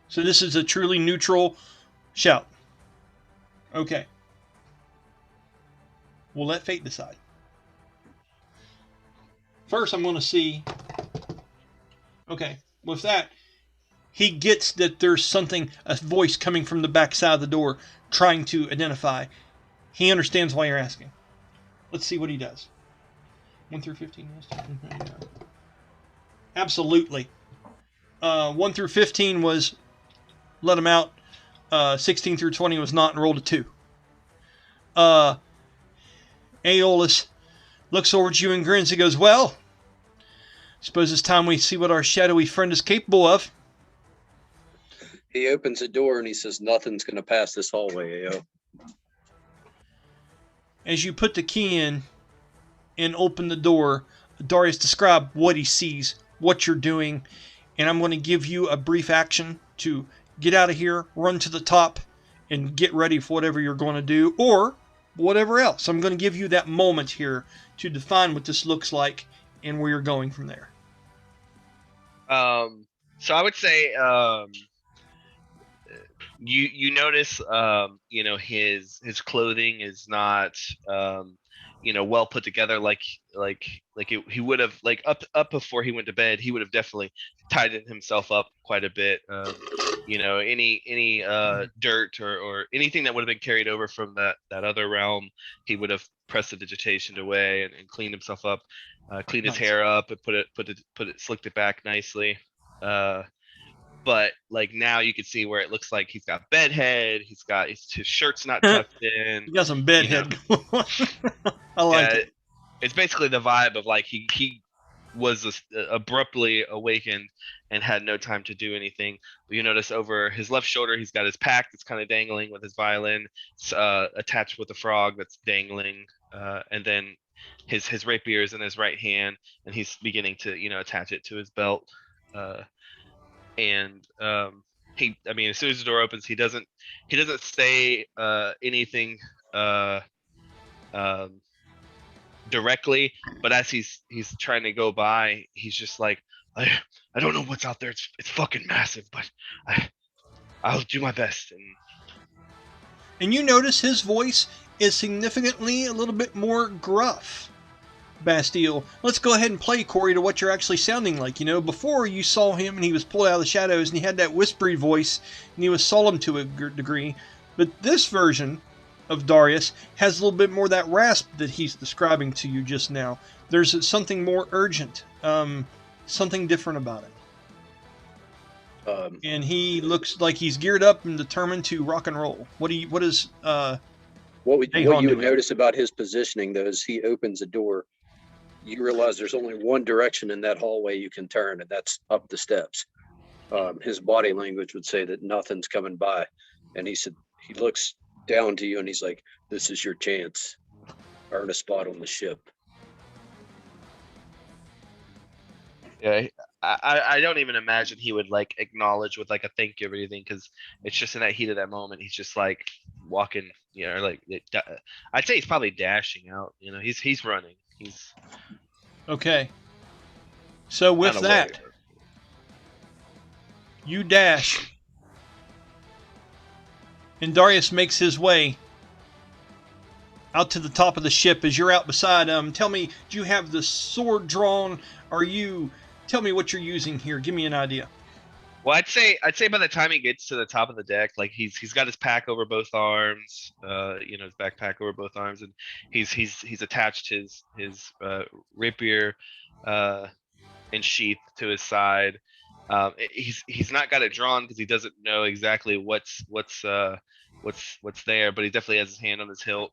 So this is a truly neutral shout. Okay. We'll let fate decide. First, I'm going to see... Okay, with that, he gets that there's something, a voice coming from the back side of the door, trying to identify. He understands why you're asking. Let's see what he does. 1 through 15. Absolutely. 1 through 15 was let him out. 16 through 20 was not, and rolled a 2. Aeolus looks over at you and grins. He goes, well, suppose it's time we see what our shadowy friend is capable of. He opens the door and he says, nothing's going to pass this hallway, Ao. As you put the key in and open the door, Darius, describe what he sees, what you're doing, and I'm going to give you a brief action to get out of here, run to the top, and get ready for whatever you're going to do, or whatever else. I'm going to give you that moment here to define what this looks like and where you're going from there. So I would say you notice his clothing is not well put together he would have up before he went to bed. He would have definitely tightened himself up quite a bit. Any dirt or anything that would have been carried over from that other realm, he would have prestidigitation away and cleaned himself up, cleaned his hair up and put it slicked it back nicely. But now you can see where it looks like he's got bedhead. His shirt's not tucked in. You got some bedhead going on. I like it. It's basically the vibe of he was abruptly awakened and had no time to do anything. But you notice over his left shoulder, he's got his pack that's kind of dangling with his violin, attached with a frog that's dangling, and then his rapier is in his right hand, and he's beginning to attach it to his belt. As soon as the door opens, he doesn't say anything directly, but as he's trying to go by, he's just like, I don't know what's out there. It's fucking massive, but I'll do my best. And you notice his voice is significantly a little bit more gruff. Bastille, let's go ahead and play, Corey, to what you're actually sounding like. Before you saw him and he was pulled out of the shadows and he had that whispery voice and he was solemn to a degree. But this version of Darius has a little bit more of that rasp that he's describing to you just now. There's something more urgent, something different about it. And he looks like he's geared up and determined to rock and roll. What you would notice about his positioning, though, is he opens the door. You realize there's only one direction in that hallway you can turn, and that's up the steps. His body language would say that nothing's coming by. And he looks down to you and he's like, this is your chance. Earn a spot on the ship. Yeah, I don't even imagine he would like acknowledge with like a thank you or anything, because it's just in that heat of that moment. He's just like walking, like I'd say he's probably dashing out. He's running. He's Okay. So with not aware. that, you dash, and Darius makes his way out to the top of the ship. As you're out beside him, tell me, do you have the sword drawn? Tell me what you're using here. Give me an idea. Well, I'd say by the time he gets to the top of the deck, like he's got his pack over both arms, his backpack over both arms, and he's attached his rapier and sheath to his side. He's not got it drawn because he doesn't know exactly what's there, but he definitely has his hand on his hilt.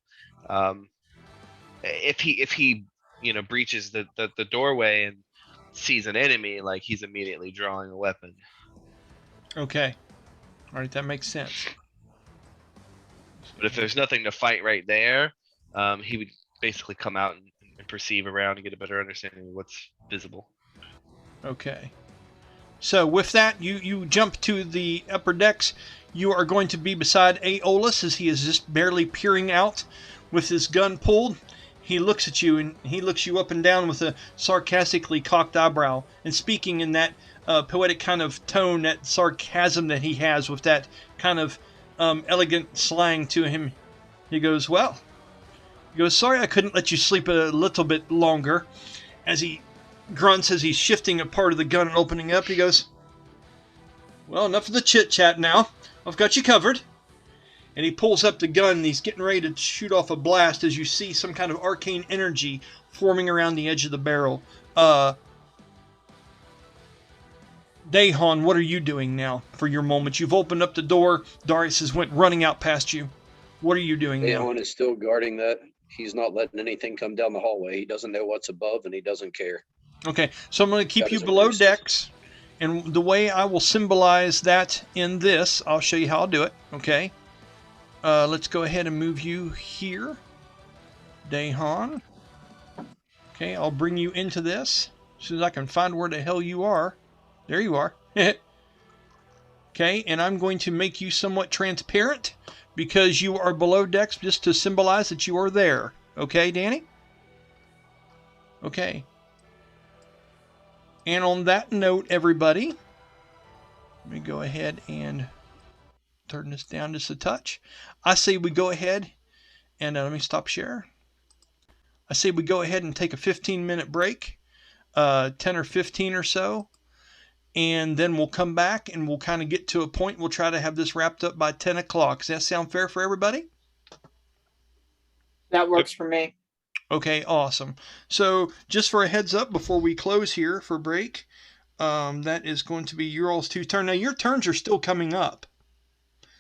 If he breaches the doorway and sees an enemy, like he's immediately drawing a weapon. Okay. All right, that makes sense. But if there's nothing to fight right there, he would basically come out and perceive around and get a better understanding of what's visible. Okay. So with that, you jump to the upper decks. You are going to be beside Aeolus as he is just barely peering out with his gun pulled. He looks at you, and he looks you up and down with a sarcastically cocked eyebrow, and speaking in that poetic kind of tone, that sarcasm that he has with that kind of elegant slang to him. He goes, sorry I couldn't let you sleep a little bit longer. As he grunts as he's shifting a part of the gun and opening up, he goes, well, enough of the chit-chat now. I've got you covered. And he pulls up the gun, and he's getting ready to shoot off a blast as you see some kind of arcane energy forming around the edge of the barrel. Dayhon, what are you doing now for your moment? You've opened up the door. Darius has went running out past you. What are you doing now? Dayhon is still guarding that. He's not letting anything come down the hallway. He doesn't know what's above, and he doesn't care. Okay, so I'm going to keep you below decks. And the way I will symbolize that in this, I'll show you how I'll do it. Okay. Let's go ahead and move you here, Dayhon. Okay, I'll bring you into this as soon as I can find where the hell you are. There you are. Okay, and I'm going to make you somewhat transparent because you are below decks, just to symbolize that you are there. Okay, Danny? Okay. And on that note, everybody, let me go ahead and turn this down just a touch. I say we go ahead and let me stop share. I say we go ahead and take a 15-minute break, 10 or 15 or so, and then we'll come back and we'll kind of get to a point. We'll try to have this wrapped up by 10 o'clock. Does that sound fair for everybody? That works for me. Okay, awesome. So just for a heads up before we close here for break, that is going to be your all's turn. Now your turns are still coming up.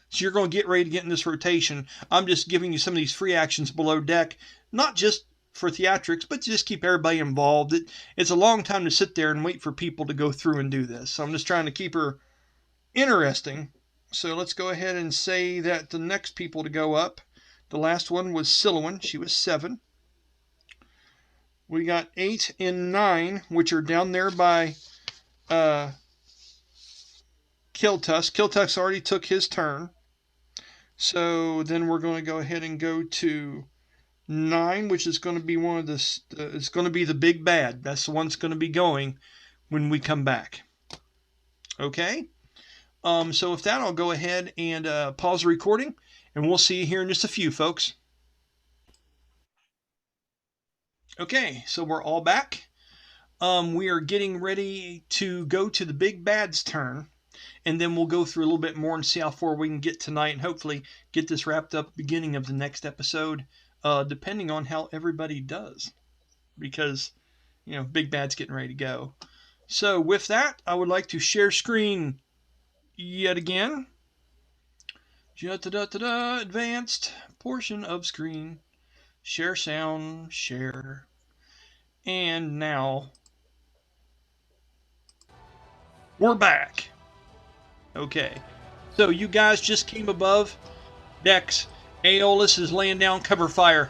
So you're going to get ready to get in this rotation. I'm just giving you some of these free actions below deck, not just for theatrics, but to just keep everybody involved. It's a long time to sit there and wait for people to go through and do this. So I'm just trying to keep her interesting. So let's go ahead and say that the next people to go up, the last one was Sylowen. She was 7. We got 8 and 9, which are down there by Kiltusk. Kiltusk already took his turn. So then we're going to go ahead and go to 9, which is going to be one of the, it's going to be the big bad. That's the one that's going to be going when we come back. Okay? So with that, I'll go ahead and pause the recording, and we'll see you here in just a few, folks. Okay, so we're all back. We are getting ready to go to the big bad's turn, and then we'll go through a little bit more and see how far we can get tonight, and hopefully get this wrapped up beginning of the next episode, depending on how everybody does, because, big bad's getting ready to go. So with that, I would like to share screen yet again. Advanced portion of screen. Share sound, share. And now we're back. Okay. So you guys just came above decks. Aeolus is laying down cover fire.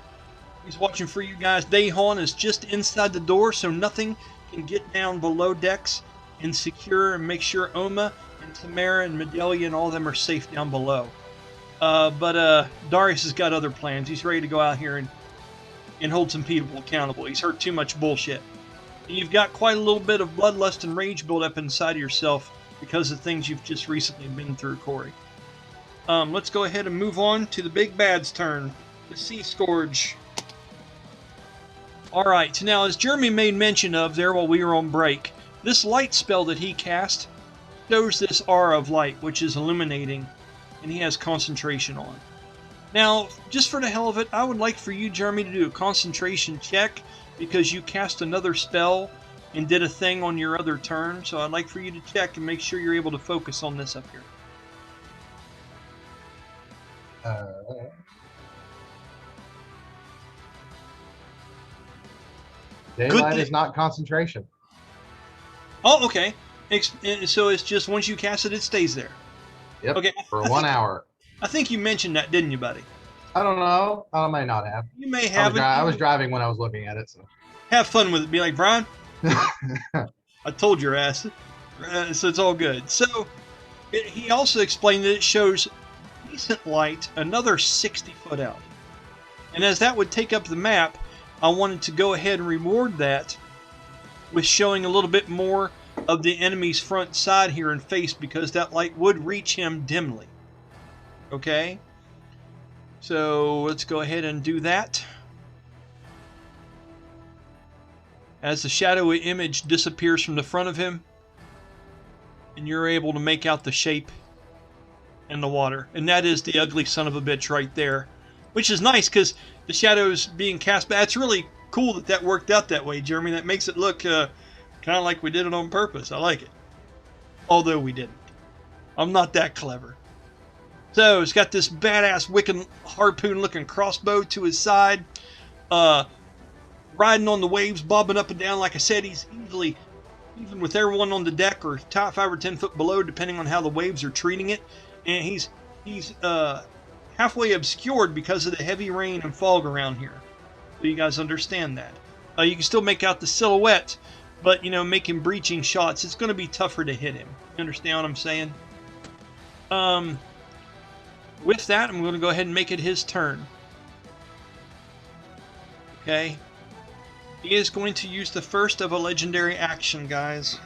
He's watching for you guys. Dayhon is just inside the door, so nothing can get down below decks and secure and make sure Oma and Tamara and Medelia and all of them are safe down below. But Darius has got other plans. He's ready to go out here and hold some people accountable. He's heard too much bullshit. And you've got quite a little bit of bloodlust and rage built up inside of yourself because of things you've just recently been through, Corey. Let's go ahead and move on to the big bad's turn, the Sea Scourge. Alright, so now as Jeremy made mention of there while we were on break, this light spell that he cast shows this aura of light, which is illuminating, and he has concentration on. Now, just for the hell of it, I would like for you, Jeremy, to do a concentration check, because you cast another spell and did a thing on your other turn, so I'd like for you to check and make sure you're able to focus on this up here. Daylight is not concentration. Oh, okay. So it's just once you cast it, it stays there. Yep. Okay. For 1 hour. I think you mentioned that, didn't you, buddy? I don't know. I may not have. You may have. I was driving when I was looking at it. So have fun with it. Be like, Brian, I told your ass. So it's all good. So he also explained that it shows decent light another 60 foot out. And as that would take up the map, I wanted to go ahead and reward that with showing a little bit more of the enemy's front side here and face, because that light would reach him dimly. Okay? So let's go ahead and do that. As the shadowy image disappears from the front of him, and you're able to make out the shape in the water. And that is the ugly son of a bitch right there. Which is nice, because the shadows being cast back. It's really cool that that worked out that way, Jeremy. That makes it look kind of like we did it on purpose. I like it. Although we didn't. I'm not that clever. So, it's got this badass wicked harpoon-looking crossbow to his side. Riding on the waves, bobbing up and down. Like I said, he's easily, even with everyone on the deck or top 5 or 10 foot below, depending on how the waves are treating it. And he's halfway obscured because of the heavy rain and fog around here. So you guys understand that. You can still make out the silhouette, but, you know, making breaching shots, it's going to be tougher to hit him. You understand what I'm saying? With that, I'm going to go ahead and make it his turn. Okay. He is going to use the first of a legendary action, guys.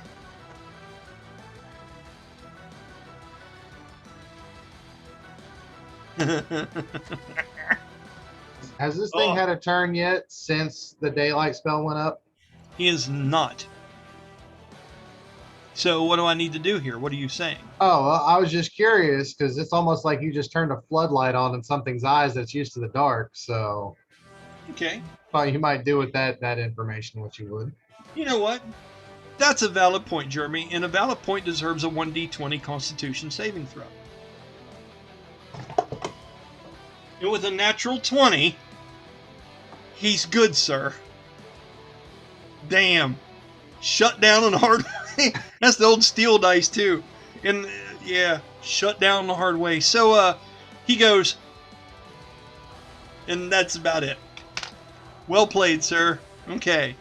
Has this thing had a turn yet since the daylight spell went up? He is not. So what do I need to do here? What are you saying? Oh, well, I was just curious because it's almost like you just turned a floodlight on in something's eyes that's used to the dark. So, okay, thought you might do with that information what you would. You know what? That's a valid point, Jeremy, and a valid point deserves a 1d20 Constitution saving throw. And with a natural 20, he's good, sir. Damn. Shut down on the hard way. That's the old steel dice, too. And, yeah, shut down the hard way. So, he goes, and that's about it. Well played, sir. Okay.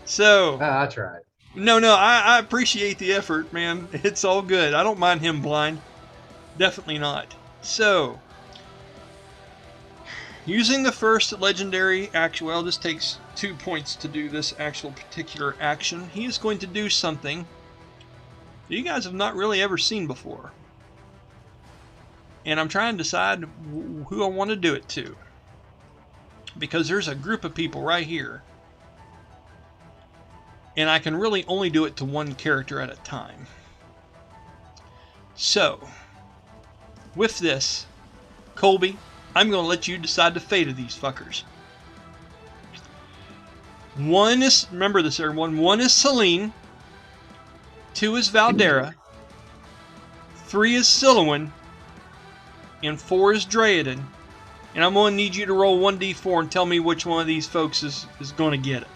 So. I tried. No, I appreciate the effort, man. It's all good. I don't mind him blind. Definitely not. So. Using the first legendary action, well, this takes 2 points to do this actual particular action. He is going to do something that you guys have not really ever seen before. And I'm trying to decide who I want to do it to. Because there's a group of people right here. And I can really only do it to one character at a time. So, with this, Colby, I'm going to let you decide the fate of these fuckers. One is, remember this everyone, one is Selene, 2 is Valdara, 3 is Sylowen, and 4 is Dayhon. And I'm going to need you to roll 1d4 and tell me which one of these folks is going to get it.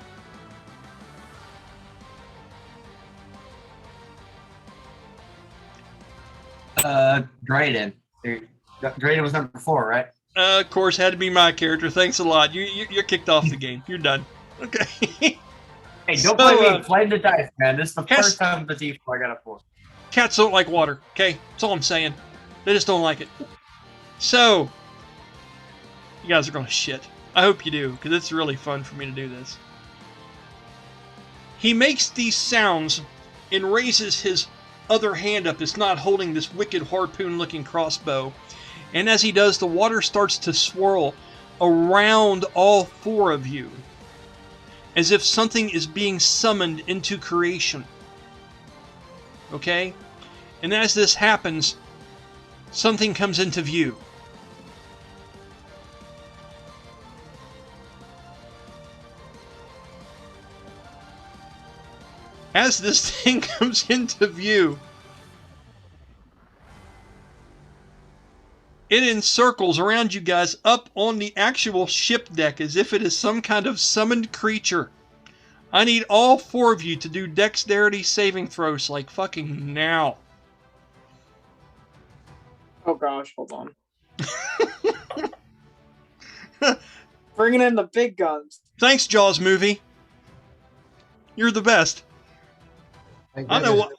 Dayhon. Dayhon was number 4, right? Of course, had to be my character. Thanks a lot. You're kicked off the game. You're done. Okay. Hey, don't So, blame me. Play the dice, man. This is the Cass- first time the D4 I got a 4. Cats don't like water, okay? That's all I'm saying. They just don't like it. So, you guys are gonna shit. I hope you do, because it's really fun for me to do this. He makes these sounds and raises his other hand up. It's not holding this wicked harpoon-looking crossbow. And as he does, the water starts to swirl around all four of you, as if something is being summoned into creation. Okay? And as this happens, something comes into view. As this thing comes into view, it encircles around you guys up on the actual ship deck as if it is some kind of summoned creature. I need all four of you to do dexterity saving throws like fucking now. Oh gosh, hold on. Bringing in the big guns. Thanks, Jaws movie. You're the best. I know what.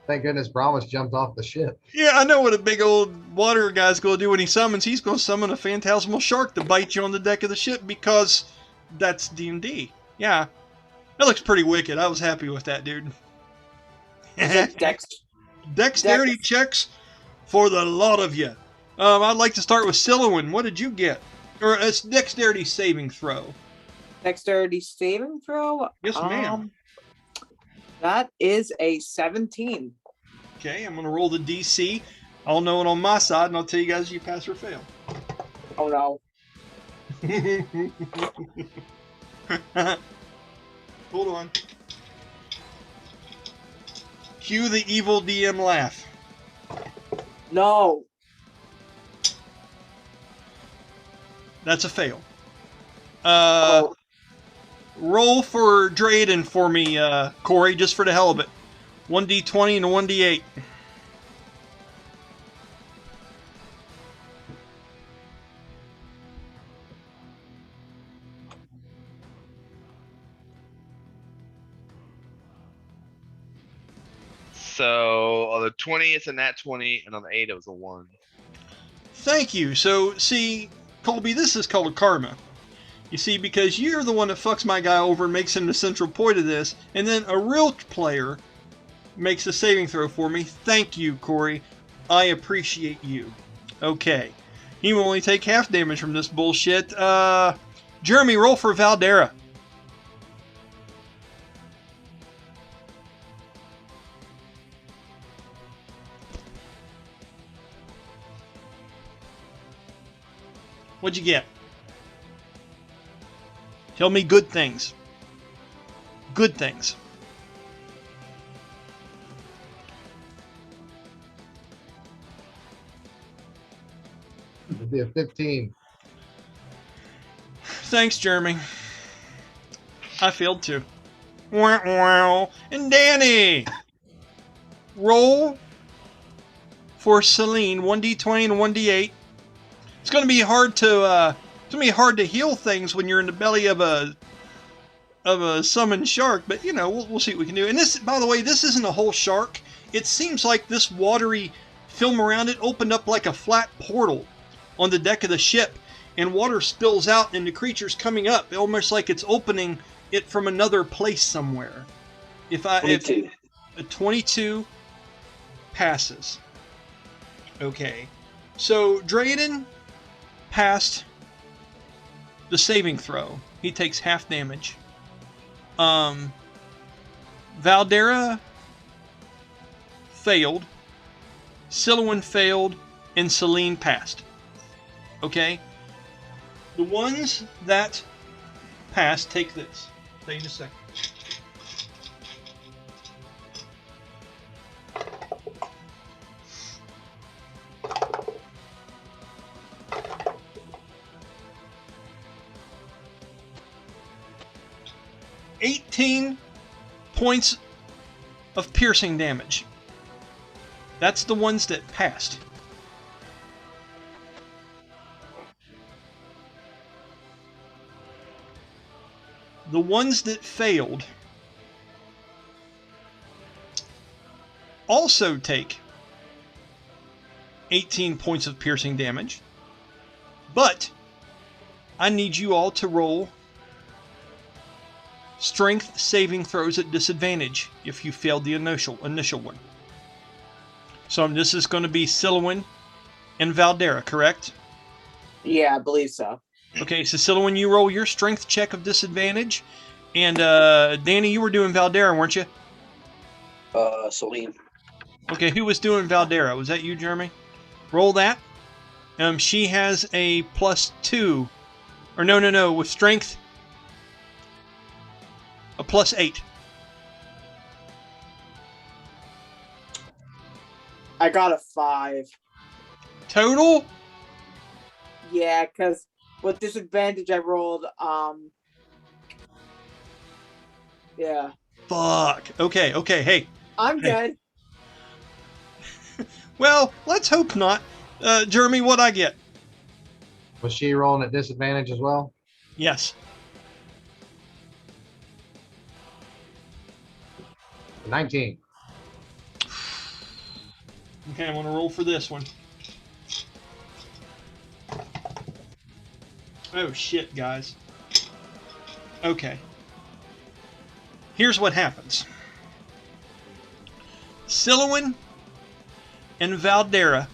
Thank goodness Brahmus jumped off the ship. Yeah, I know what a big old water guy's going to do when he summons. He's going to summon a phantasmal shark to bite you on the deck of the ship because that's D&D. Yeah. That looks pretty wicked. I was happy with that, dude. Dexterity checks for the lot of you. I'd like to start with Sylowen. What did you get? Or it's dexterity saving throw. Dexterity saving throw? Yes, ma'am. That is a 17. Okay, I'm going to roll the DC. I'll know it on my side, and I'll tell you guys if you pass or fail. Oh, no. Hold on. Cue the evil DM laugh. No. That's a fail. Roll for Drayden for me, Corey, just for the hell of it. 1d20 and a 1d8. So on the 20, it's a nat 20, and on the 8, it was a 1. Thank you. So, see, Colby, this is called karma. You see, because you're the one that fucks my guy over and makes him the central point of this, and then a real player makes a saving throw for me. Thank you, Corey. I appreciate you. Okay. He will only take half damage from this bullshit. Jeremy, roll for Valdara. What'd you get? Tell me good things. Good things. It'd be a 15. Thanks, Jeremy. I failed too. Wow, wow. And Danny! Roll for Selene, 1d20 and 1d8. It's gonna be hard to heal things when you're in the belly of a summoned shark, but you know, we'll see what we can do. And this, by the way, this isn't a whole shark. It seems like this watery film around it opened up like a flat portal on the deck of the ship, and water spills out and the creature's coming up, almost like it's opening it from another place somewhere. If a 22 passes. Okay. So Drayden passed the saving throw. He takes half damage. Valdara failed. Sylowen failed. And Selene passed. Okay? The ones that passed, take this. Take in a second. $18 points of piercing damage. That's the ones that passed. The ones that failed also take 18 points of piercing damage, but I need you all to roll strength saving throws at disadvantage if you failed the initial one. So this is going to be Sylowen and Valdara, correct? Yeah, I believe so. Okay, so Sylowen, you roll your strength check of disadvantage, and Danny, you were doing Valdara, weren't you? Selene. Okay, who was doing Valdara? Was that you, Jeremy? Roll that. She has a +2, or no, with strength, a +8. I got a 5. Total? Yeah, because with disadvantage I rolled, yeah. Fuck. Okay, hey. I'm good. Well, let's hope not. Jeremy, what'd I get? Was she rolling at disadvantage as well? Yes. 19. Okay, I'm gonna roll for this one. Oh shit, guys. Okay. Here's what happens. Sylowen and Valdara,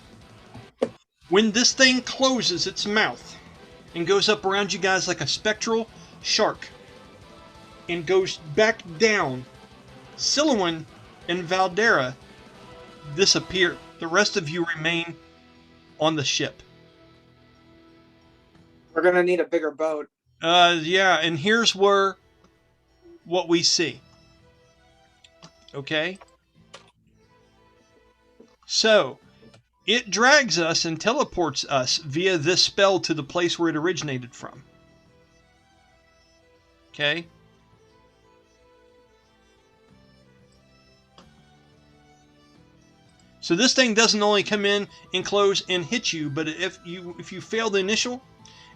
when this thing closes its mouth and goes up around you guys like a spectral shark and goes back down, Sylowen and Valdara disappear. The rest of you remain on the ship. We're gonna need a bigger boat. Yeah, and here's what we see. Okay? So, it drags us and teleports us via this spell to the place where it originated from. Okay? So this thing doesn't only come in and close and hit you, but if you fail the initial,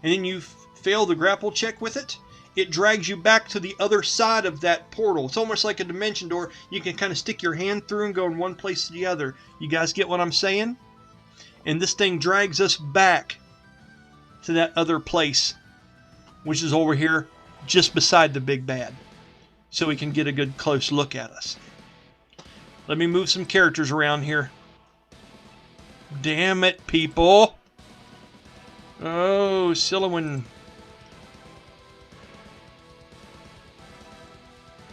and then you fail the grapple check with it, it drags you back to the other side of that portal. It's almost like a dimension door. You can kind of stick your hand through and go in one place to the other. You guys get what I'm saying? And this thing drags us back to that other place, which is over here just beside the big bad, so we can get a good close look at us. Let me move some characters around here. Damn it, people. Oh, Sylowen.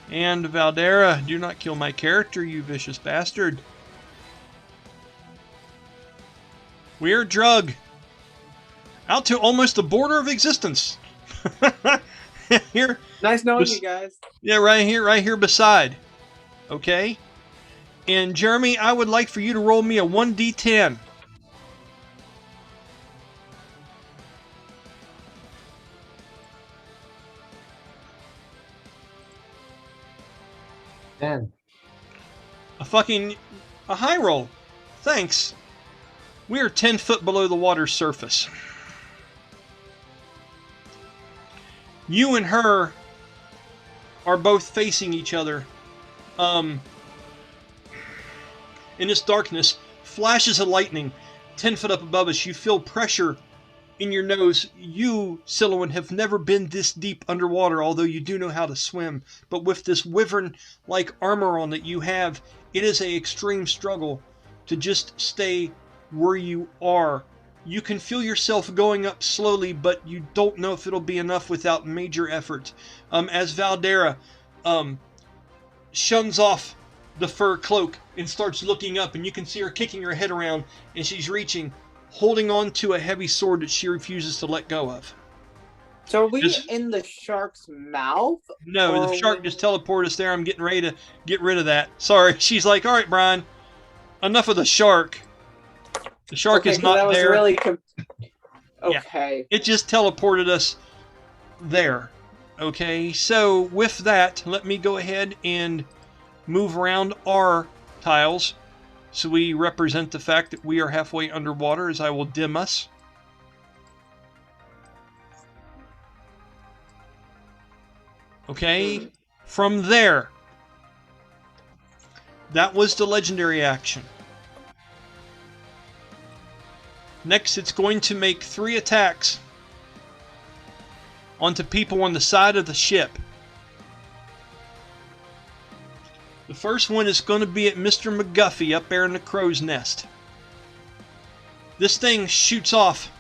And Valdara, do not kill my character, you vicious bastard. We are drug. Out to almost the border of existence. Here. Nice knowing you guys. Yeah, right here beside. Okay? And Jeremy, I would like for you to roll me a 1d10. Ten. A high roll. Thanks. We are 10 foot below the water's surface. You and her are both facing each other. In this darkness, flashes of lightning 10 foot up above us. You feel pressure in your nose. You, Sylowen, have never been this deep underwater, although you do know how to swim. But with this wyvern-like armor on that you have, it is an extreme struggle to just stay where you are. You can feel yourself going up slowly, but you don't know if it'll be enough without major effort. As Valdara shuns off the fur cloak and starts looking up, and you can see her kicking her head around, and she's reaching, holding on to a heavy sword that she refuses to let go of. So are we in the shark's mouth? No, the shark just teleported us there. I'm getting ready to get rid of that. Sorry. She's like, all right, Brian, enough of the shark. The shark is not there. Really okay. Yeah, it just teleported us there. Okay, so with that, let me go ahead and move around our tiles so we represent the fact that we are halfway underwater, as I will dim us. Okay, from there, That was the legendary action. Next, it's going to make 3 attacks onto people on the side of the ship. The first one is going to be at Mr. McGuffey up there in the crow's nest. This thing shoots off,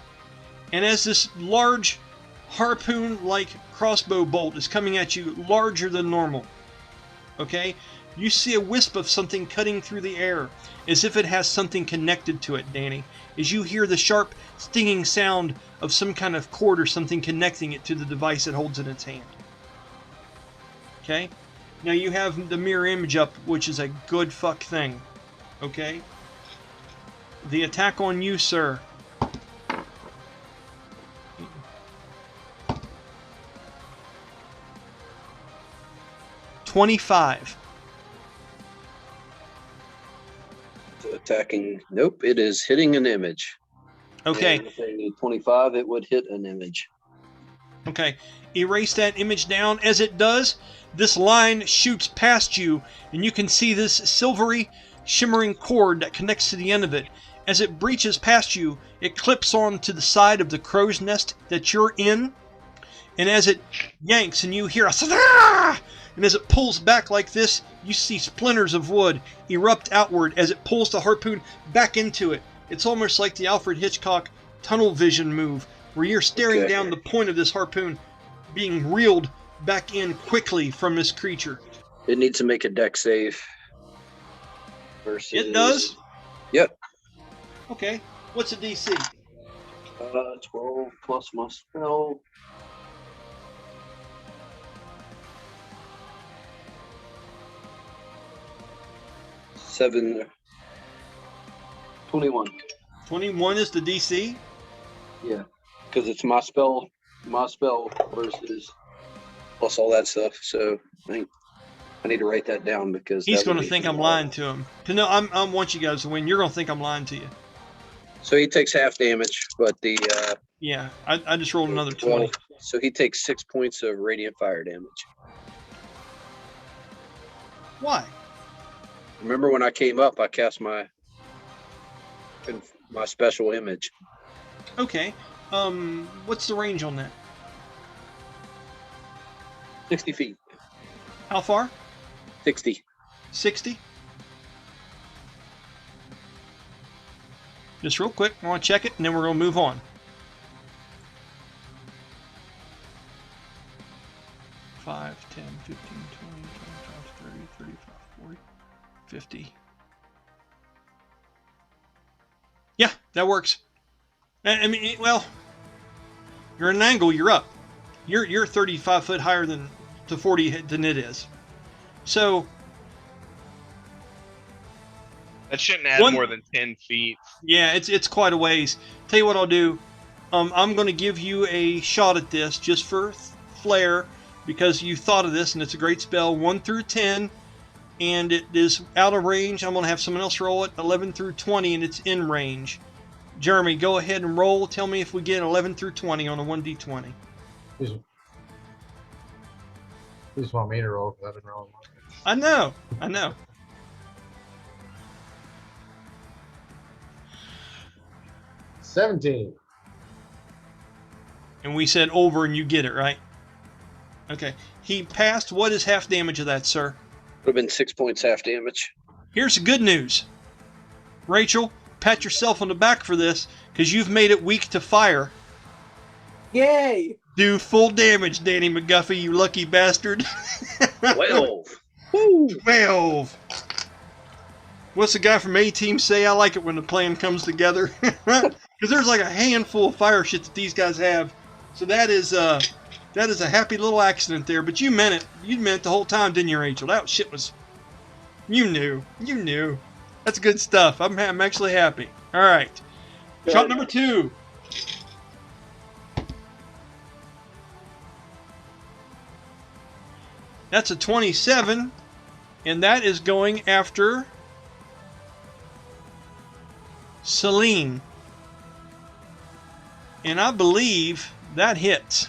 and as this large harpoon-like crossbow bolt is coming at you, larger than normal, okay, you see a wisp of something cutting through the air, as if it has something connected to it, Danny, as you hear the sharp, stinging sound of some kind of cord or something connecting it to the device it holds in its hand. Okay? Now you have the mirror image up, which is a good fuck thing. Okay? The attack on you, sir. $25. Attacking. Nope, it is hitting an image. Okay. And with a 25, it would hit an image. Okay. Erase that image down. As it does, this line shoots past you, and you can see this silvery, shimmering cord that connects to the end of it. As it breaches past you, it clips on to the side of the crow's nest that you're in, and as it yanks and you hear a "Ah!" and as it pulls back like this, you see splinters of wood erupt outward as it pulls the harpoon back into it. It's almost like the Alfred Hitchcock tunnel vision move, where you're staring down the point of this harpoon being reeled back in quickly from this creature. It needs to make a deck save. Versus... It does? Yep. Okay. What's the DC? 12 plus my spell. Seven. 21. 21 is the DC? Yeah, because it's my spell versus plus all that stuff. So I need to write that down because he's going to think I'm lying to him. No, I want you guys to win. You're going to think I'm lying to you. So he takes half damage, but the yeah, I just rolled another 20. So he takes 6 points of radiant fire damage. Why? Remember when I came up, I cast my special image. Okay. What's the range on that? 60 feet. How far? 60. 60? Just real quick, I want to check it, and then we're going to move on. 5, 10, 15, 20, 25, 30, 35, 40, 50. Yeah, that works. I mean, well, you're at an angle, you're up. You're 35 foot higher than to 40 than it is. So that shouldn't add more than 10 feet. Yeah, it's quite a ways. Tell you what I'll do. I'm going to give you a shot at this just for flair because you thought of this and it's a great spell. 1 through 10, and it is out of range. I'm going to have someone else roll it. 11 through 20, and it's in range. Jeremy, go ahead and roll. Tell me if we get 11 through 20 on a 1d20. You just want me to roll because I've been rolling. I know. 17. And we said over and you get it, right? Okay. He passed. What is half damage of that, sir? Would have been 6 points half damage. Here's the good news. Rachel, pat yourself on the back for this, because you've made it weak to fire. Yay! Do full damage, Danny McGuffey, you lucky bastard. 12. Woo! 12. What's the guy from A-Team say? I like it when the plan comes together. Because there's like a handful of fire shit that these guys have. So that is a happy little accident there. But you meant it. You meant it the whole time, didn't you, Rachel? That shit was... You knew. That's good stuff. I'm actually happy. All right. Shot number 2. That's a 27. And that is going after Selene. And I believe that hits.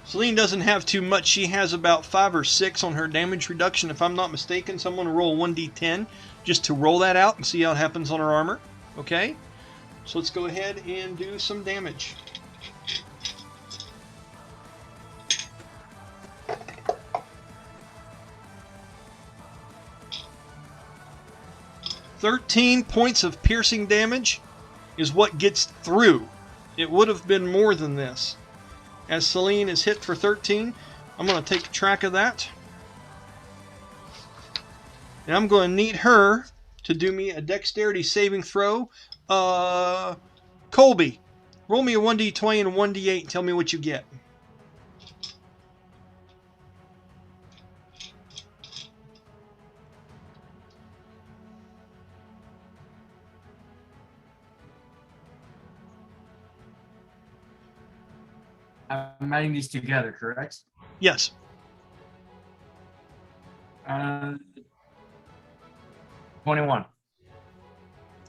Selene doesn't have too much. She has about 5 or 6 on her damage reduction, if I'm not mistaken. So I'm going to roll 1d10 just to roll that out and see how it happens on her armor. Okay? So let's go ahead and do some damage. "13 points of piercing damage is what gets through. It would have been more than this. As Selene is hit for 13, I'm going to take track of that. And I'm going to need her to do me a dexterity saving throw. Colby, roll me a 1d20 and a 1d8 and tell me what you get. I'm adding these together, correct? Yes. 21.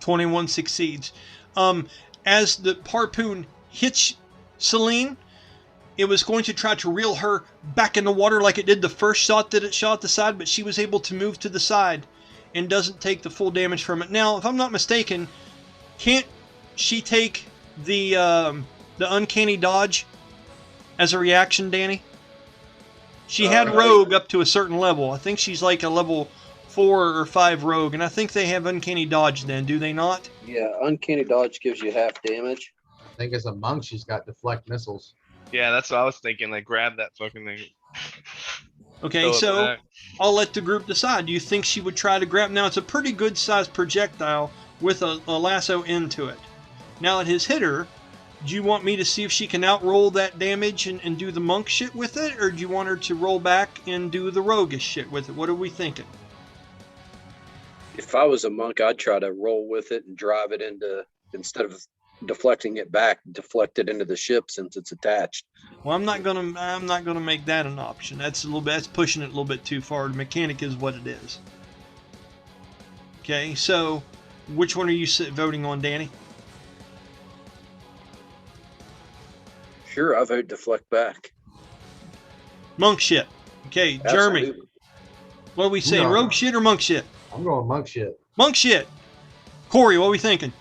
21 succeeds. As the harpoon hits Selene, it was going to try to reel her back in the water like it did the first shot that it shot at the side, but she was able to move to the side and doesn't take the full damage from it. Now, if I'm not mistaken, can't she take the uncanny dodge as a reaction, Danny? She had rogue up to a certain level. I think she's like a level 4 or 5 rogue, and I think they have uncanny dodge then, do they not? Yeah, uncanny dodge gives you half damage. I think as a monk, she's got deflect missiles. Yeah, that's what I was thinking. Like, grab that fucking thing. Okay, Throw it so back. I'll let the group decide. Do you think she would try to grab? Now, it's a pretty good sized projectile with a lasso end to it. Now it has hit her. Do you want me to see if she can outroll that damage and do the monk shit with it? Or do you want her to roll back and do the roguish shit with it? What are we thinking? If I was a monk, I'd try to roll with it and drive it into, instead of deflecting it back, deflect it into the ship since it's attached. Well, I'm not gonna make that an option. That's pushing it a little bit too far. The mechanic is what it is. Okay, so which one are you voting on, Danny? Sure, I vote deflect back. Monk shit. Okay, Jeremy. Absolutely. What are we saying? No. Rogue shit or monk shit? I'm going monk shit. Monk shit. Corey, what are we thinking?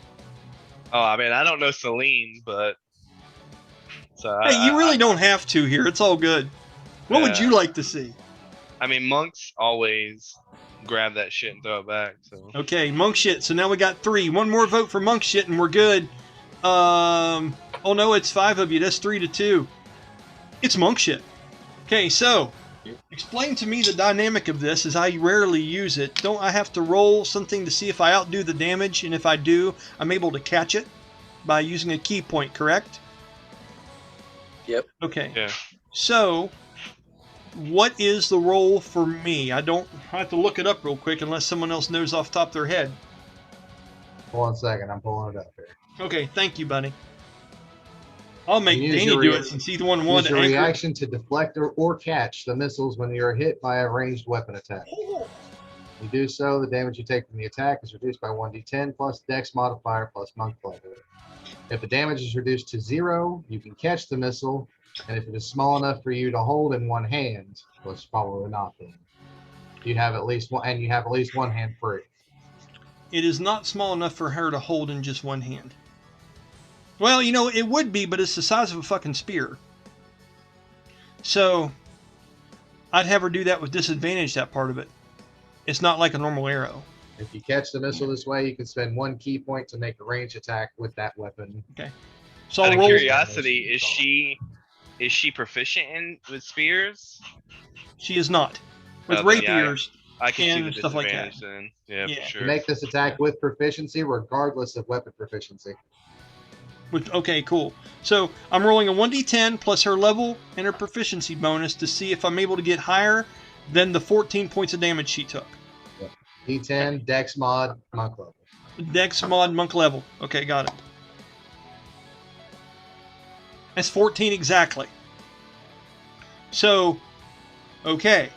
Oh, I mean, I don't know Selene, but so Hey, you really don't have to here. It's all good. What would Yeah. you like to see? I mean, monks always grab that shit and throw it back. So Okay, monk shit. So now we got 3. One more vote for monk shit and we're good. Oh no, it's 5 of you. That's 3-2. It's monk shit. Okay, so explain to me the dynamic of this, as I rarely use it. Don't I have to roll something to see if I outdo the damage? And if I do, I'm able to catch it by using a key point, correct? Yep. Okay. yeah. So, what is the roll for me? I have to look it up real quick unless someone else knows off the top of their head. Hold on a second, I'm pulling it up here. Okay, thank you, buddy. I'll make Use Danny your do it since he's the one who wanted Use to your anchor. reaction to deflect or catch the missiles when you're hit by a ranged weapon attack. You do so, the damage you take from the attack is reduced by 1d10 plus dex modifier plus monk level. If the damage is reduced to 0, you can catch the missile, and if it is small enough for you to hold in one hand, let's follow it not then. You have at least one, and you have at least one hand free. It is not small enough for her to hold in just one hand. Well, you know, it would be, but it's the size of a fucking spear. So, I'd have her do that with disadvantage, that part of it. It's not like a normal arrow. If you catch the missile this way, you can spend 1 key point to make a ranged attack with that weapon. Okay. So Out I'll of roll. curiosity, is she proficient with spears? She is not. With Oh, then, yeah, rapiers. I can see and the stuff like that. disadvantage then. Yeah, Yeah. for sure. You make this attack with proficiency, regardless of weapon proficiency. Okay, cool. So I'm rolling a 1d10 plus her level and her proficiency bonus to see if I'm able to get higher than the 14 points of damage she took. D10, Dex mod, monk level. Dex mod monk level. Okay, got it. That's 14 exactly. So, okay.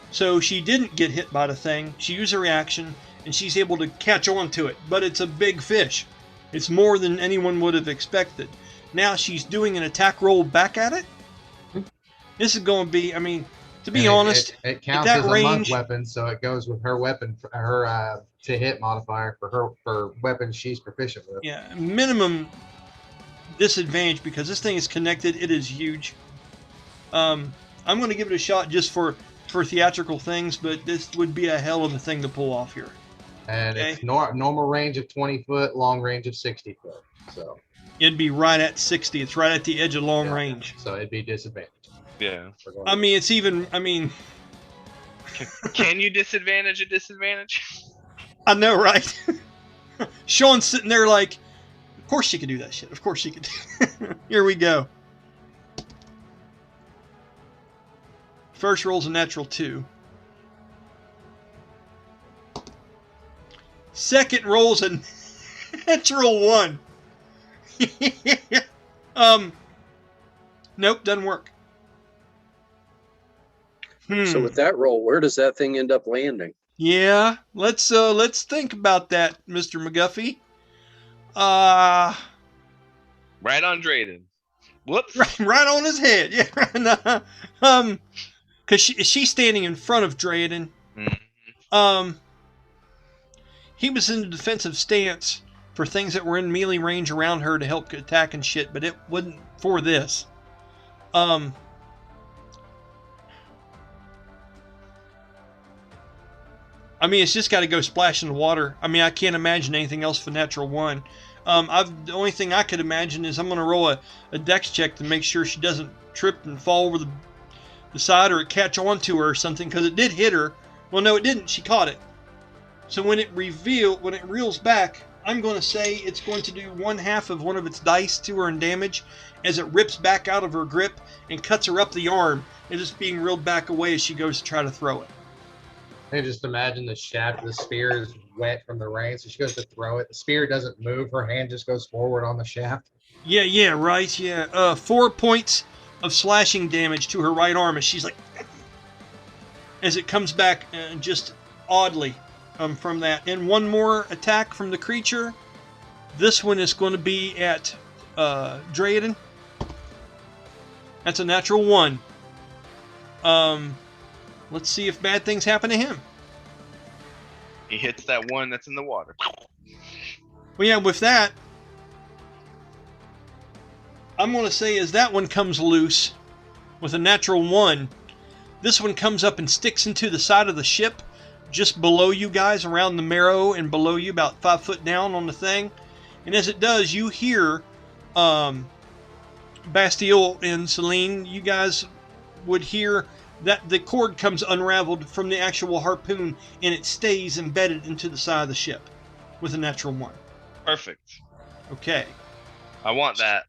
So she didn't get hit by the thing. She used a reaction, and she's able to catch on to it. But it's a big fish. It's more than anyone would have expected. Now she's doing an attack roll back at it. This is going to be, I mean, to be And honest, it counts that as a monk range- weapon, so it goes with her weapon, her to hit modifier for weapons she's proficient with. yeah, minimum disadvantage because this thing is connected. It is huge. I'm going to give it a shot just for theatrical things, but this would be a hell of a thing to pull off here. And Okay. it's normal range of 20 foot, long range of 60 foot. So It'd be right at 60. It's right at the edge of long yeah, range. So it'd be disadvantage. Yeah. I mean, it's even, I mean, Can you disadvantage a disadvantage? I know, right? Sean's sitting there like, of course she could do that shit. Of course she could. Here we go. First roll's a natural 2. Second roll's a natural 1. Nope, doesn't work. So with that roll, where does that thing end up landing? Yeah, let's think about that, Mr. McGuffey. Right on Drayden. Whoops. Right on his head. Yeah. Because she's standing in front of Drayden. He was in a defensive stance for things that were in melee range around her to help attack and shit, but it wasn't for this. I mean, it's just got to go splash in the water. I mean, I can't imagine anything else for natural 1. The only thing I could imagine is I'm going to roll a dex check to make sure she doesn't trip and fall over the side or catch onto her or something, because it did hit her. Well, no, it didn't. She caught it. So when it reels back, I'm going to say it's going to do 1/2 of one of its dice to her in damage as it rips back out of her grip and cuts her up the arm. It's just being reeled back away as she goes to try to throw it. I just imagine the shaft of the spear is wet from the rain, so she goes to throw it. The spear doesn't move. Her hand just goes forward on the shaft. Yeah, right, yeah. 4 points of slashing damage to her right arm as she's like... as it comes back just oddly from that. And one more attack from the creature. This one is going to be at Drayden. That's a natural 1. Let's see if bad things happen to him. He hits that one that's in the water. Well, yeah, with that, I'm going to say as that one comes loose with a natural 1, this one comes up and sticks into the side of the ship just below you guys, around the Merrow and below you, about 5 foot down on the thing. And as it does, you hear Bastille and Selene, you guys would hear that the cord comes unraveled from the actual harpoon and it stays embedded into the side of the ship with a natural 1. Perfect. Okay. I want that.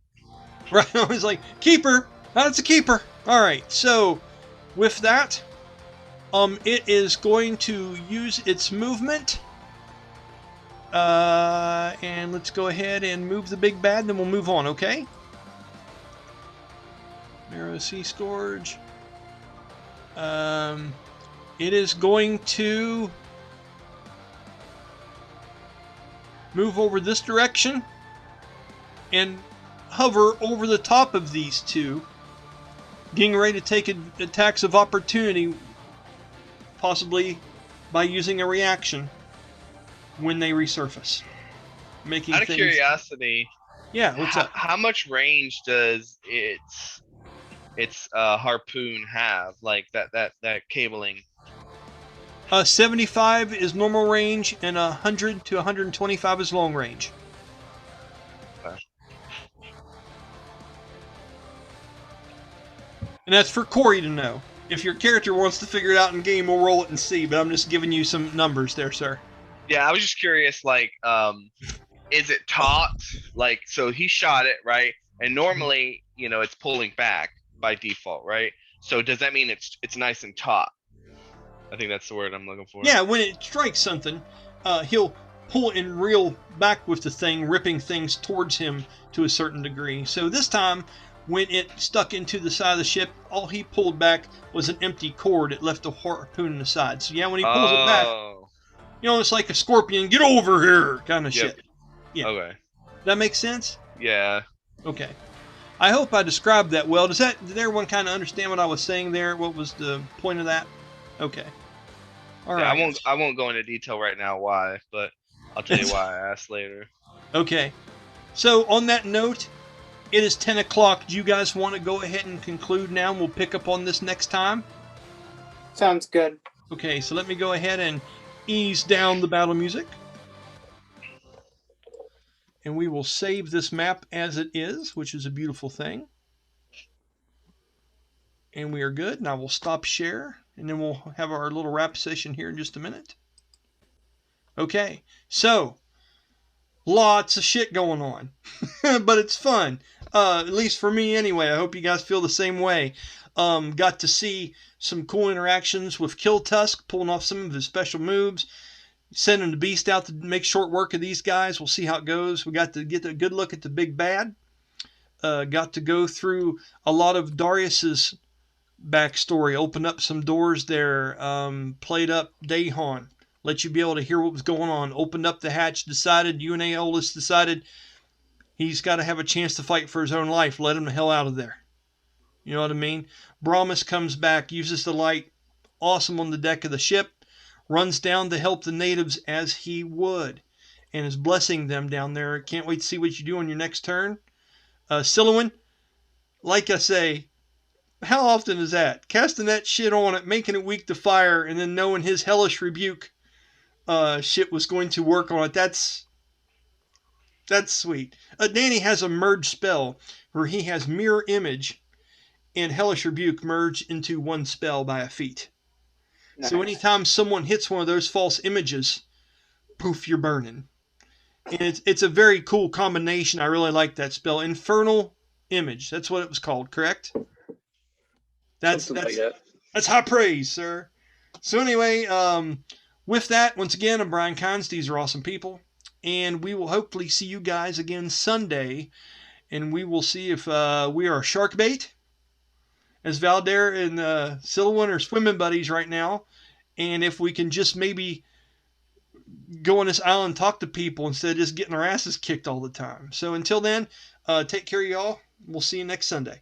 Right, I was like, keeper! That's a keeper! Alright, so with that, it is going to use its movement. And let's go ahead and move the big bad, then we'll move on, okay? Merrow Sea Scourge. It is going to move over this direction and hover over the top of these two, getting ready to take attacks of opportunity, possibly by using a reaction when they resurface. Making Out of things... curiosity, yeah, what's up? How much range does its harpoon have? Like that cabling? 75 is normal range, and 100 to 125 is long range. Okay. And that's for Corey to know. If your character wants to figure it out in game, we'll roll it and see, but I'm just giving you some numbers there, sir. Yeah, I was just curious, like, is it taut? Like, so he shot it, right? And normally, it's pulling back by default, right? So does that mean it's nice and taut? I think that's the word I'm looking for. Yeah, when it strikes something, he'll pull and reel back with the thing, ripping things towards him to a certain degree. So this time, when it stuck into the side of the ship, all he pulled back was an empty cord. It left the harpoon in the side. So yeah, when he pulls it back, it's like a scorpion, get over here kind of shit. Yeah. Okay. That makes sense? Yeah. Okay. I hope I described that well. Did everyone kind of understand what I was saying there? What was the point of that? Okay. All Yeah, right. I won't go into detail right now why, but I'll tell you why I asked later. Okay. So on that note, it is 10 o'clock. Do you guys want to go ahead and conclude now, and we'll pick up on this next time? Sounds good. Okay, so let me go ahead and ease down the battle music. And we will save this map as it is, which is a beautiful thing. And we are good. And I will stop share, and then we'll have our little wrap session here in just a minute. Okay, so lots of shit going on, but it's fun. At least for me anyway. I hope you guys feel the same way. Got to see some cool interactions with Kiltusk, pulling off some of his special moves. Sending the beast out to make short work of these guys. We'll see how it goes. We got to get a good look at the big bad. Got to go through a lot of Darius's backstory. Open up some doors there. Played up Dayhon. Let you be able to hear what was going on. Opened up the hatch. Decided, you and Aeolus decided he's got to have a chance to fight for his own life. Let him the hell out of there. You know what I mean? Brahmus comes back. Uses the light. Awesome on the deck of the ship. Runs down to help the natives as he would, and is blessing them down there. Can't wait to see what you do on your next turn. Sylowen, like I say, how often is that? Casting that shit on it, making it weak to fire, and then knowing his hellish rebuke shit was going to work on it. That's sweet. Danny has a merge spell where he has mirror image and hellish rebuke merged into one spell by a feat. Nice. So anytime someone hits one of those false images, poof, you're burning. And it's a very cool combination. I really like that spell. Infernal Image. That's what it was called, correct? That's high praise, sir. So anyway, with that, once again, I'm Brian Kynes. These are awesome people. And we will hopefully see you guys again Sunday. And we will see if we are shark bait, as Valdara and Sylowen are swimming buddies right now. And if we can just maybe go on this island and talk to people instead of just getting our asses kicked all the time. So until then, take care of y'all. We'll see you next Sunday.